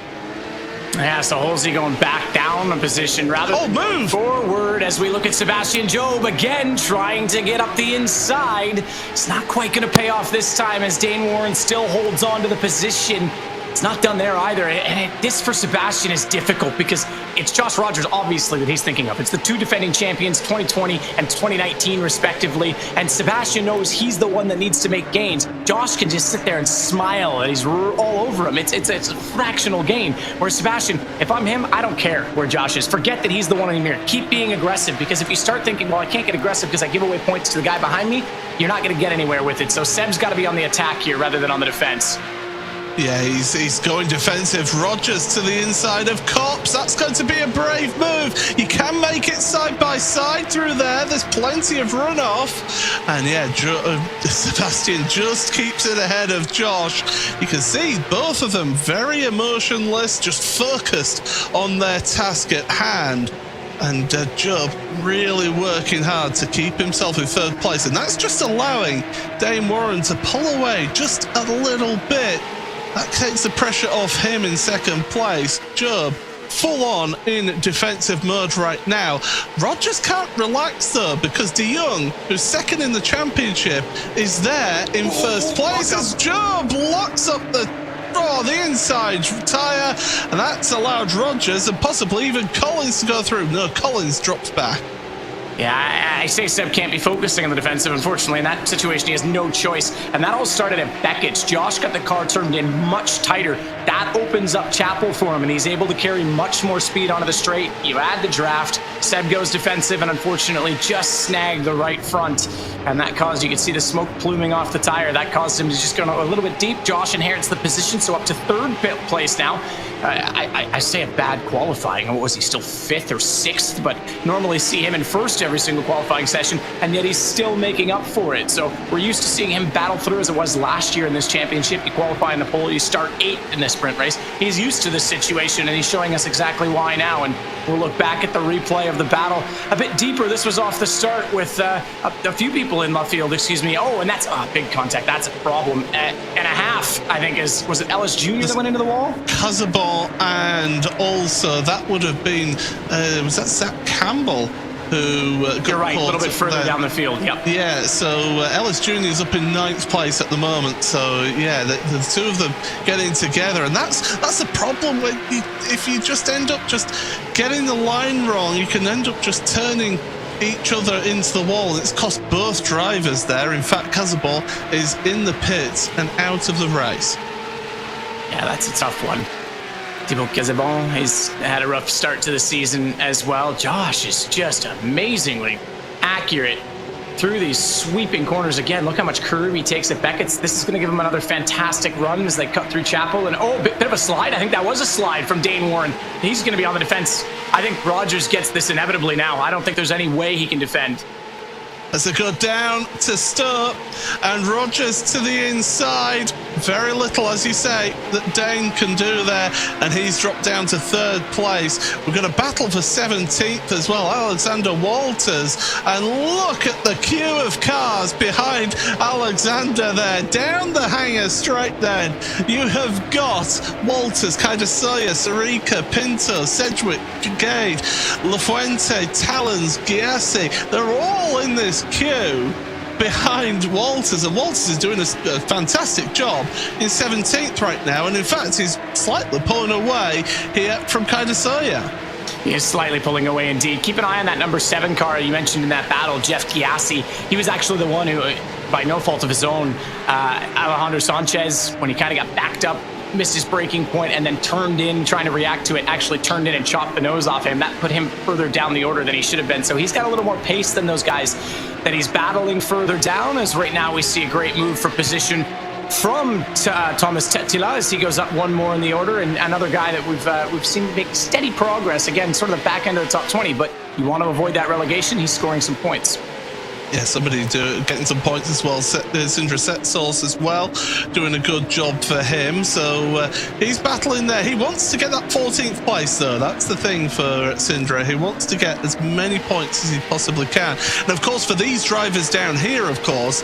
Yeah, so Halsey going back down a position rather than move forward as we look at Sebastian Job again trying to get up the inside. It's not quite going to pay off this time as Dane Warren still holds on to the position. It's not done there either. And this for Sebastian is difficult because it's Josh Rogers, obviously, that he's thinking of. It's the two defending champions, 2020 and 2019, respectively. And Sebastian knows he's the one that needs to make gains. Josh can just sit there and smile, and he's all over him. It's a fractional gain. Whereas Sebastian, if I'm him, I don't care where Josh is. Forget that he's the one in the mirror. Keep being aggressive, because if you start thinking, well, I can't get aggressive because I give away points to the guy behind me, you're not going to get anywhere with it. So Seb's got to be on the attack here rather than on the defense. Yeah, he's going defensive. Rogers to the inside of Cops. That's going to be a brave move. You can make it side by side through there. There's plenty of runoff. And yeah, Sebastian just keeps it ahead of Josh. You can see both of them very emotionless, just focused on their task at hand. And Job really working hard to keep himself in third place. And that's just allowing Dane Warren to pull away just a little bit. That takes the pressure off him in second place. Job full on in defensive mode right now. Rogers can't relax though, because De Jong, who's second in the championship, is there in first place as Job locks up the inside tire, and that's allowed Rogers and possibly even Collins to go through. No, Collins drops back. Yeah, I say Seb can't be focusing on the defensive. Unfortunately, in that situation, he has no choice. And that all started at Beckett's. Josh got the car turned in much tighter. That opens up Chapel for him, and he's able to carry much more speed onto the straight. You add the draft. Seb goes defensive and unfortunately just snagged the right front. And that caused, you can see the smoke pluming off the tire. That caused him to just go a little bit deep. Josh inherits the position, so up to third place now. I say a bad qualifying. What was he, still fifth or sixth? But normally see him in first every single qualifying session, and yet he's still making up for it. So we're used to seeing him battle through as it was last year in this championship. You qualify in the pole, you start 8th in this sprint race. He's used to this situation, and he's showing us exactly why now. And we'll look back at the replay of the battle a bit deeper. This was off the start with a few people in left field, excuse me. Oh, and that's big contact. That's a problem. And a half, I think, was it Ellis Jr. that went into the wall? Kazabal, and also that would have been, was that Zach Campbell? Who got You're right, a little bit further down the field. Yep. Yeah, so Ellis Jr. is up in 9th place at the moment. So yeah, the two of them getting together, and that's the problem. When if you just end up just getting the line wrong, you can end up just turning each other into the wall. It's cost both drivers there. In fact, Kazabal is in the pits and out of the race. Yeah, that's a tough one. Thibaut Casabon has had a rough start to the season as well. Josh is just amazingly accurate through these sweeping corners. Again, look how much curve he takes at Beckett's. This is going to give him another fantastic run as they cut through Chapel. And bit of a slide. I think that was a slide from Dane Warren. He's going to be on the defense. I think Rogers gets this inevitably now. I don't think there's any way he can defend. As they go down to start, and Rogers to the inside. Very little, as you say, that Dane can do there, and he's dropped down to 3rd place. We're going to battle for 17th as well. Alexander Walters, and look at the queue of cars behind Alexander there. Down the hangar straight then, you have got Walters, Kaidasoya, Sarika, Pinto, Sedgwick, Gade, Lafuente, Talons, Giassi. They're all in this queue behind Walters, and Walters is doing a fantastic job in 17th right now, and in fact he's slightly pulling away here from Kaidasoya. He is slightly pulling away indeed. Keep an eye on that number 7 car you mentioned in that battle, Jeff Chiassi. He was actually the one who, by no fault of his own, Alejandro Sanchez, when he kind of got backed up, missed his braking point, and then turned in, trying to react to it, actually turned in and chopped the nose off him. That put him further down the order than he should have been. So he's got a little more pace than those guys that he's battling further down, as right now we see a great move for position from Thomas Tettila as he goes up one more in the order, and another guy that we've seen make steady progress. Again, sort of the back end of the top 20, but you want to avoid that relegation. He's scoring some points. Yeah, somebody getting some points as well. Sindra Setsource as well, doing a good job for him. So he's battling there. He wants to get that 14th place, though. That's the thing for Sindra. He wants to get as many points as he possibly can. And of course, for these drivers down here, of course,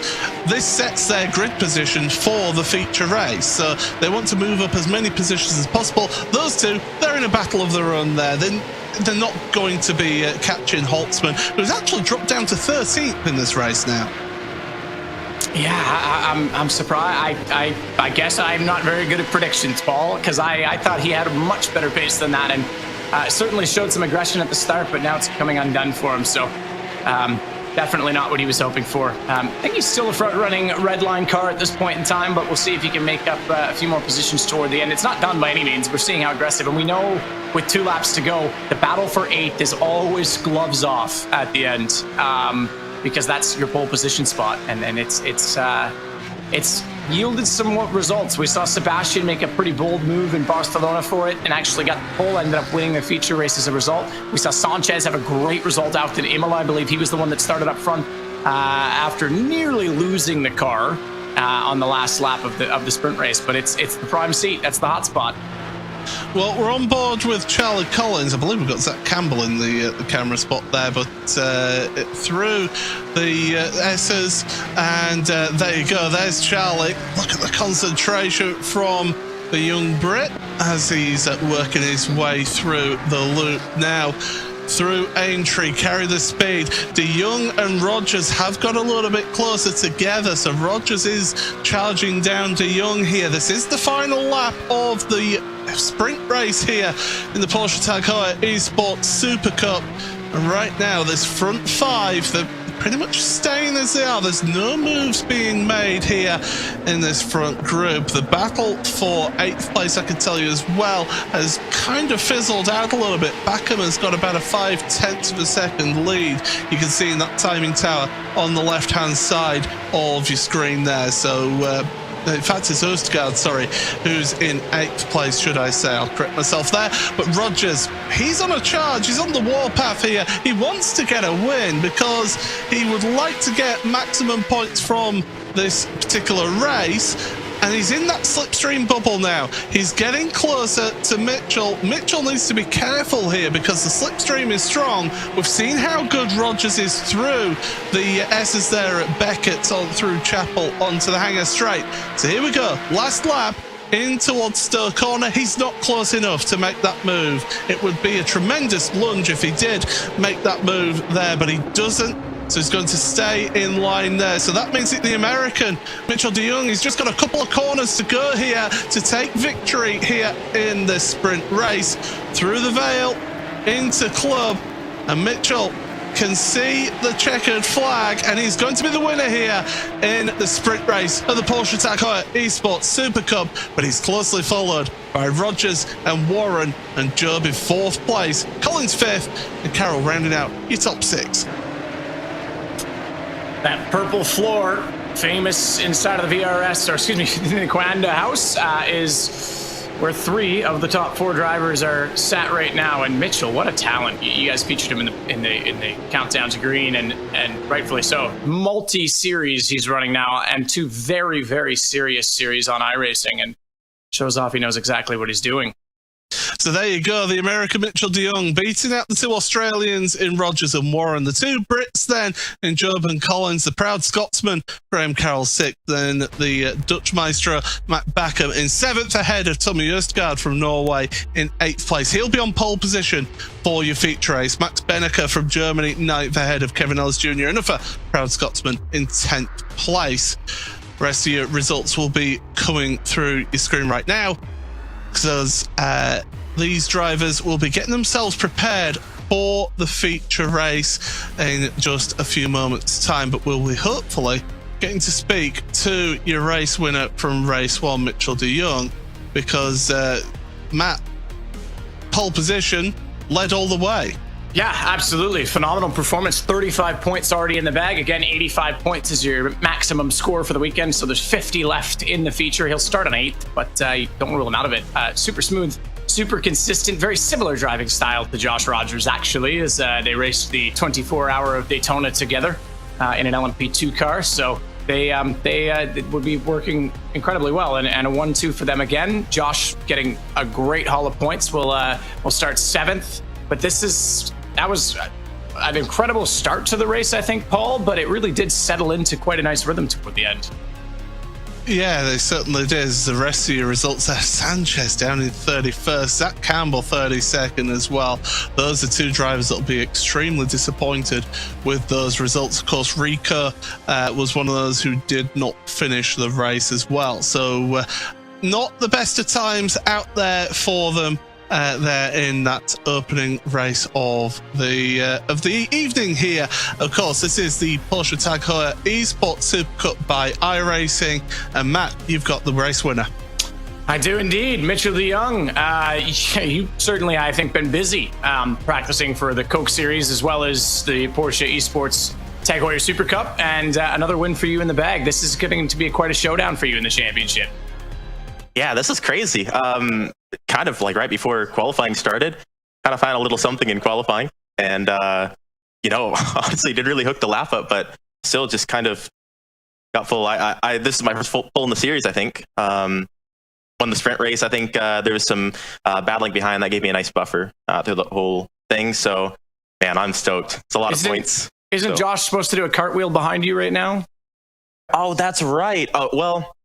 this sets their grid position for the feature race. So they want to move up as many positions as possible. Those two, they're in a battle of their own there. They're not going to be catching Holtzman, who's actually dropped down to 13th in this race now. Yeah, I'm surprised. I guess I'm not very good at predictions, Paul, because I thought he had a much better pace than that, and certainly showed some aggression at the start, but now it's coming undone for him. So definitely not what he was hoping for. I think he's still a front-running red line car at this point in time, but we'll see if he can make up a few more positions toward the end. It's not done by any means. We're seeing how aggressive, and we know with 2 laps to go, the battle for 8th is always gloves off at the end, because that's your pole position spot, and it's yielded some results. We saw Sebastian make a pretty bold move in Barcelona for it, and actually got the pole, ended up winning the feature race as a result. We saw Sanchez have a great result out in Imola. I believe he was the one that started up front after nearly losing the car on the last lap of the sprint race. But it's the prime seat. That's the hot spot. Well, we're on board with Charlie Collins. I believe we've got Zach Campbell in the camera spot there, but through the S's, and there you go. There's Charlie. Look at the concentration from the young Brit as he's working his way through the loop now. Through Aintree, carry the speed. De Jong and Rogers have got a little bit closer together, so Rogers is charging down De Jong here. This is the final lap of the sprint race here in the Porsche Tag Heuer Esports Supercup. And right now, this front five, they're pretty much staying as they are. There's no moves being made here in this front group. The battle for 8th place, I can tell you as well, has kind of fizzled out a little bit. Backham has got about a 0.5 of a second lead. You can see in that timing tower on the left-hand side of your screen there. So, in fact, it's Østergaard, sorry, who's in 8th place, should I say. I'll correct myself there. But Rogers, he's on a charge. He's on the warpath here. He wants to get a win because he would like to get maximum points from this particular race. And he's in that slipstream bubble now. He's getting closer to Mitchell. Mitchell needs to be careful here because the slipstream is strong. We've seen how good Rogers is through the S's there at Beckett, on through Chapel onto the Hangar Straight. So here we go. Last lap in towards Stowe Corner. He's not close enough to make that move. It would be a tremendous lunge if he did make that move there, but he doesn't. So he's going to stay in line there. So that means that the American, Mitchell de Jong, he's just got a couple of corners to go here to take victory here in this sprint race. Through the Vale, into Club, and Mitchell can see the checkered flag, and he's going to be the winner here in the sprint race of the Porsche Tag Heuer Esports Supercup. But he's closely followed by Rogers and Warren, and Job in 4th place, Collins 5th, and Carroll rounding out your top 6. That purple floor, famous inside of the VRS, or excuse me, the Quanda house, is where 3 of the top 4 drivers are sat right now. And Mitchell, what a talent! You guys featured him in the countdown to green, and rightfully so. Multi-series he's running now, and 2 very, very serious series on iRacing, and shows off he knows exactly what he's doing. So there you go, the American Mitchell de Jong beating out the 2 Australians in Rogers and Warren. The 2 Brits then in Job and Collins, the proud Scotsman Graham Carroll 6th, then the Dutch maestro Matt Backham in 7th, ahead of Tommy Østergaard from Norway in 8th place. He'll be on pole position for your feature race. Max Benneker from Germany 9th, ahead of Kevin Ellis Jr. Another proud Scotsman in 10th place. The rest of your results will be coming through your screen right now, because these drivers will be getting themselves prepared for the feature race in just a few moments' time. But we'll be hopefully getting to speak to your race winner from race 1, Mitchell de Jong, because Matt, pole position, led all the way. Yeah, absolutely. Phenomenal performance. 35 points already in the bag. Again, 85 points is your maximum score for the weekend. So there's 50 left in the feature. He'll start on 8th, but you don't rule him out of it. Super smooth, super consistent, very similar driving style to Josh Rogers, actually, as they raced the 24-hour of Daytona together in an LMP2 car. So they would be working incredibly well, and a 1-2 for them again. Josh getting a great haul of points. Will start 7th, but that was an incredible start to the race, I think, Paul, but it really did settle into quite a nice rhythm toward the end. Yeah, they certainly did. The rest of your results there, Sanchez down in 31st, Zach Campbell 32nd as well. Those are 2 drivers that will be extremely disappointed with those results. Of course, Rico was one of those who did not finish the race as well. So not the best of times out there for them there in that opening race of the evening here. Of course, this is the Porsche Tag Heuer Esports Supercup by iRacing, and Matt, you've got the race winner. I do indeed, Mitchell de Jong. You certainly, I think, been busy practicing for the Coke Series as well as the Porsche Esports Tag Heuer Supercup, and another win for you in the bag. This is going to be quite a showdown for you in the championship. Yeah, this is crazy. Kind of like right before qualifying started, kind of found a little something in qualifying, and honestly didn't really hook the lap up, but still just kind of got full. This is my first full in the series, I think. One won the sprint race. I think there was some battling behind that gave me a nice buffer through the whole thing. So, man, I'm stoked. It's a lot of points. Isn't Josh supposed to do a cartwheel behind you right now? Oh, that's right. Oh, well,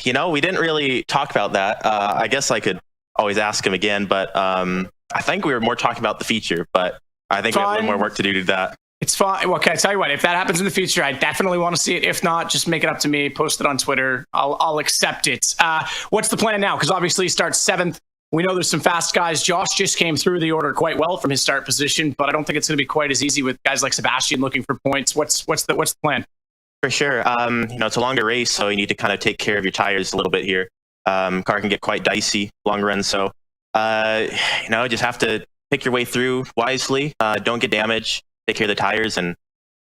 you know, we didn't really talk about that. I guess I could always ask him again, but I think we were more talking about the feature, but I think we have a little more work to do to that. It's fine. Well, okay, I tell you what, if that happens in the future, I definitely want to see it. If not, just make it up to me, post it on Twitter. I'll accept it. What's the plan now? Because obviously he starts 7th. We know there's some fast guys. Josh just came through the order quite well from his start position, but I don't think it's going to be quite as easy with guys like Sebastian looking for points. What's the plan? For sure. You know, it's a longer race, so you need to kind of take care of your tires a little bit here. Car can get quite dicey long run, so you know, just have to pick your way through wisely. Don't get damaged. Take care of the tires, and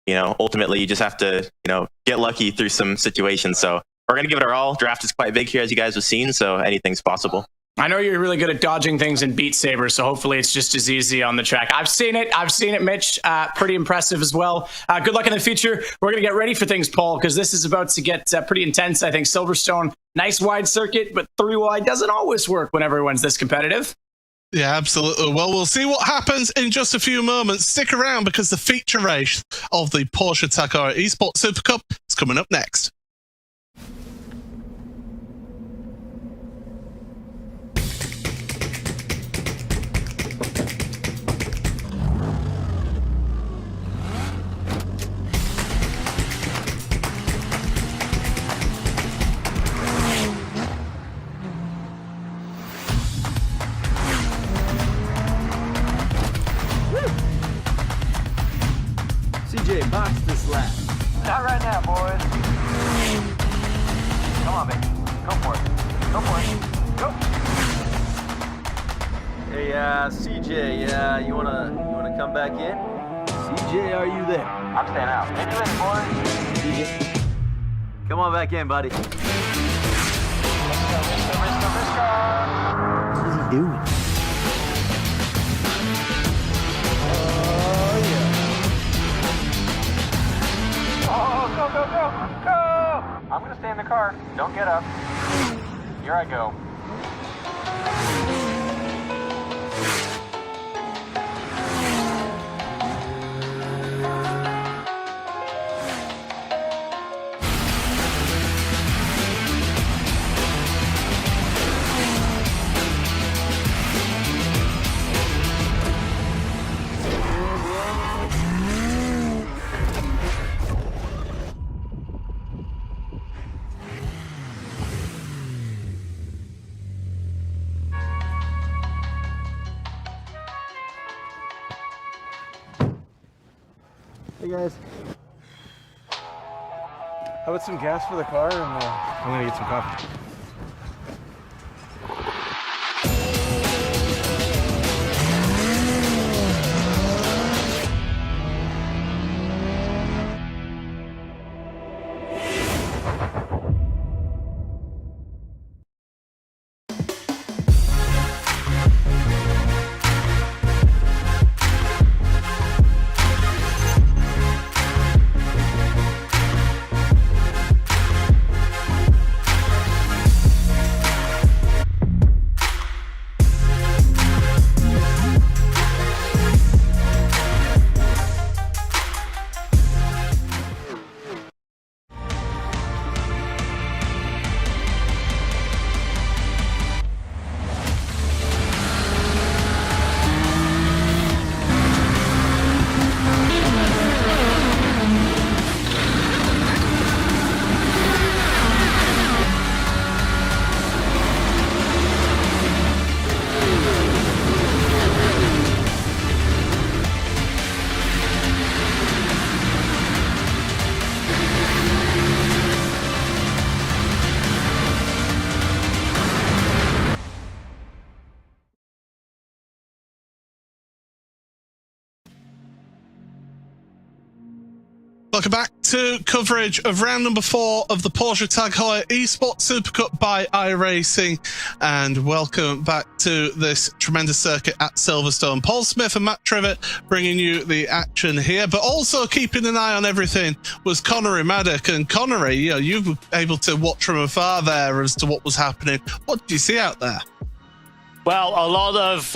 you know, ultimately, you just have to, you know, get lucky through some situations. So we're gonna give it our all. Draft is quite big here, as you guys have seen, so anything's possible. I know you're really good at dodging things in Beat Saber, so hopefully it's just as easy on the track. I've seen it, Mitch. Pretty impressive as well. Good luck in the future. We're going to get ready for things, Paul, because this is about to get pretty intense. I think Silverstone, nice wide circuit, but 3 wide doesn't always work when everyone's this competitive. Yeah, absolutely. Well, we'll see what happens in just a few moments. Stick around because the feature race of the Porsche Heuer Esports Supercup is coming up next. CJ, box this lap. Not right now, boys. Come on, baby. Go for it. Go for it. Go. Hey, CJ, you wanna come back in? CJ, are you there? I'm staying out. Maybe later, boys. CJ, come on back in, buddy. Let's go. What is he doing? Oh, go. I'm gonna stay in the car. Don't get up. Here I go. Hey guys. How about some gas for the car, and I'm gonna get some coffee. Welcome back to coverage of round number 4 of the Porsche Tag Heuer Esports Supercup by iRacing, and welcome back to this tremendous circuit at Silverstone. Paul Smith and Matt Trivett bringing you the action here, but also keeping an eye on everything was Connery Maddock. And Connery, you were able to watch from afar there as to what was happening. What did you see out there? Well, a lot of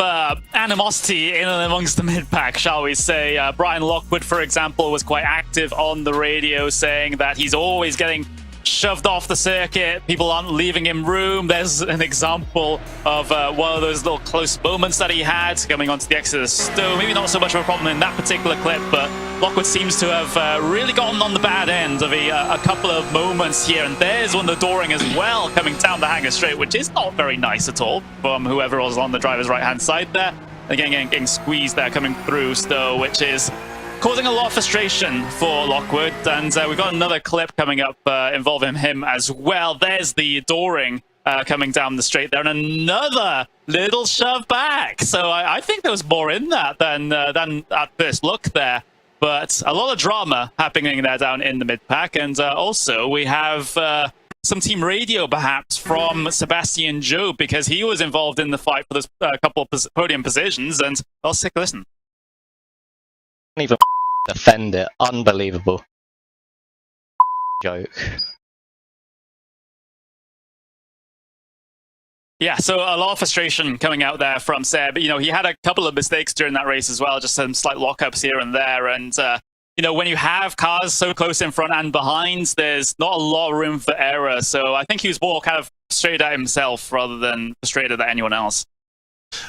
animosity in and amongst the mid-pack, shall we say. Brian Lockwood, for example, was quite active on the radio saying that he's always getting shoved off the circuit. People aren't leaving him room. There's an example of one of those little close moments that he had coming onto the exit of the Stowe. Maybe not so much of a problem in that particular clip, but Lockwood seems to have really gotten on the bad end of a couple of moments here. And there's one of the dooring as well coming down the Hanger Straight, which is not very nice at all from whoever was on the driver's right-hand side there. Again, getting squeezed there coming through Stowe, which is causing a lot of frustration for Lockwood. And we've got another clip coming up involving him as well. There's the dooring coming down the straight there, and another little shove back. So I think there was more in that than at first look there. But a lot of drama happening there down in the mid-pack. And also we have some team radio perhaps from Sebastian Job, because he was involved in the fight for this couple of podium positions. And let's take a listen. Even defend it. Unbelievable. Joke. Yeah, so a lot of frustration coming out there from Seb. He had a couple of mistakes during that race as well, just some slight lockups here and there. And, when you have cars so close in front and behind, there's not a lot of room for error. So I think he was more kind of frustrated at himself rather than frustrated at anyone else.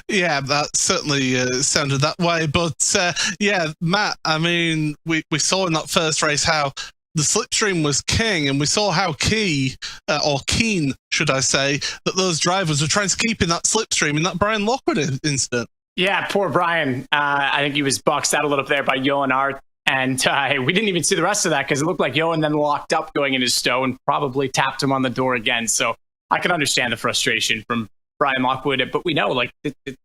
Yeah, that certainly sounded that way. But yeah, Matt, I mean, we saw in that first race how the slipstream was king, and we saw how keen, should I say, that those drivers were trying to keep in that slipstream in that Brian Lockwood incident. Yeah, poor Brian. I think he was boxed out a little bit there by Johan Art. And we didn't even see the rest of that because it looked like Johan then locked up going into Stowe and probably tapped him on the door again. So I can understand the frustration from Brian Lockwood, but we know, like,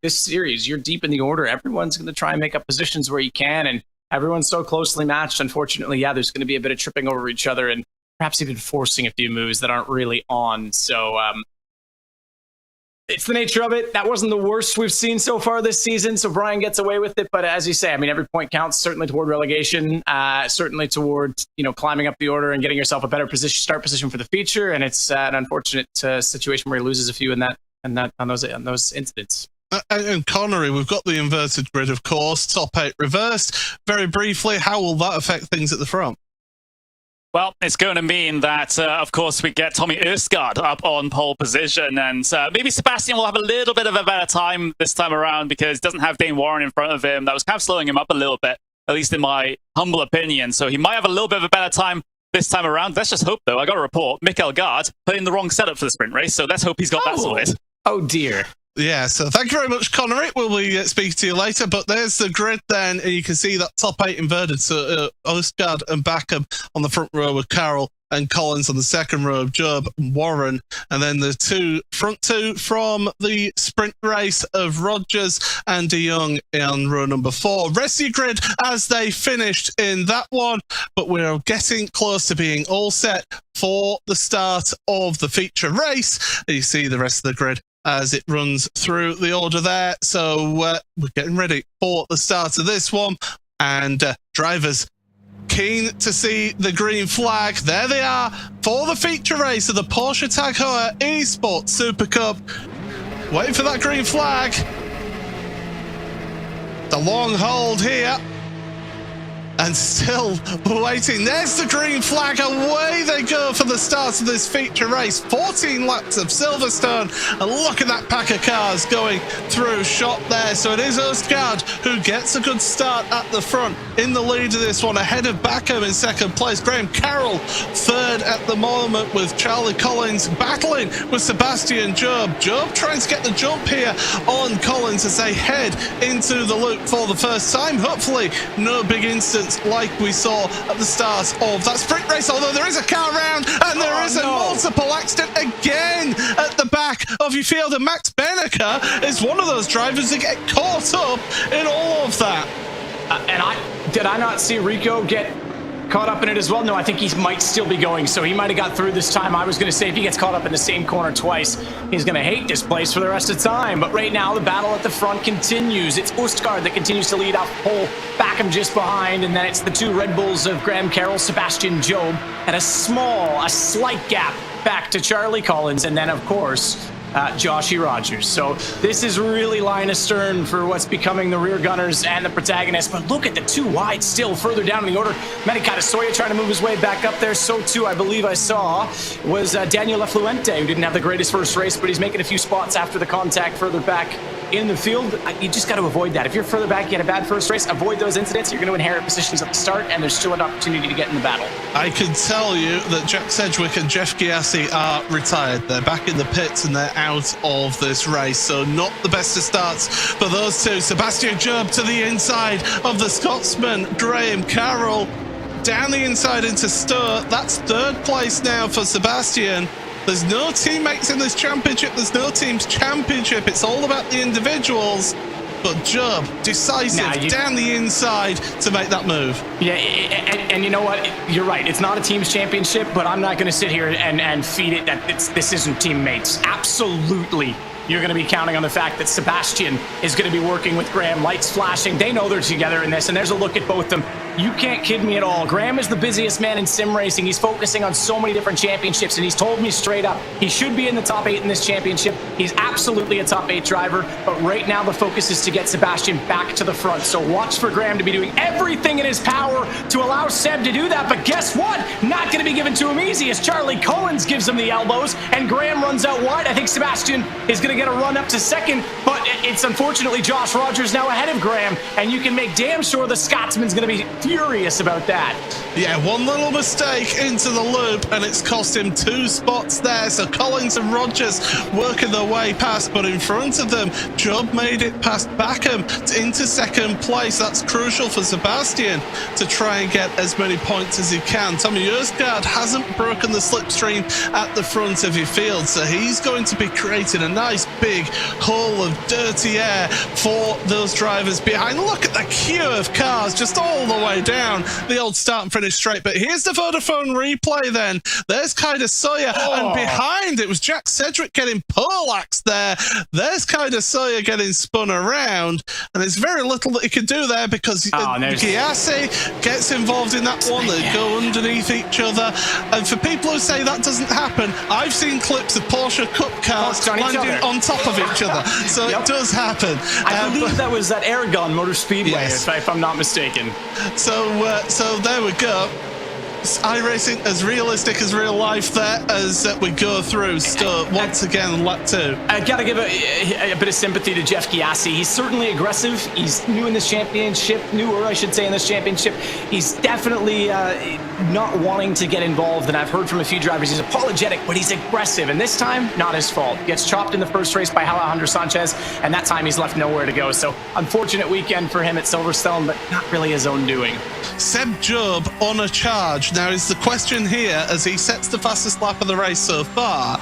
this series, you're deep in the order. Everyone's going to try and make up positions where you can, and everyone's so closely matched. Unfortunately, yeah, there's going to be a bit of tripping over each other and perhaps even forcing a few moves that aren't really on. So it's the nature of it. That wasn't the worst we've seen so far this season, so Brian gets away with it. But as you say, I mean, every point counts, certainly toward relegation, certainly toward climbing up the order and getting yourself a better start position for the feature. And it's an unfortunate situation where he loses a few in that. And that on those incidents. And Connery, we've got the inverted grid, of course, top 8 reversed. Very briefly, how will that affect things at the front? Well, it's going to mean that, of course, we get Tommy Østgaard up on pole position, and maybe Sebastian will have a little bit of a better time this time around because he doesn't have Dane Warren in front of him. That was kind of slowing him up a little bit, at least in my humble opinion. So he might have a little bit of a better time this time around. Let's just hope, though. I got a report. Mikael Gard put in the wrong setup for the sprint race, so let's hope he's got that sorted. Oh, dear. Yeah, so thank you very much, Connery. We'll be speaking to you later. But there's the grid then, and you can see that top 8 inverted. So Østgaard and Backham on the front row with Carroll and Collins on the second row of Job and Warren. And then the front two from the sprint race of Rogers and De Jong on row number 4. Rest of your grid as they finished in that one. But we're getting close to being all set for the start of the feature race. And you see the rest of the grid as it runs through the order there. So we're getting ready for the start of this one. And drivers keen to see the green flag. There they are for the feature race of the Porsche Tag Heuer Esports Supercup. Waiting for that green flag. The long hold here. And still waiting. There's the green flag. Away they go for the start of this feature race. 14 laps of Silverstone. And look at that pack of cars going through shot there. So it is Østgaard who gets a good start at the front in the lead of this one, ahead of Backham in second place. Graham Carroll third at the moment, with Charlie Collins battling with Sebastian Job. Job trying to get the jump here on Collins as they head into the loop for the first time. Hopefully no big incidents like we saw at the start of that sprint race, although there is a car round and there is a multiple accident again at the back of your field, and Max Benneker is one of those drivers that get caught up in all of that. And did I not see Rico get caught up in it as well? No, I think he might still be going, so he might have got through this time. I was going to say if he gets caught up in the same corner twice, he's going to hate this place for the rest of the time. But right now, the battle at the front continues. It's Østgaard that continues to lead off pole, back him just behind, and then it's the two Red Bulls of Graham Carroll, Sebastian Job, and a slight gap back to Charlie Collins, and then, of course, Joshy Rogers. So this is really line astern for what's becoming the rear gunners and the protagonists. But look at the two wide still further down in the order. Medicata Soya trying to move his way back up there. So too, I believe I saw, was Daniel Lafluente, who didn't have the greatest first race, but he's making a few spots after the contact further back in the field. You just got to avoid that. If you're further back, you had a bad first race, avoid those incidents. You're going to inherit positions at the start, and there's still an opportunity to get in the battle. I can tell you that Jack Sedgwick and Jeff Giassi are retired. They're back in the pits and they're out of this race, so not the best of starts for those two. Sebastian Job to the inside of the Scotsman, Graham Carroll down the inside into Sturt. That's third place now for Sebastian. There's no teammates in this championship. There's no team's championship. It's all about the individuals. But Job, decisive, down the inside to make that move. Yeah, and you know what? You're right. It's not a team's championship, but I'm not going to sit here and feed it that this isn't teammates. Absolutely. You're going to be counting on the fact that Sebastian is going to be working with Graham. Lights flashing. They know they're together in this, and there's a look at both of them. You can't kid me at all. Graham is the busiest man in sim racing. He's focusing on so many different championships, and he's told me straight up he should be in the top 8 in this championship. He's absolutely a top 8 driver, but right now the focus is to get Sebastian back to the front. So watch for Graham to be doing everything in his power to allow Seb to do that. But guess what? Not going to be given to him easy as Charlie Collins gives him the elbows, and Graham runs out wide. I think Sebastian is going to get a run up to second, but it's unfortunately Josh Rogers now ahead of Graham, and you can make damn sure the Scotsman's going to be furious about that. Yeah, one little mistake into the loop and it's cost him 2 spots there. So Collins and Rogers working their way past, but in front of them, Job made it past Backham into second place. That's crucial for Sebastian to try and get as many points as he can. Tommy Østgaard hasn't broken the slipstream at the front of your field, so he's going to be creating a nice big hole of dirty air for those drivers behind. Look at the queue of cars just all the way down the old start and finish straight. But here's the Vodafone replay then. There's Kaida Sawyer, and behind it was Jack Sedgwick getting poleaxed there. There's Kaida Sawyer getting spun around, and there's very little that he can do there because Giassi gets involved in that one. They go underneath each other, and for people who say that doesn't happen, I've seen clips of Porsche Cup cars landing on top of each other, so it does happen. I believe that was at Aragon Motor Speedway, if I'm not mistaken. So there we go. iRacing as realistic as real life there as we go through. So once again, lap 2. I gotta give a bit of sympathy to Jeff Giassi. He's certainly aggressive. He's new in this championship, newer I should say in this championship. He's definitely not wanting to get involved, and I've heard from a few drivers he's apologetic, but he's aggressive, and this time, not his fault. Gets chopped in the first race by Alejandro Sanchez, and that time he's left nowhere to go. So unfortunate weekend for him at Silverstone, but not really his own doing. Seb Job on a charge. Now is the question here, as he sets the fastest lap of the race so far,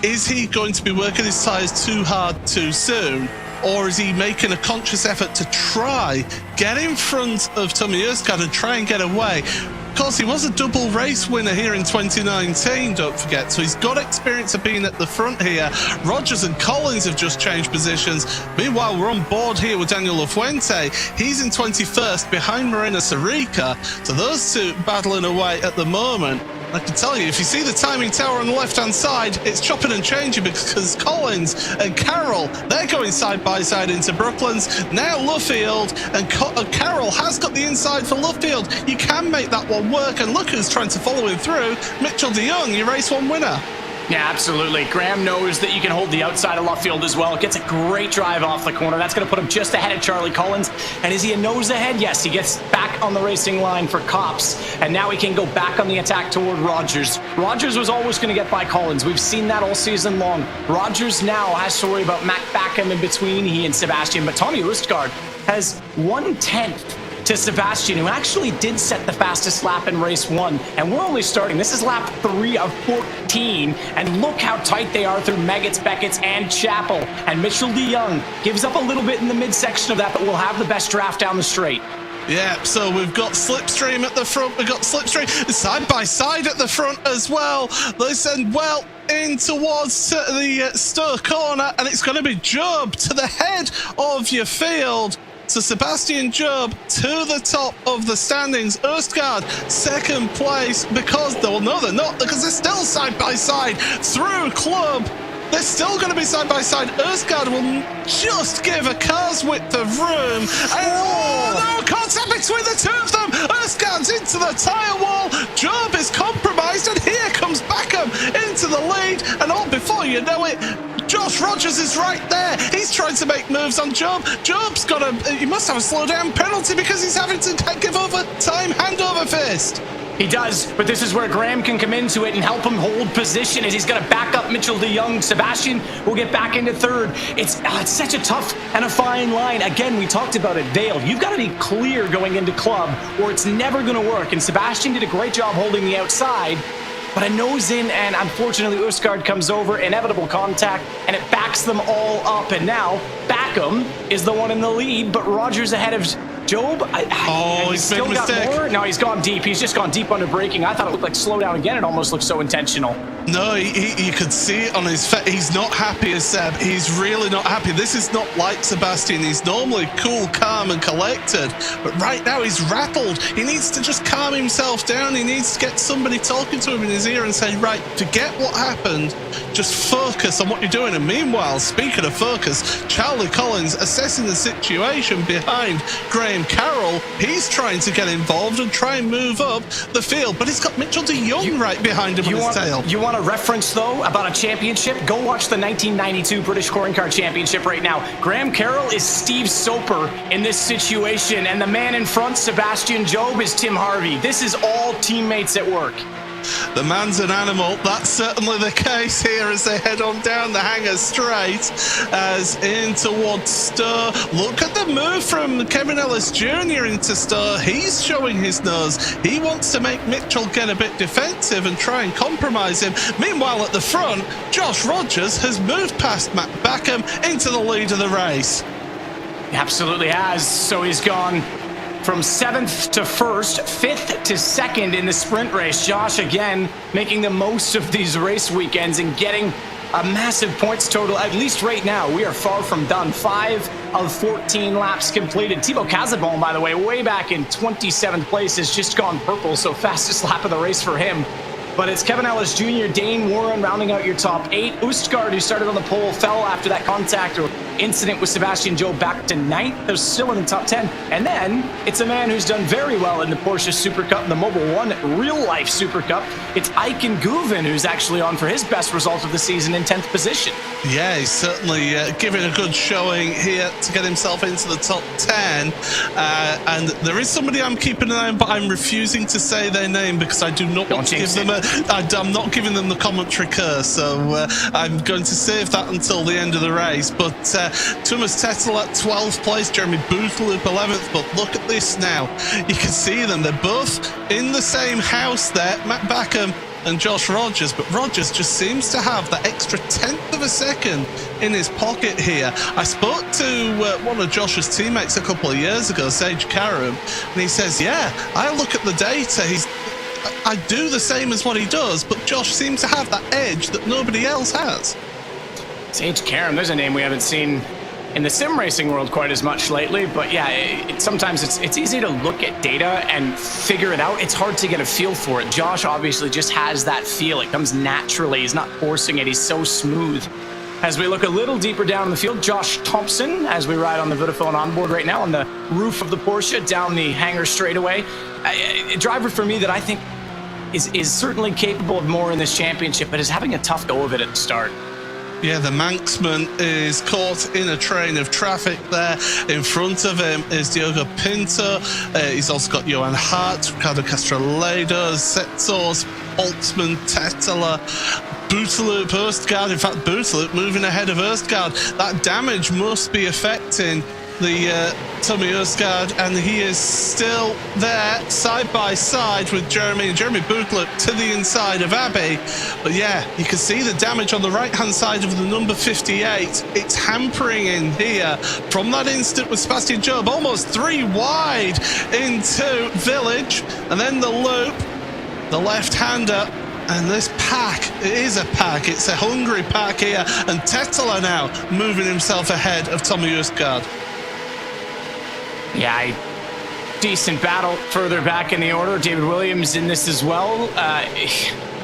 is he going to be working his tyres too hard too soon? Or is he making a conscious effort to try get in front of Tommy Østgaard and try and get away? Of course, he was a double race winner here in 2019, don't forget, so he's got experience of being at the front here. Rogers and Collins have just changed positions. Meanwhile, we're on board here with Daniel Lafuente. He's in 21st behind Marina Sarica, so those two battling away at the moment. I can tell you, if you see the timing tower on the left-hand side, it's chopping and changing because Collins and Carroll, they're going side by side into Brooklands. Now Luffield, and Carroll has got the inside for Luffield. You can make that one work, and look who's trying to follow him through. Mitchell de Jong, your race 1 winner. Yeah, absolutely. Graham knows that you can hold the outside of Luffield as well. Gets a great drive off the corner. That's going to put him just ahead of Charlie Collins. And is he a nose ahead? Yes, he gets back on the racing line for Copps. And now he can go back on the attack toward Rogers. Rogers was always going to get by Collins. We've seen that all season long. Rogers now has to worry about Mac Backham in between he and Sebastian. But Tommy Østgaard has 1/10 to Sebastian, who actually did set the fastest lap in race 1. And we're only starting. This is lap 3 of 14. And look how tight they are through Meggetts, Beckett's, and Chapel. And Mitchell de Jong gives up a little bit in the midsection of that, but will have the best draft down the straight. Yeah, so we've got Slipstream at the front, we've got Slipstream side by side at the front as well. They send well in towards the Stir corner, and it's going to be Job to the head of your field. So Sebastian Job to the top of the standings. Østgaard second place because, well, no, they're not, because they're still side by side through club. They're still going to be side by side. Østgaard will just give a car's width of room. And, oh no, contact between the two of them. Østgaard's into the tyre wall. Job is compromised, and here comes Backham into the lead. And all before you know it, Josh Rogers is right there. He's trying to make moves on Job. Job's got he must have a slow down penalty because he's having to give over time handover fist. He does, but this is where Graham can come into it and help him hold position as he's going to back up Mitchell de Jong. Sebastian will get back into third. It's such a tough and a fine line. Again, we talked about it, Vale. You've got to be clear going into club or it's never going to work. And Sebastian did a great job holding the outside, but a nose in, and unfortunately Østgaard comes over, inevitable contact, and it backs them all up. And now Backham is the one in the lead, but Rogers ahead of Job. He's made a mistake. More? No, he's gone deep. He's just gone deep under braking. I thought it looked like slow down again. It almost looked so intentional. No, you could see it on his face. He's not happy as Seb. He's really not happy. This is not like Sebastian. He's normally cool, calm and collected, but right now he's rattled. He needs to just calm himself down. He needs to get somebody talking to him in his ear and say, right, forget what happened. Just focus on what you're doing. And meanwhile, speaking of focus, Charlie Collins assessing the situation behind Graham Carroll. He's trying to get involved and try and move up the field, but he's got Mitchell de Jong right behind him on his tail. You want a reference, though, about a championship? Go watch the 1992 British Touring Car Championship right now. Graham Carroll is Steve Soper in this situation, and the man in front, Sebastian Job, is Tim Harvey. This is all teammates at work. The man's an animal. That's certainly the case here as they head on down the hangar straight as in towards Stir. Look at the move from Kevin Ellis Jr. into Stir. He's showing his nose. He wants to make Mitchell get a bit defensive and try and compromise him. Meanwhile, at the front, Josh Rogers has moved past Matt Backham into the lead of the race. He absolutely has. So he's gone from 7th to 1st, 5th to 2nd in the sprint race. Josh, again, making the most of these race weekends and getting a massive points total. At least right now, we are far from done. 5 of 14 laps completed. Thibaut Casabon, by the way, way back in 27th place, has just gone purple, so fastest lap of the race for him. But it's Kevin Ellis Jr., Dane Warren rounding out your top 8. Østgaard, who started on the pole, fell after that contact or incident with Sebastian Job, back to 9th. They're still in the top 10. And then it's a man who's done very well in the Porsche Supercup, the Mobile One real-life Supercup. It's Eiken Guven, who's actually on for his best result of the season in 10th position. Yeah, he's certainly giving a good showing here to get himself into the top 10. And there is somebody I'm keeping an eye on, but I'm refusing to say their name because I do not want to give them I'm not giving them the commentary curse, so I'm going to save that until the end of the race. But Thomas Tettel at 12th place, Jeremy Boothloop 11th. But look at this now. You can see them. They're both in the same house there, Matt Backham and Josh Rogers, but Rogers just seems to have that extra 10th of a second in his pocket here. I spoke to one of Josh's teammates a couple of years ago, Sage Karam, and he says, yeah, I look at the data, I do the same as what he does, but Josh seems to have that edge that nobody else has. Sage Karam, there's a name we haven't seen in the sim racing world quite as much lately, but yeah, sometimes it's easy to look at data and figure it out. It's hard to get a feel for it. Josh obviously just has that feel. It comes naturally. He's not forcing it. He's so smooth. As we look a little deeper down in the field, Josh Thompson, as we ride on the Vodafone onboard right now on the roof of the Porsche down the hangar straightaway. A driver for me that I think is certainly capable of more in this championship, but is having a tough go of it at the start. Yeah, the Manxman is caught in a train of traffic there. In front of him is Diogo Pinto. He's also got Johan Hart, Ricardo Castrolado, Setzors, Holtzman, Tetela, Boothloop, Østgaard. In fact, Boothloop moving ahead of Østgaard. That damage must be affecting the Tommy Østgaard, and he is still there side by side with Jeremy Buchler to the inside of Abby. But yeah, you can see the damage on the right hand side of the number 58. It's hampering in here from that instant with Sebastian Job almost 3 wide into Village, and then the loop, the left-hander. And this pack, it is a pack, it's a hungry pack here, and Tettler now moving himself ahead of Tommy Østgaard. Yeah, decent battle further back in the order. David Williams in this as well.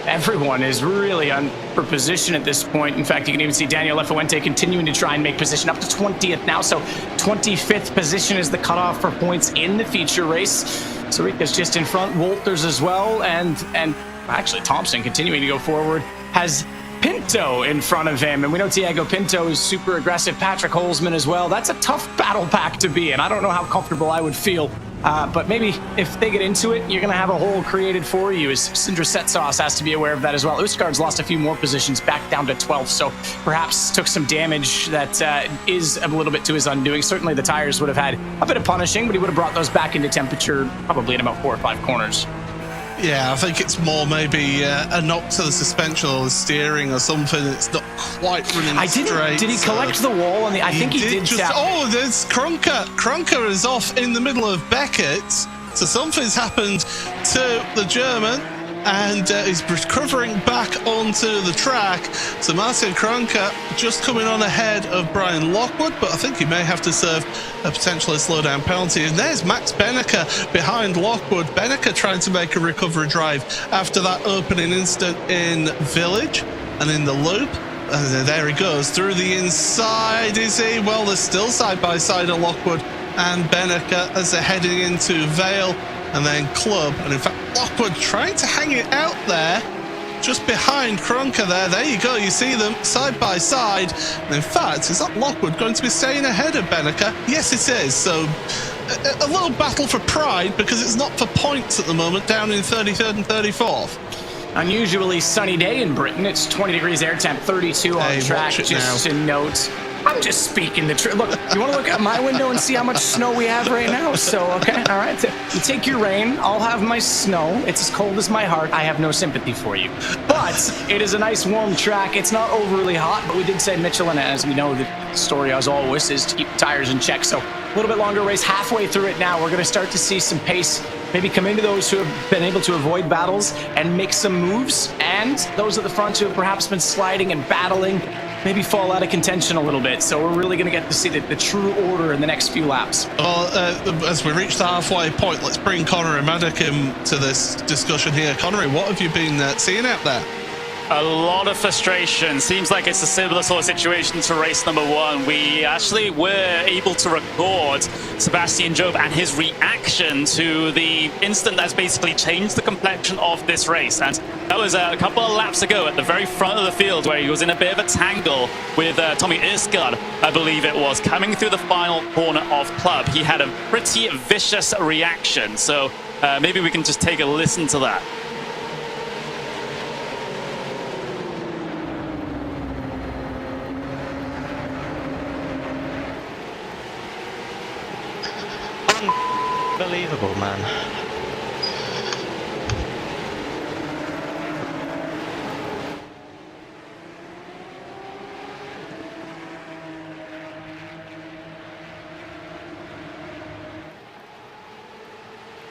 Everyone is really on for position at this point. In fact, you can even see Daniel Lefuente continuing to try and make position up to 20th now. So 25th position is the cutoff for points in the feature race. Sarika's just in front, Walters as well, and actually Thompson continuing to go forward, has Pinto in front of him, and we know Tiago Pinto is super aggressive. Patrick Holzman as well. That's a tough battle pack to be in. I don't know how comfortable I would feel, but maybe if they get into it, you're going to have a hole created for you, as Sindre Setsauce has to be aware of that as well. Østgaard's lost a few more positions, back down to 12th, so perhaps took some damage that is a little bit to his undoing. Certainly the tires would have had a bit of punishing, but he would have brought those back into temperature probably in about 4 or 5 corners. Yeah, I think it's more maybe a knock to the suspension or the steering or something. It's not quite running straight. Did he collect the wall? I think he did. Oh, there's Krunker. Krunker is off in the middle of Beckett. So something's happened to the German, and he's recovering back onto the track. So Martin Krunker just coming on ahead of Brian Lockwood, but I think he may have to serve a potentially slowdown penalty. And there's Max Benneker behind Lockwood. Benneker trying to make a recovery drive after that opening instant in Village and in the loop. And there he goes through the inside, is he? Well, they're still side by side at Lockwood and Benneker as they're heading into Vale and then Club. And in fact, Lockwood trying to hang it out there just behind Krunker there. There you go, you see them side by side. And in fact, is that Lockwood going to be staying ahead of Benneker? Yes, it is. So a little battle for pride, because it's not for points at the moment, down in 33rd and 34th. Unusually sunny day in Britain. It's 20 degrees air temp, 32 on track, just to note. I'm just speaking the truth. Look, you want to look out my window and see how much snow we have right now? So, okay, all right. You take your rain, I'll have my snow. It's as cold as my heart. I have no sympathy for you. But it is a nice warm track. It's not overly hot, but we did say Michelin, as we know, the story as always is to keep the tires in check. So a little bit longer race, halfway through it now. We're going to start to see some pace maybe come into those who have been able to avoid battles and make some moves, and those at the front who have perhaps been sliding and battling maybe fall out of contention a little bit. So we're really going to get to see the true order in the next few laps. Well, as we reach the halfway point, let's bring Connery Maddock into this discussion here. Connery, what have you been seeing out there? A lot of frustration. Seems like it's a similar sort of situation to race number 1. We actually were able to record Sebastian Job and his reaction to the instant that's basically changed the complexion of this race. And that was a couple of laps ago at the very front of the field, where he was in a bit of a tangle with Tommy Østgaard, I believe it was, coming through the final corner of Club. He had a pretty vicious reaction. So maybe we can just take a listen to that. Unbelievable, man.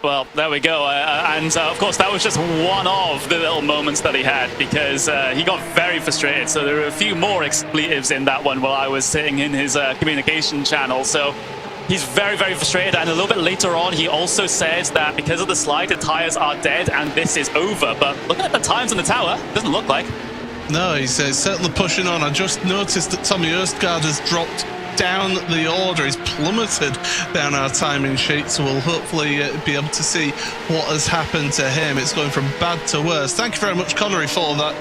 Well, there we go. And of course, that was just one of the little moments that he had, because he got very frustrated. So there were a few more expletives in that one while I was sitting in his communication channel. So he's very, very frustrated. And a little bit later on, he also says that because of the slide, the tires are dead and this is over. But looking at the times on the tower, doesn't look like. No, he's certainly pushing on. I just noticed that Tommy Østgaard has dropped down the order. He's plummeted down our timing sheet, so we'll hopefully be able to see what has happened to him. It's going from bad to worse. Thank you very much, Connery, for that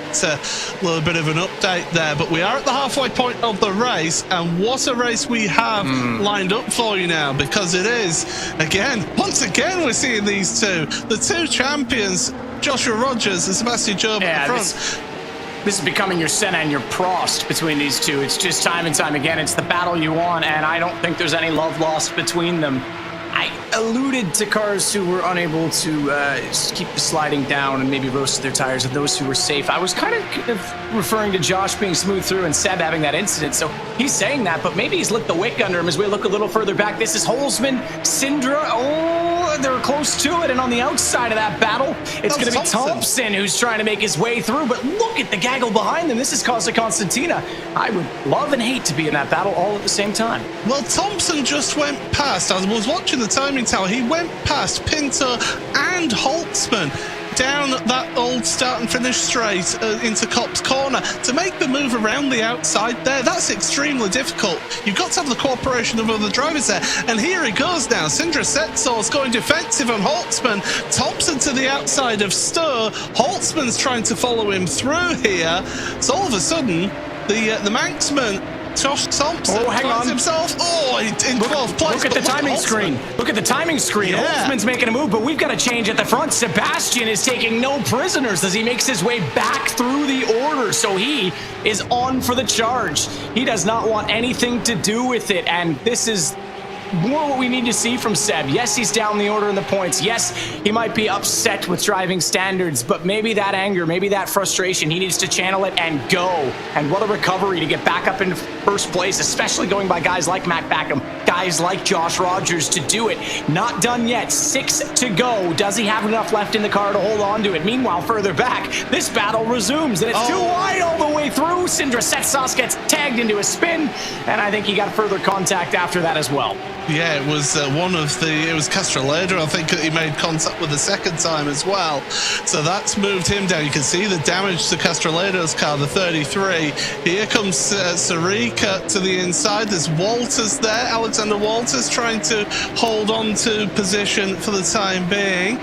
little bit of an update there. But we are at the halfway point of the race, and what a race we have lined up for you now, because it is, once again, we're seeing these two, the two champions, Joshua Rogers and Sebastian Job at the front. This is becoming your Senna and your Prost between these two. It's just time and time again. It's the battle you want, and I don't think there's any love lost between them. I alluded to cars who were unable to keep the sliding down and maybe roasted their tires, and those who were safe. I was kind of referring to Josh being smooth through and Seb having that incident, so he's saying that, but maybe he's lit the wick under him as we look a little further back. This is Holzman, Sindra, they're close to it, and on the outside of that battle, it's going to be Thompson who's trying to make his way through, but look at the gaggle behind them. This is Casa Constantina. I would love and hate to be in that battle all at the same time. Well, Thompson just went past, I was watching the timing tower, he went past Pinto and Holtzman down that old start and finish straight into Cop's corner to make the move around the outside there. That's extremely difficult. You've got to have the cooperation of other drivers there, and here he goes now. Sindra Setsor's going defensive on Holtzman. Thompson to the outside of Stur. Holtzman's trying to follow him through here, so all of a sudden the Manxman Josh Thompson finds himself in 12th place. Look at the timing screen. Look at the timing screen. Yeah. Holtzman's making a move, but we've got a change at the front. Sebastian is taking no prisoners as he makes his way back through the order, so he is on for the charge. He does not want anything to do with it, and this is more what we need to see from Seb. Yes, he's down the order in the points. Yes, he might be upset with driving standards, but maybe that anger, maybe that frustration, he needs to channel it and go. And what a recovery to get back up in first place, especially going by guys like Matt Backham, guys like Josh Rogers to do it. Not done yet. 6 to go. Does he have enough left in the car to hold on to it? Meanwhile, further back, this battle resumes, and it's too wide all the way through. Sindra Setsas gets tagged into a spin, and I think he got further contact after that as well. Yeah, it was it was Castroleda, I think, that he made contact with the second time as well. So that's moved him down. You can see the damage to Castroleda's car, the 33. Here comes Sarika to the inside. There's Walters there, Alexander Walters trying to hold on to position for the time being.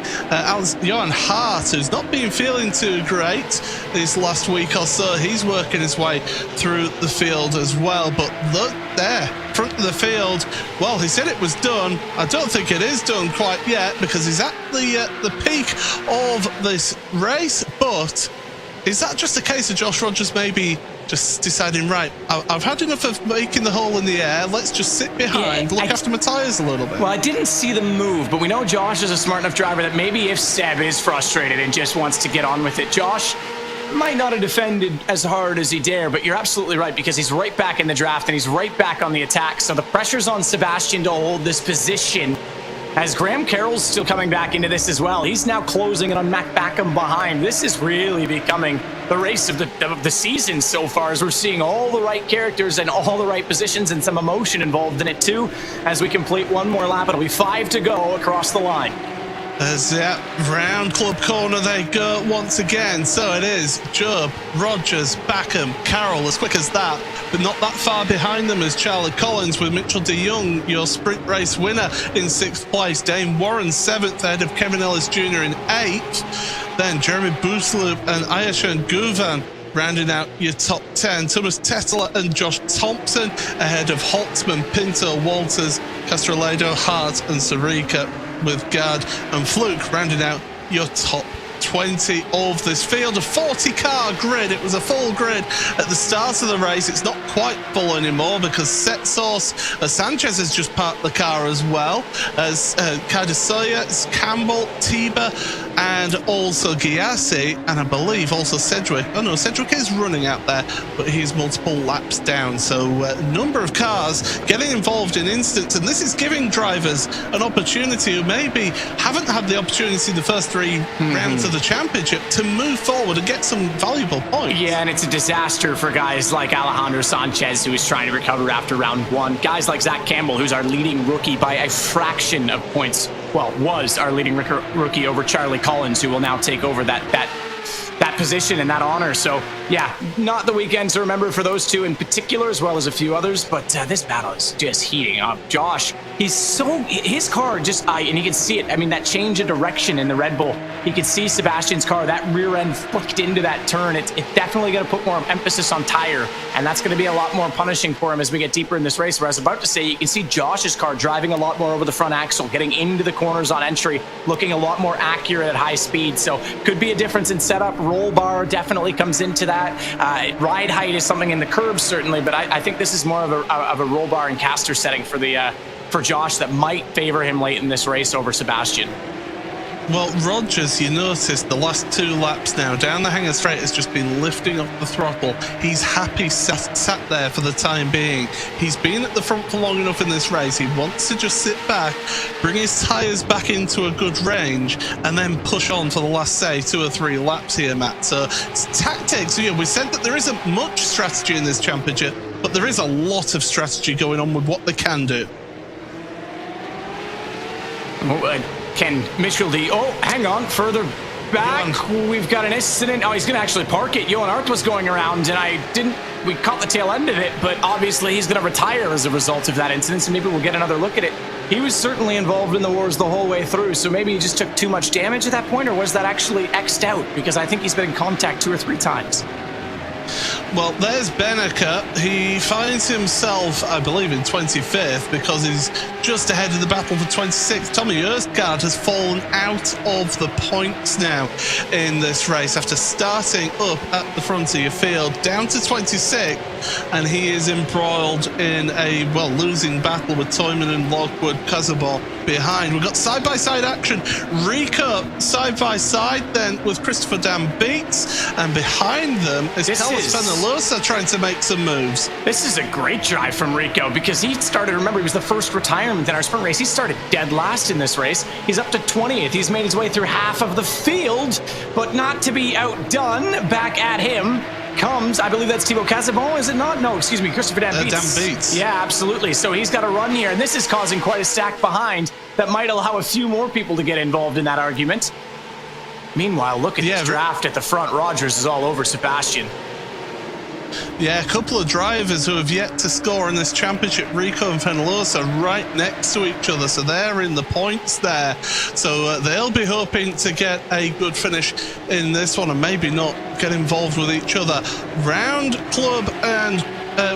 Johan Hart, who's not been feeling too great this last week or so, he's working his way through the field as well. But look there, front of the field, well, he said it was done. I don't think it is done quite yet because he's at the peak of this race, but is that just a case of Josh Rogers maybe just deciding, right, I've had enough of making the hole in the air, let's just sit behind, look after my tyres a little bit? Well, I didn't see the move, but we know Josh is a smart enough driver that maybe if Seb is frustrated and just wants to get on with it, Josh might not have defended as hard as he dare, but you're absolutely right because he's right back in the draft and he's right back on the attack. So the pressure's on Sebastian to hold this position as Graham Carroll's still coming back into this as well. He's now closing it on Matt Backham behind. This is really becoming the race of the season so far, as we're seeing all the right characters and all the right positions and some emotion involved in it too. As we complete one more lap, it'll be 5 to go across the line. As round club corner they go once again. So it is Job, Rogers, Backham, Carroll, as quick as that, but not that far behind them is Charlie Collins with Mitchell de Jong, your sprint race winner, in 6th place. Dane Warren 7th ahead of Kevin Ellis Jr. in 8th. Then Jeremy Boosloop and Ayashan Guvan rounding out your top 10. Thomas Tesla and Josh Thompson ahead of Holtzman, Pinto, Walters, Castroledo, Hart and Sarika, with Gard and Fluke rounding out your top 20 of this field. A 40-car grid. It was a full grid at the start of the race. It's not quite full anymore because Setsos Sanchez has just parked the car as well as Cardasoya, Campbell, Tiba, and also Giassi, and I believe also Cedric. Oh no, Cedric is running out there, but he's multiple laps down. So a number of cars getting involved in instance, and this is giving drivers an opportunity who maybe haven't had the opportunity the first 3 rounds of the championship to move forward and get some valuable points. Yeah, and it's a disaster for guys like Alejandro Sanchez, who is trying to recover after round 1. Guys like Zach Campbell, who's our leading rookie by a fraction of points. Well, was our leading rookie over Charlie Collins, who will now take over that position and that honor. So yeah, not the weekend to remember for those two in particular, as well as a few others, but this battle is just heating up. Josh, his car just, and you can see it, I mean, that change of direction in the Red Bull, you can see Sebastian's car, that rear end flicked into that turn. It's definitely going to put more emphasis on tire, and that's going to be a lot more punishing for him as we get deeper in this race. Where I was about to say, you can see Josh's car driving a lot more over the front axle, getting into the corners on entry, looking a lot more accurate at high speed. So could be a difference in setup, roll roll bar definitely comes into that. Ride height is something in the curves, certainly, but I think this is more of a roll bar and caster setting for Josh that might favor him late in this race over Sebastian. Well, Rogers, you notice the last 2 laps now, down the hangar straight has just been lifting up the throttle. He's happy sat there for the time being. He's been at the front for long enough in this race. He wants to just sit back, bring his tyres back into a good range, and then push on for the last, say, 2 or 3 laps here, Matt. So it's tactics. We said that there isn't much strategy in this championship, but there is a lot of strategy going on with what they can do. Can Micheldy, hang on, further back, we've got an incident. He's going to actually park it. Johan Ark was going around, and we caught the tail end of it, but obviously he's going to retire as a result of that incident, so maybe we'll get another look at it. He was certainly involved in the wars the whole way through, so maybe he just took too much damage at that point, or was that actually X'd out? Because I think he's been in contact 2 or 3 times. Well, there's Benneker. He finds himself, I believe, in 25th because he's just ahead of the battle for 26th. Tommy Erskard has fallen out of the points now in this race after starting up at the front of your field, down to 26th, and he is embroiled in a, losing battle with Toyman and Lockwood Casabon behind. We've got side-by-side action. Rico side-by-side then with Christopher Dan Beats, and behind them is Carlos Penalosa trying to make some moves. This is a great drive from Rico because he started, remember, he was the first retirement in our sprint race. He started dead last in this race. He's up to 20th. He's made his way through half of the field, but not to be outdone. Back at him comes, I believe that's Thibaut Casabon, is it not? No, excuse me, Christopher Dan Beats. Dan Beats. Yeah, absolutely. So he's got a run here, and this is causing quite a stack behind that might allow a few more people to get involved in that argument. Meanwhile, look at this draft at the front. Rogers is all over Sebastian. Yeah, a couple of drivers who have yet to score in this championship, Rico and Penalosa, right next to each other, so they're in the points there. So they'll be hoping to get a good finish in this one and maybe not get involved with each other. Round club and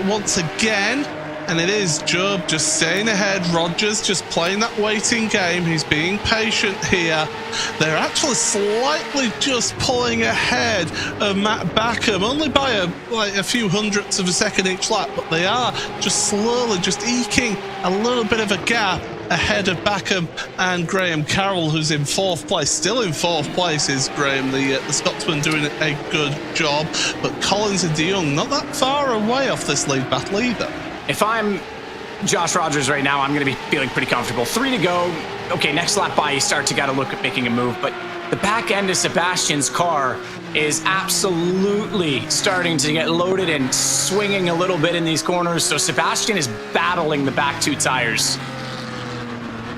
once again, and it is Job just staying ahead. Rogers just playing that waiting game. He's being patient here. They're actually slightly just pulling ahead of Matt Backham, only by a few hundredths of a second each lap, but they are just slowly just eking a little bit of a gap ahead of Backham and Graham Carroll, who's in 4th place. Still in 4th place is Graham, the Scotsman, doing a good job, but Collins and De Jong not that far away off this lead battle either. If I'm Josh Rogers right now, I'm going to be feeling pretty comfortable. 3 to go. Okay, next lap by, you start to got to look at making a move. But the back end of Sebastian's car is absolutely starting to get loaded and swinging a little bit in these corners. So Sebastian is battling the back 2 tires.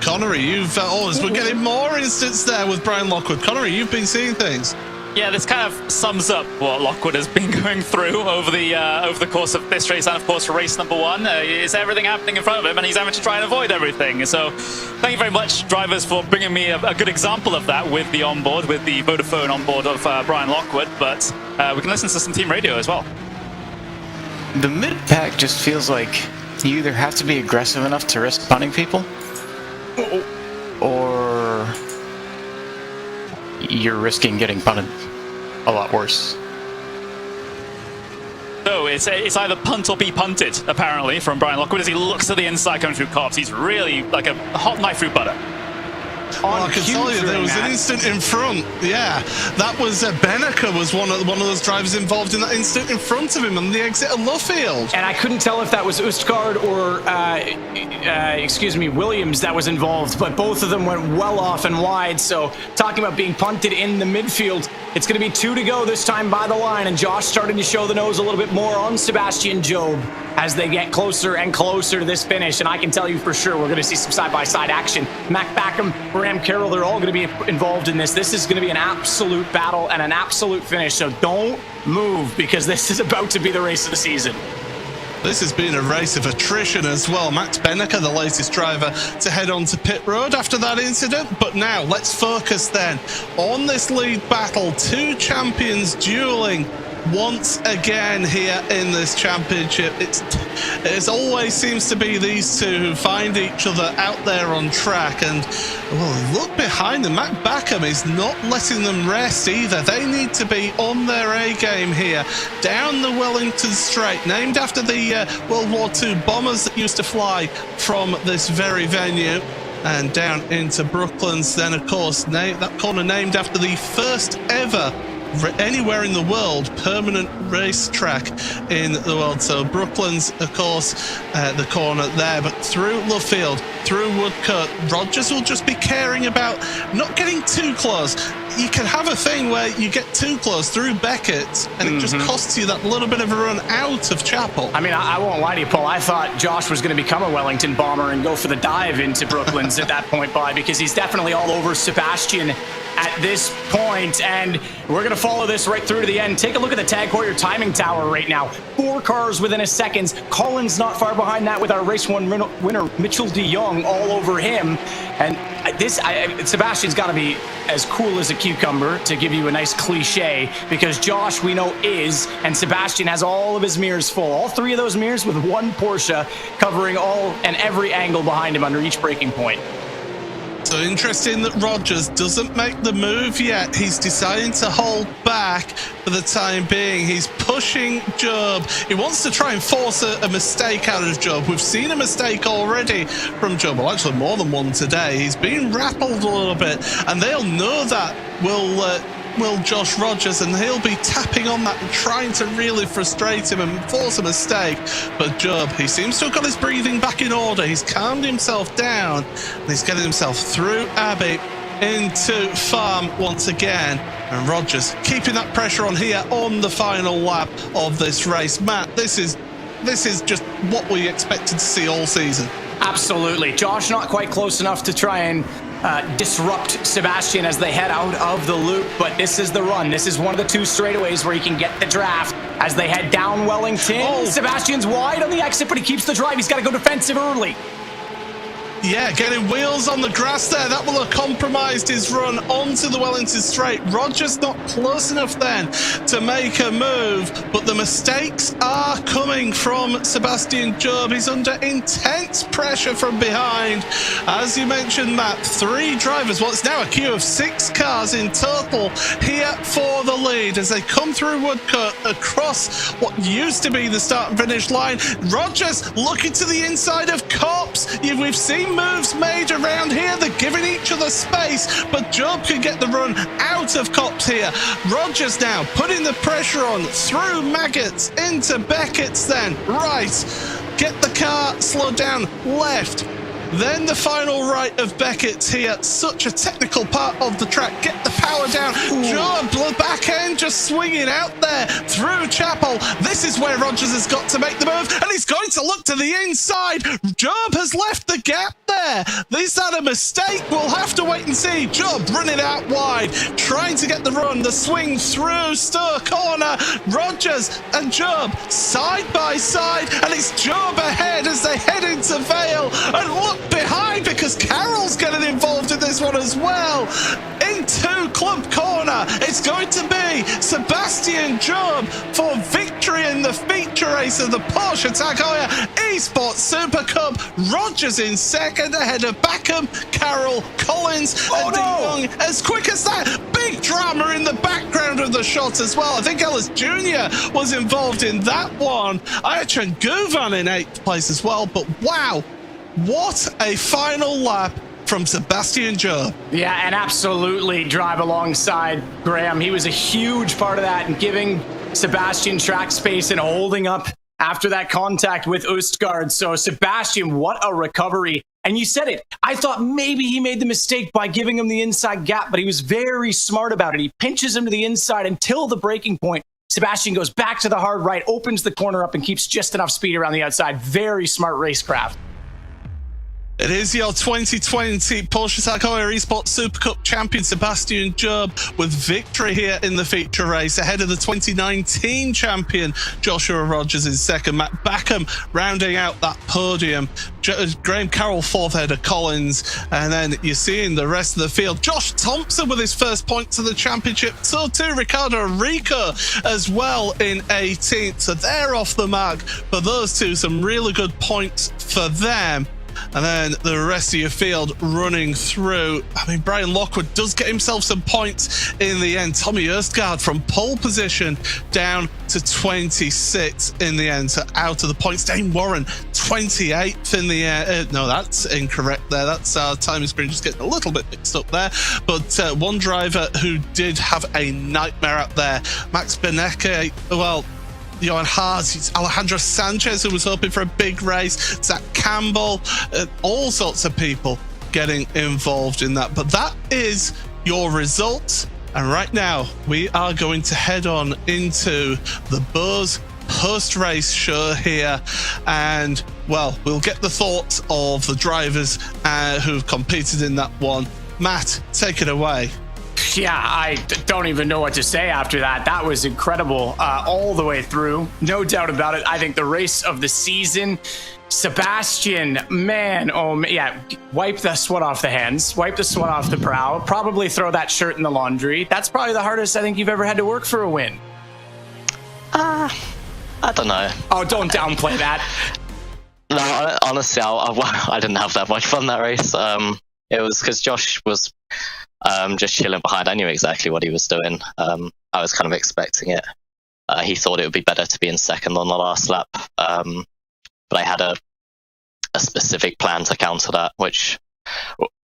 Connery, we're getting more instance there with Brian Lockwood. Connery, you've been seeing things. Yeah, this kind of sums up what Lockwood has been going through over the course of this race and, of course, for race number 1. Is everything happening in front of him, and he's having to try and avoid everything. So thank you very much, drivers, for bringing me a good example of that with the onboard, with the Vodafone onboard of Brian Lockwood. But we can listen to some team radio as well. The mid-pack just feels like you either have to be aggressive enough to risk punting people, or you're risking getting punted a lot worse. So it's either punt or be punted, apparently, from Brian Lockwood as he looks to the inside coming through cops. He's really like a hot knife through butter. Well, I can tell you there was an instant in front. Yeah, that was Benneker was one of those drivers involved in that instant in front of him on the exit of Luffield. And I couldn't tell if that was Ustgaard or Williams that was involved, but both of them went well off and wide. So talking about being punted in the midfield, it's going to be 2 to go this time by the line, and Josh starting to show the nose a little bit more on Sebastian Job as they get closer and closer to this finish. And I can tell you for sure we're going to see some side-by-side action. Mac Backham, Graham Carroll, they're all going to be involved in this. This is going to be an absolute battle and an absolute finish. So don't move, because this is about to be the race of the season. This has been a race of attrition as well. Max Benneker, the latest driver to head on to pit road after that incident. But now let's focus then on this lead battle. 2 champions dueling once again here in this championship. It always seems to be these two who find each other out there on track, and well, look behind them. Matt Backham is not letting them rest either. They need to be on their A game here. Down the Wellington Straight, named after the World War II bombers that used to fly from this very venue, and down into Brooklands. Then, of course, that corner named after the first ever anywhere in the world permanent racetrack in the world. So Brooklands, of course, the corner there, but through Lovefield, through Woodcote, Rogers will just be caring about not getting too close. You can have a thing where you get too close through Beckett and it just costs you that little bit of a run out of Chapel. I mean, I won't lie to you, Paul. I thought Josh was going to become a Wellington bomber and go for the dive into Brooklands at that point, because he's definitely all over Sebastian at this point, and we're going to follow this right through to the end. Take a look at the Tag Heuer timing tower right now. 4 cars within a second. Collins not far behind that with our race 1 winner Mitchell de Jong all over him. And Sebastian's got to be as cool as a cucumber, to give you a nice cliche, because Josh, we know, is, and Sebastian has all of his mirrors full. All 3 of those mirrors with 1 Porsche covering all and every angle behind him under each braking point. So interesting that Rogers doesn't make the move yet. He's deciding to hold back for the time being. He's pushing Job. He wants to try and force a mistake out of Job. We've seen a mistake already from Job. Well, actually more than one today. He's been rattled a little bit, and they'll know that will Josh Rogers, and he'll be tapping on that and trying to really frustrate him and force a mistake. But Job, he seems to have got his breathing back in order. He's calmed himself down, and he's getting himself through Abbey into Farm once again. And Rogers keeping that pressure on here on the final lap of this race. Matt, this is just what we expected to see all season. Absolutely. Josh not quite close enough to try and disrupt Sebastian as they head out of the loop, but this is the run. This is one of the 2 straightaways where he can get the draft as they head down Wellington. Sebastian's wide on the exit, but he keeps the drive. He's got to go defensive early. Yeah, getting wheels on the grass there. That will have compromised his run onto the Wellington Straight. Rogers not close enough then to make a move, but the mistakes are coming from Sebastian Job. He's under intense pressure from behind. As you mentioned, Matt, 3 drivers. Well, it's now a queue of 6 cars in total here for the lead as they come through Woodcote across what used to be the start and finish line. Rogers looking to the inside of Copse. We've seen moves made around here. They're giving each other space, but Job can get the run out of Copse here. Rogers now putting the pressure on through Maggots into Beckett's then. Right. Get the car slowed down left. Then the final right of Beckett's here. Such a technical part of the track. Get the power down. Job, the back end just swinging out there through Chapel. This is where Rogers has got to make the move, and he's going to look to the inside. Job has left the gap there. Is that a mistake? We'll have to wait and see. Job running out wide, trying to get the run. The swing through Stir corner. Rogers and Job side by side, and it's Job ahead as they head into Vale. And look behind, because Carroll's getting involved in this one as well. Into Club Corner, it's going to be Sebastian Job for victory in the feature race of the Porsche Tag Heuer Esports Supercup. Rogers in second ahead of Backham, Carroll, Collins, and De Jong. As quick as that, big drama in the background of the shot as well. I think Ellis Jr. was involved in that one. Ayachan Guvan in 8th place as well, but wow. What a final lap from Sebastian Job. Yeah, and absolutely drive alongside Graham. He was a huge part of that and giving Sebastian track space and holding up after that contact with Østgaard. So Sebastian, what a recovery. And you said it. I thought maybe he made the mistake by giving him the inside gap, but he was very smart about it. He pinches him to the inside until the braking point. Sebastian goes back to the hard right, opens the corner up, and keeps just enough speed around the outside. Very smart racecraft. It is your 2020 Porsche Heuer Esports Supercup champion Sebastian Job with victory here in the feature race ahead of the 2019 champion Joshua Rogers in second, Matt Backham rounding out that podium, Graham Carroll fourth ahead of Collins, and then you're seeing the rest of the field. Josh Thompson with his first points of the championship, so too Ricardo Rico as well in 18th, so they're off the mark for those two. Some really good points for them. And then the rest of your field running through. I mean, Brian Lockwood does get himself some points in the end. Tommy Erstgaard from pole position down to 26th in the end, so out of the points. Dane Warren 28th in the end. No, that's incorrect there. That's our timing screen just getting a little bit mixed up there. But one driver who did have a nightmare out there, Max Benecke, well, Johan Haas, Alejandro Sanchez, who was hoping for a big race, Zach Campbell, all sorts of people getting involved in that. But that is your results. And right now, we are going to head on into the Buzz post-race show here. And, well, we'll get the thoughts of the drivers who've competed in that one. Matt, take it away. Yeah, I don't even know what to say after that. That was incredible all the way through. No doubt about it. I think the race of the season, Sebastian, man, yeah, wipe the sweat off the hands, wipe the sweat off the brow, probably throw that shirt in the laundry. That's probably the hardest I think you've ever had to work for a win. I don't know. Oh, don't downplay that. No, honestly, I didn't have that much fun that race. It was because Josh was just chilling behind. I knew exactly what he was doing. I was kind of expecting it. He thought it would be better to be in second on the last lap. But I had a specific plan to counter that, which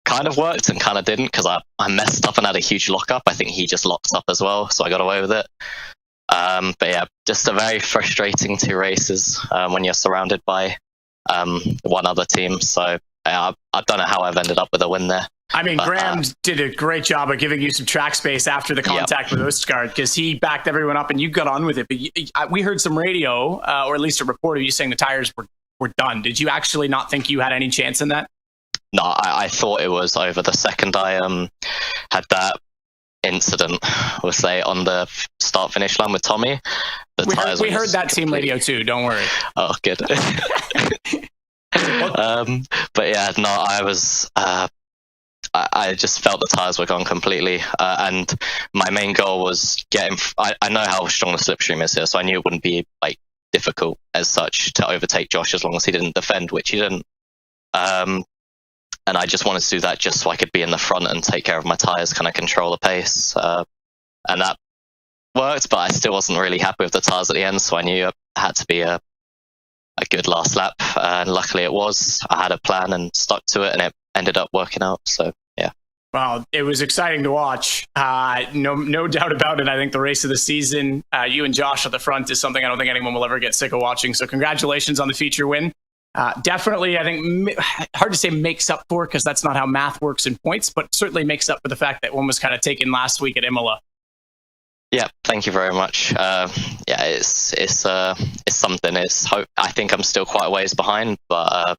kind of worked and kind of didn't, because I messed up and had a huge lockup. I think he just locked up as well, so I got away with it. But yeah, just a very frustrating two races when you're surrounded by one other team. So I don't know how I've ended up with a win there. I mean, Graham did a great job of giving you some track space after the contact with Østgaard, because he backed everyone up and you got on with it. But we heard some radio, or at least a report of you saying the tires were done. Did you actually not think you had any chance in that? No, I thought it was over. The second I had that incident, we'll say, on the start-finish line with Tommy, we heard that team radio too, don't worry. Oh, good. But yeah, no, I was... I just felt the tires were gone completely, and my main goal was getting. I know how strong the slipstream is here, so I knew it wouldn't be like difficult as such to overtake Josh as long as he didn't defend, which he didn't. And I just wanted to do that just so I could be in the front and take care of my tires, kind of control the pace, and that worked. But I still wasn't really happy with the tires at the end, so I knew it had to be a good last lap, and luckily it was. I had a plan and stuck to it, and it ended up working out. So yeah. Well, it was exciting to watch. No doubt about it. I think the race of the season, you and Josh at the front, is something I don't think anyone will ever get sick of watching. So congratulations on the feature win. Definitely, I think, hard to say makes up for, because that's not how math works in points, but certainly makes up for the fact that one was kind of taken last week at Imola. Yeah, thank you very much. Yeah, it's something. I think I'm still quite a ways behind, but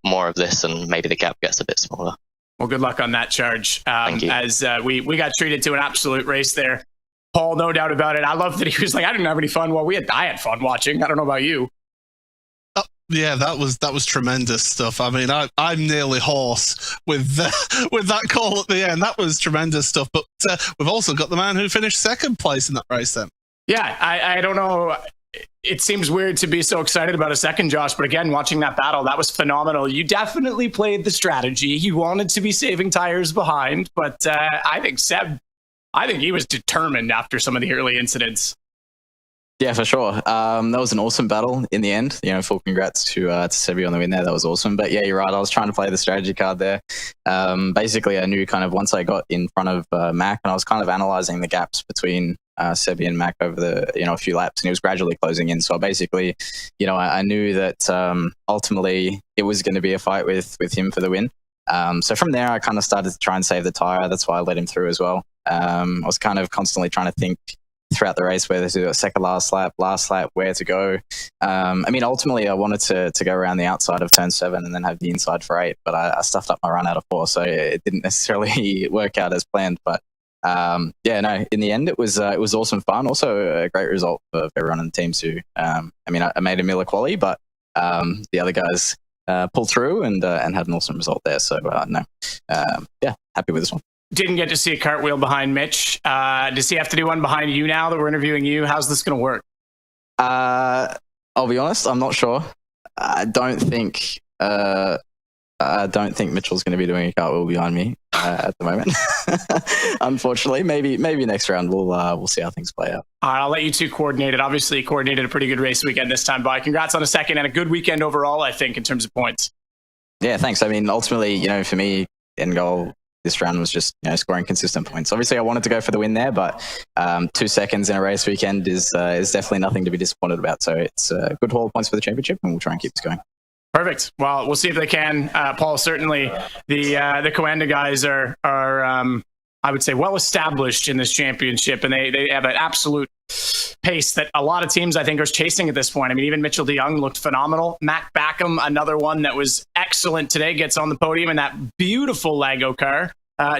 more of this and maybe the gap gets a bit smaller. Well, good luck on that charge. Thank you. As we got treated to an absolute race there. Paul, no doubt about it. I love that he was like, I didn't have any fun. Well, I had fun watching. I don't know about you. Yeah, that was tremendous stuff. I mean, I'm nearly hoarse with that call at the end. That was tremendous stuff. But we've also got the man who finished second place in that race then. Yeah, I don't know. It seems weird to be so excited about a second, Josh, but again, watching that battle, that was phenomenal. You definitely played the strategy. You wanted to be saving tires behind, but I think Seb, he was determined after some of the early incidents. Yeah, for sure. That was an awesome battle in the end. Full congrats to Sebi on the win there. That was awesome. But yeah, you're right. I was trying to play the strategy card there. Basically, I knew kind of once I got in front of Mac, and I was kind of analyzing the gaps between Sebi and Mac over the a few laps, and he was gradually closing in. So basically, I knew that ultimately it was going to be a fight with him for the win. So from there, I kind of started to try and save the tire. That's why I let him through as well. I was kind of constantly trying to think throughout the race, whether to do a second last lap, where to go. I mean, ultimately, I wanted to go around the outside of turn 7 and then have the inside for 8, but I stuffed up my run out of 4, so it didn't necessarily work out as planned. But yeah, no, in the end, it was awesome fun. Also, a great result for everyone in the team too. I mean, I made a Miller quali, but the other guys pulled through and had an awesome result there. So yeah, happy with this one. Didn't get to see a cartwheel behind Mitch. Does he have to do one behind you now that we're interviewing you? How's this going to work? I'll be honest, I'm not sure. I don't think Mitchell's going to be doing a cartwheel behind me at the moment. Unfortunately, maybe next round we'll see how things play out. All right, I'll let you two coordinate it. Obviously, you coordinated a pretty good race weekend this time, Bye. Congrats on a second and a good weekend overall, I think, in terms of points. Yeah, thanks. I mean, ultimately, for me, end goal this round was just scoring consistent points. Obviously, I wanted to go for the win there, but 2 seconds in a race weekend is definitely nothing to be disappointed about. So it's a good haul of points for the championship, and we'll try and keep this going. Perfect. Well, we'll see if they can. Paul, certainly the Coanda guys are I would say well established in this championship, and they have an absolute pace that a lot of teams I think are chasing at this point. I mean, even Mitchell de Jong looked phenomenal. Mac Backham, another one that was excellent today, gets on the podium in that beautiful Lego car.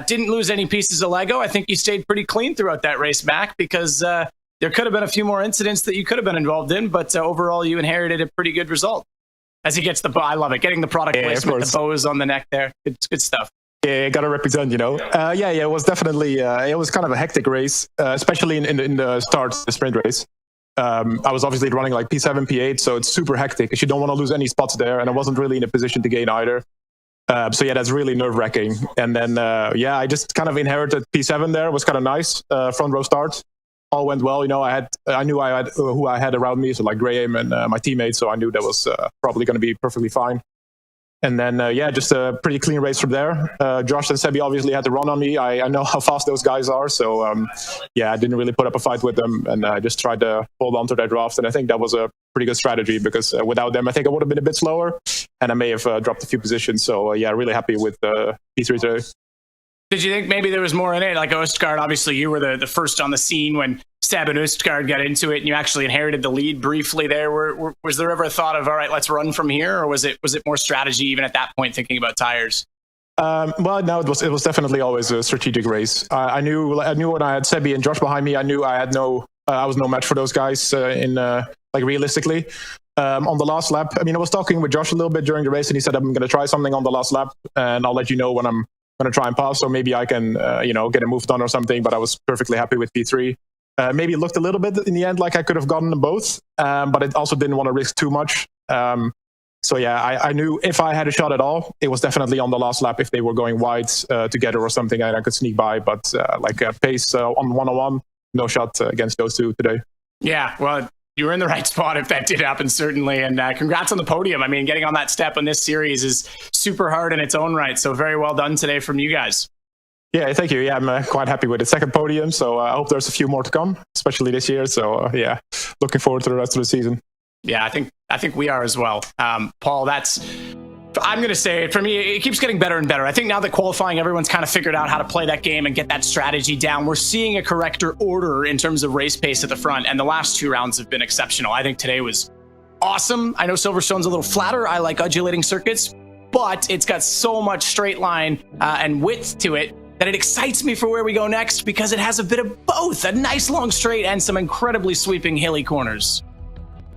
Didn't lose any pieces of Lego. I think you stayed pretty clean throughout that race, Mac, because there could have been a few more incidents that you could have been involved in, but overall you inherited a pretty good result. As he gets the bow, I love it. Getting the product placement, the bows on the neck there. It's good stuff. Yeah, got to represent, Yeah, it was definitely, it was kind of a hectic race, especially in the start, the sprint race. I was obviously running like P7, P8, so it's super hectic because you don't want to lose any spots there, and I wasn't really in a position to gain either. So yeah, that's really nerve-wracking. And then, I just kind of inherited P7 there. It was kind of nice, front row start. All went well, I knew I had who I had around me, so like Graham and my teammates, so I knew that was probably going to be perfectly fine. And then, just a pretty clean race from there. Josh and Sebi obviously had to run on me. I know how fast those guys are, so I didn't really put up a fight with them, and I just tried to hold on to their draft, and I think that was a pretty good strategy because without them, I think I would have been a bit slower, and I may have dropped a few positions. So really happy with P3 today. Did you think maybe there was more in it? Like Østgaard, obviously you were the first on the scene when Seb and Østgaard got into it, and you actually inherited the lead briefly there. Was there ever a thought of, all right, let's run from here, or was it more strategy even at that point, thinking about tires? Well, no, it was definitely always a strategic race. I knew when I had Sebi and Josh behind me, I knew I was no match for those guys realistically. On the last lap, I was talking with Josh a little bit during the race, and he said, I'm going to try something on the last lap, and I'll let you know when I'm going to try and pass, so maybe I can, get a move done or something, but I was perfectly happy with P3. Maybe it looked a little bit in the end like I could have gotten them both, but I also didn't want to risk too much. I knew if I had a shot at all, it was definitely on the last lap if they were going wide together or something, and I could sneak by, but pace on one-on-one, no shot against those two today. Yeah, well, you were in the right spot if that did happen, certainly. And congrats on the podium. Getting on that step in this series is super hard in its own right. So very well done today from you guys. Yeah, thank you. Yeah, I'm quite happy with the second podium. So I hope there's a few more to come, especially this year. So looking forward to the rest of the season. Yeah, I think we are as well. Paul, I'm going to say, for me, it keeps getting better and better. I think now that qualifying, everyone's kind of figured out how to play that game and get that strategy down. We're seeing a correcter order in terms of race pace at the front, and the last 2 rounds have been exceptional. I think today was awesome. I know Silverstone's a little flatter. I like undulating circuits, but it's got so much straight line and width to it that it excites me for where we go next, because it has a bit of both, a nice long straight and some incredibly sweeping hilly corners.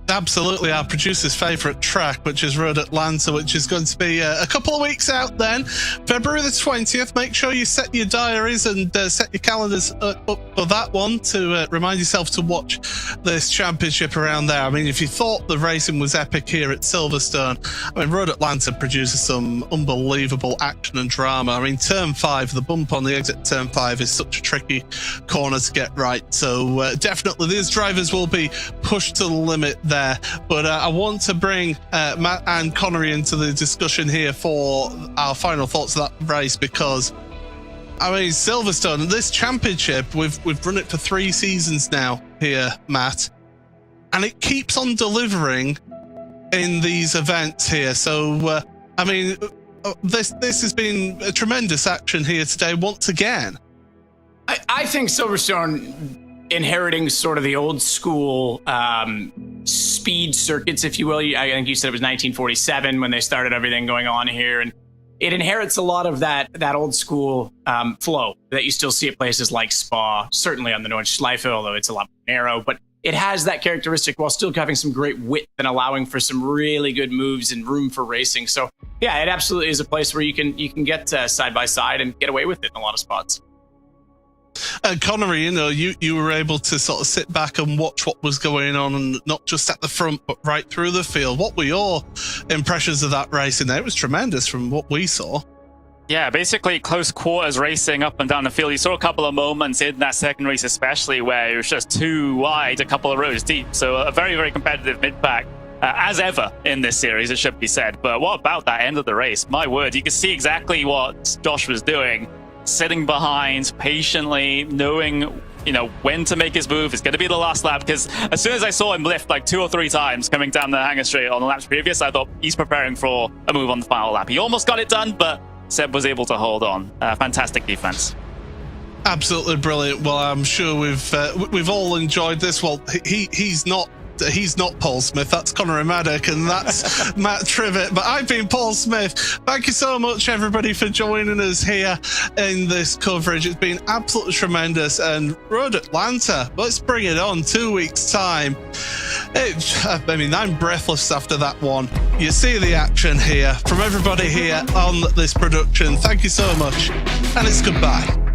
Absolutely our producer's favourite track, which is Road Atlanta, which is going to be a couple of weeks out then. February the 20th. Make sure you set your diaries and set your calendars up for that one to remind yourself to watch this championship around there. If you thought the racing was epic here at Silverstone, Road Atlanta produces some unbelievable action and drama. Turn 5, the bump on the exit Turn 5 is such a tricky corner to get right. So definitely these drivers will be pushed to the limit there. But I want to bring Matt and Connery into the discussion here for our final thoughts of that race, because Silverstone, this championship, we've run it for 3 seasons now here, Matt, and it keeps on delivering in these events here. So this has been a tremendous action here today once again. I think Silverstone inheriting sort of the old school speed circuits, if you will. I think you said it was 1947 when they started everything going on here, and it inherits a lot of that old school flow that you still see at places like Spa, certainly on the Nordschleife, although it's a lot more narrow, but it has that characteristic while still having some great width and allowing for some really good moves and room for racing. So yeah, it absolutely is a place where you can get side by side and get away with it in a lot of spots. Connor, you were able to sort of sit back and watch what was going on, and not just at the front, but right through the field. What were your impressions of that racing there? It was tremendous from what we saw. Yeah, basically close quarters racing up and down the field. You saw a couple of moments in that second race especially where it was just too wide, a couple of rows deep. So a very, very competitive mid-pack, as ever in this series, it should be said. But what about that end of the race? My word, you can see exactly what Josh was doing. Sitting behind, patiently, knowing, when to make his move. It's going to be the last lap, because as soon as I saw him lift like 2 or 3 times coming down the hangar straight on the laps previous, I thought he's preparing for a move on the final lap. He almost got it done, but Seb was able to hold on. Fantastic defense. Absolutely brilliant. Well, I'm sure we've all enjoyed this. Well, he's not Paul Smith, that's Connor Maddock, and that's Matt Trivett. But I've been Paul Smith. Thank you so much, everybody, for joining us here in this coverage. It's been absolutely tremendous. And Road Atlanta, let's bring it on. 2 weeks' time. I'm breathless after that one. You see the action here from everybody here on this production. Thank you so much, and it's goodbye.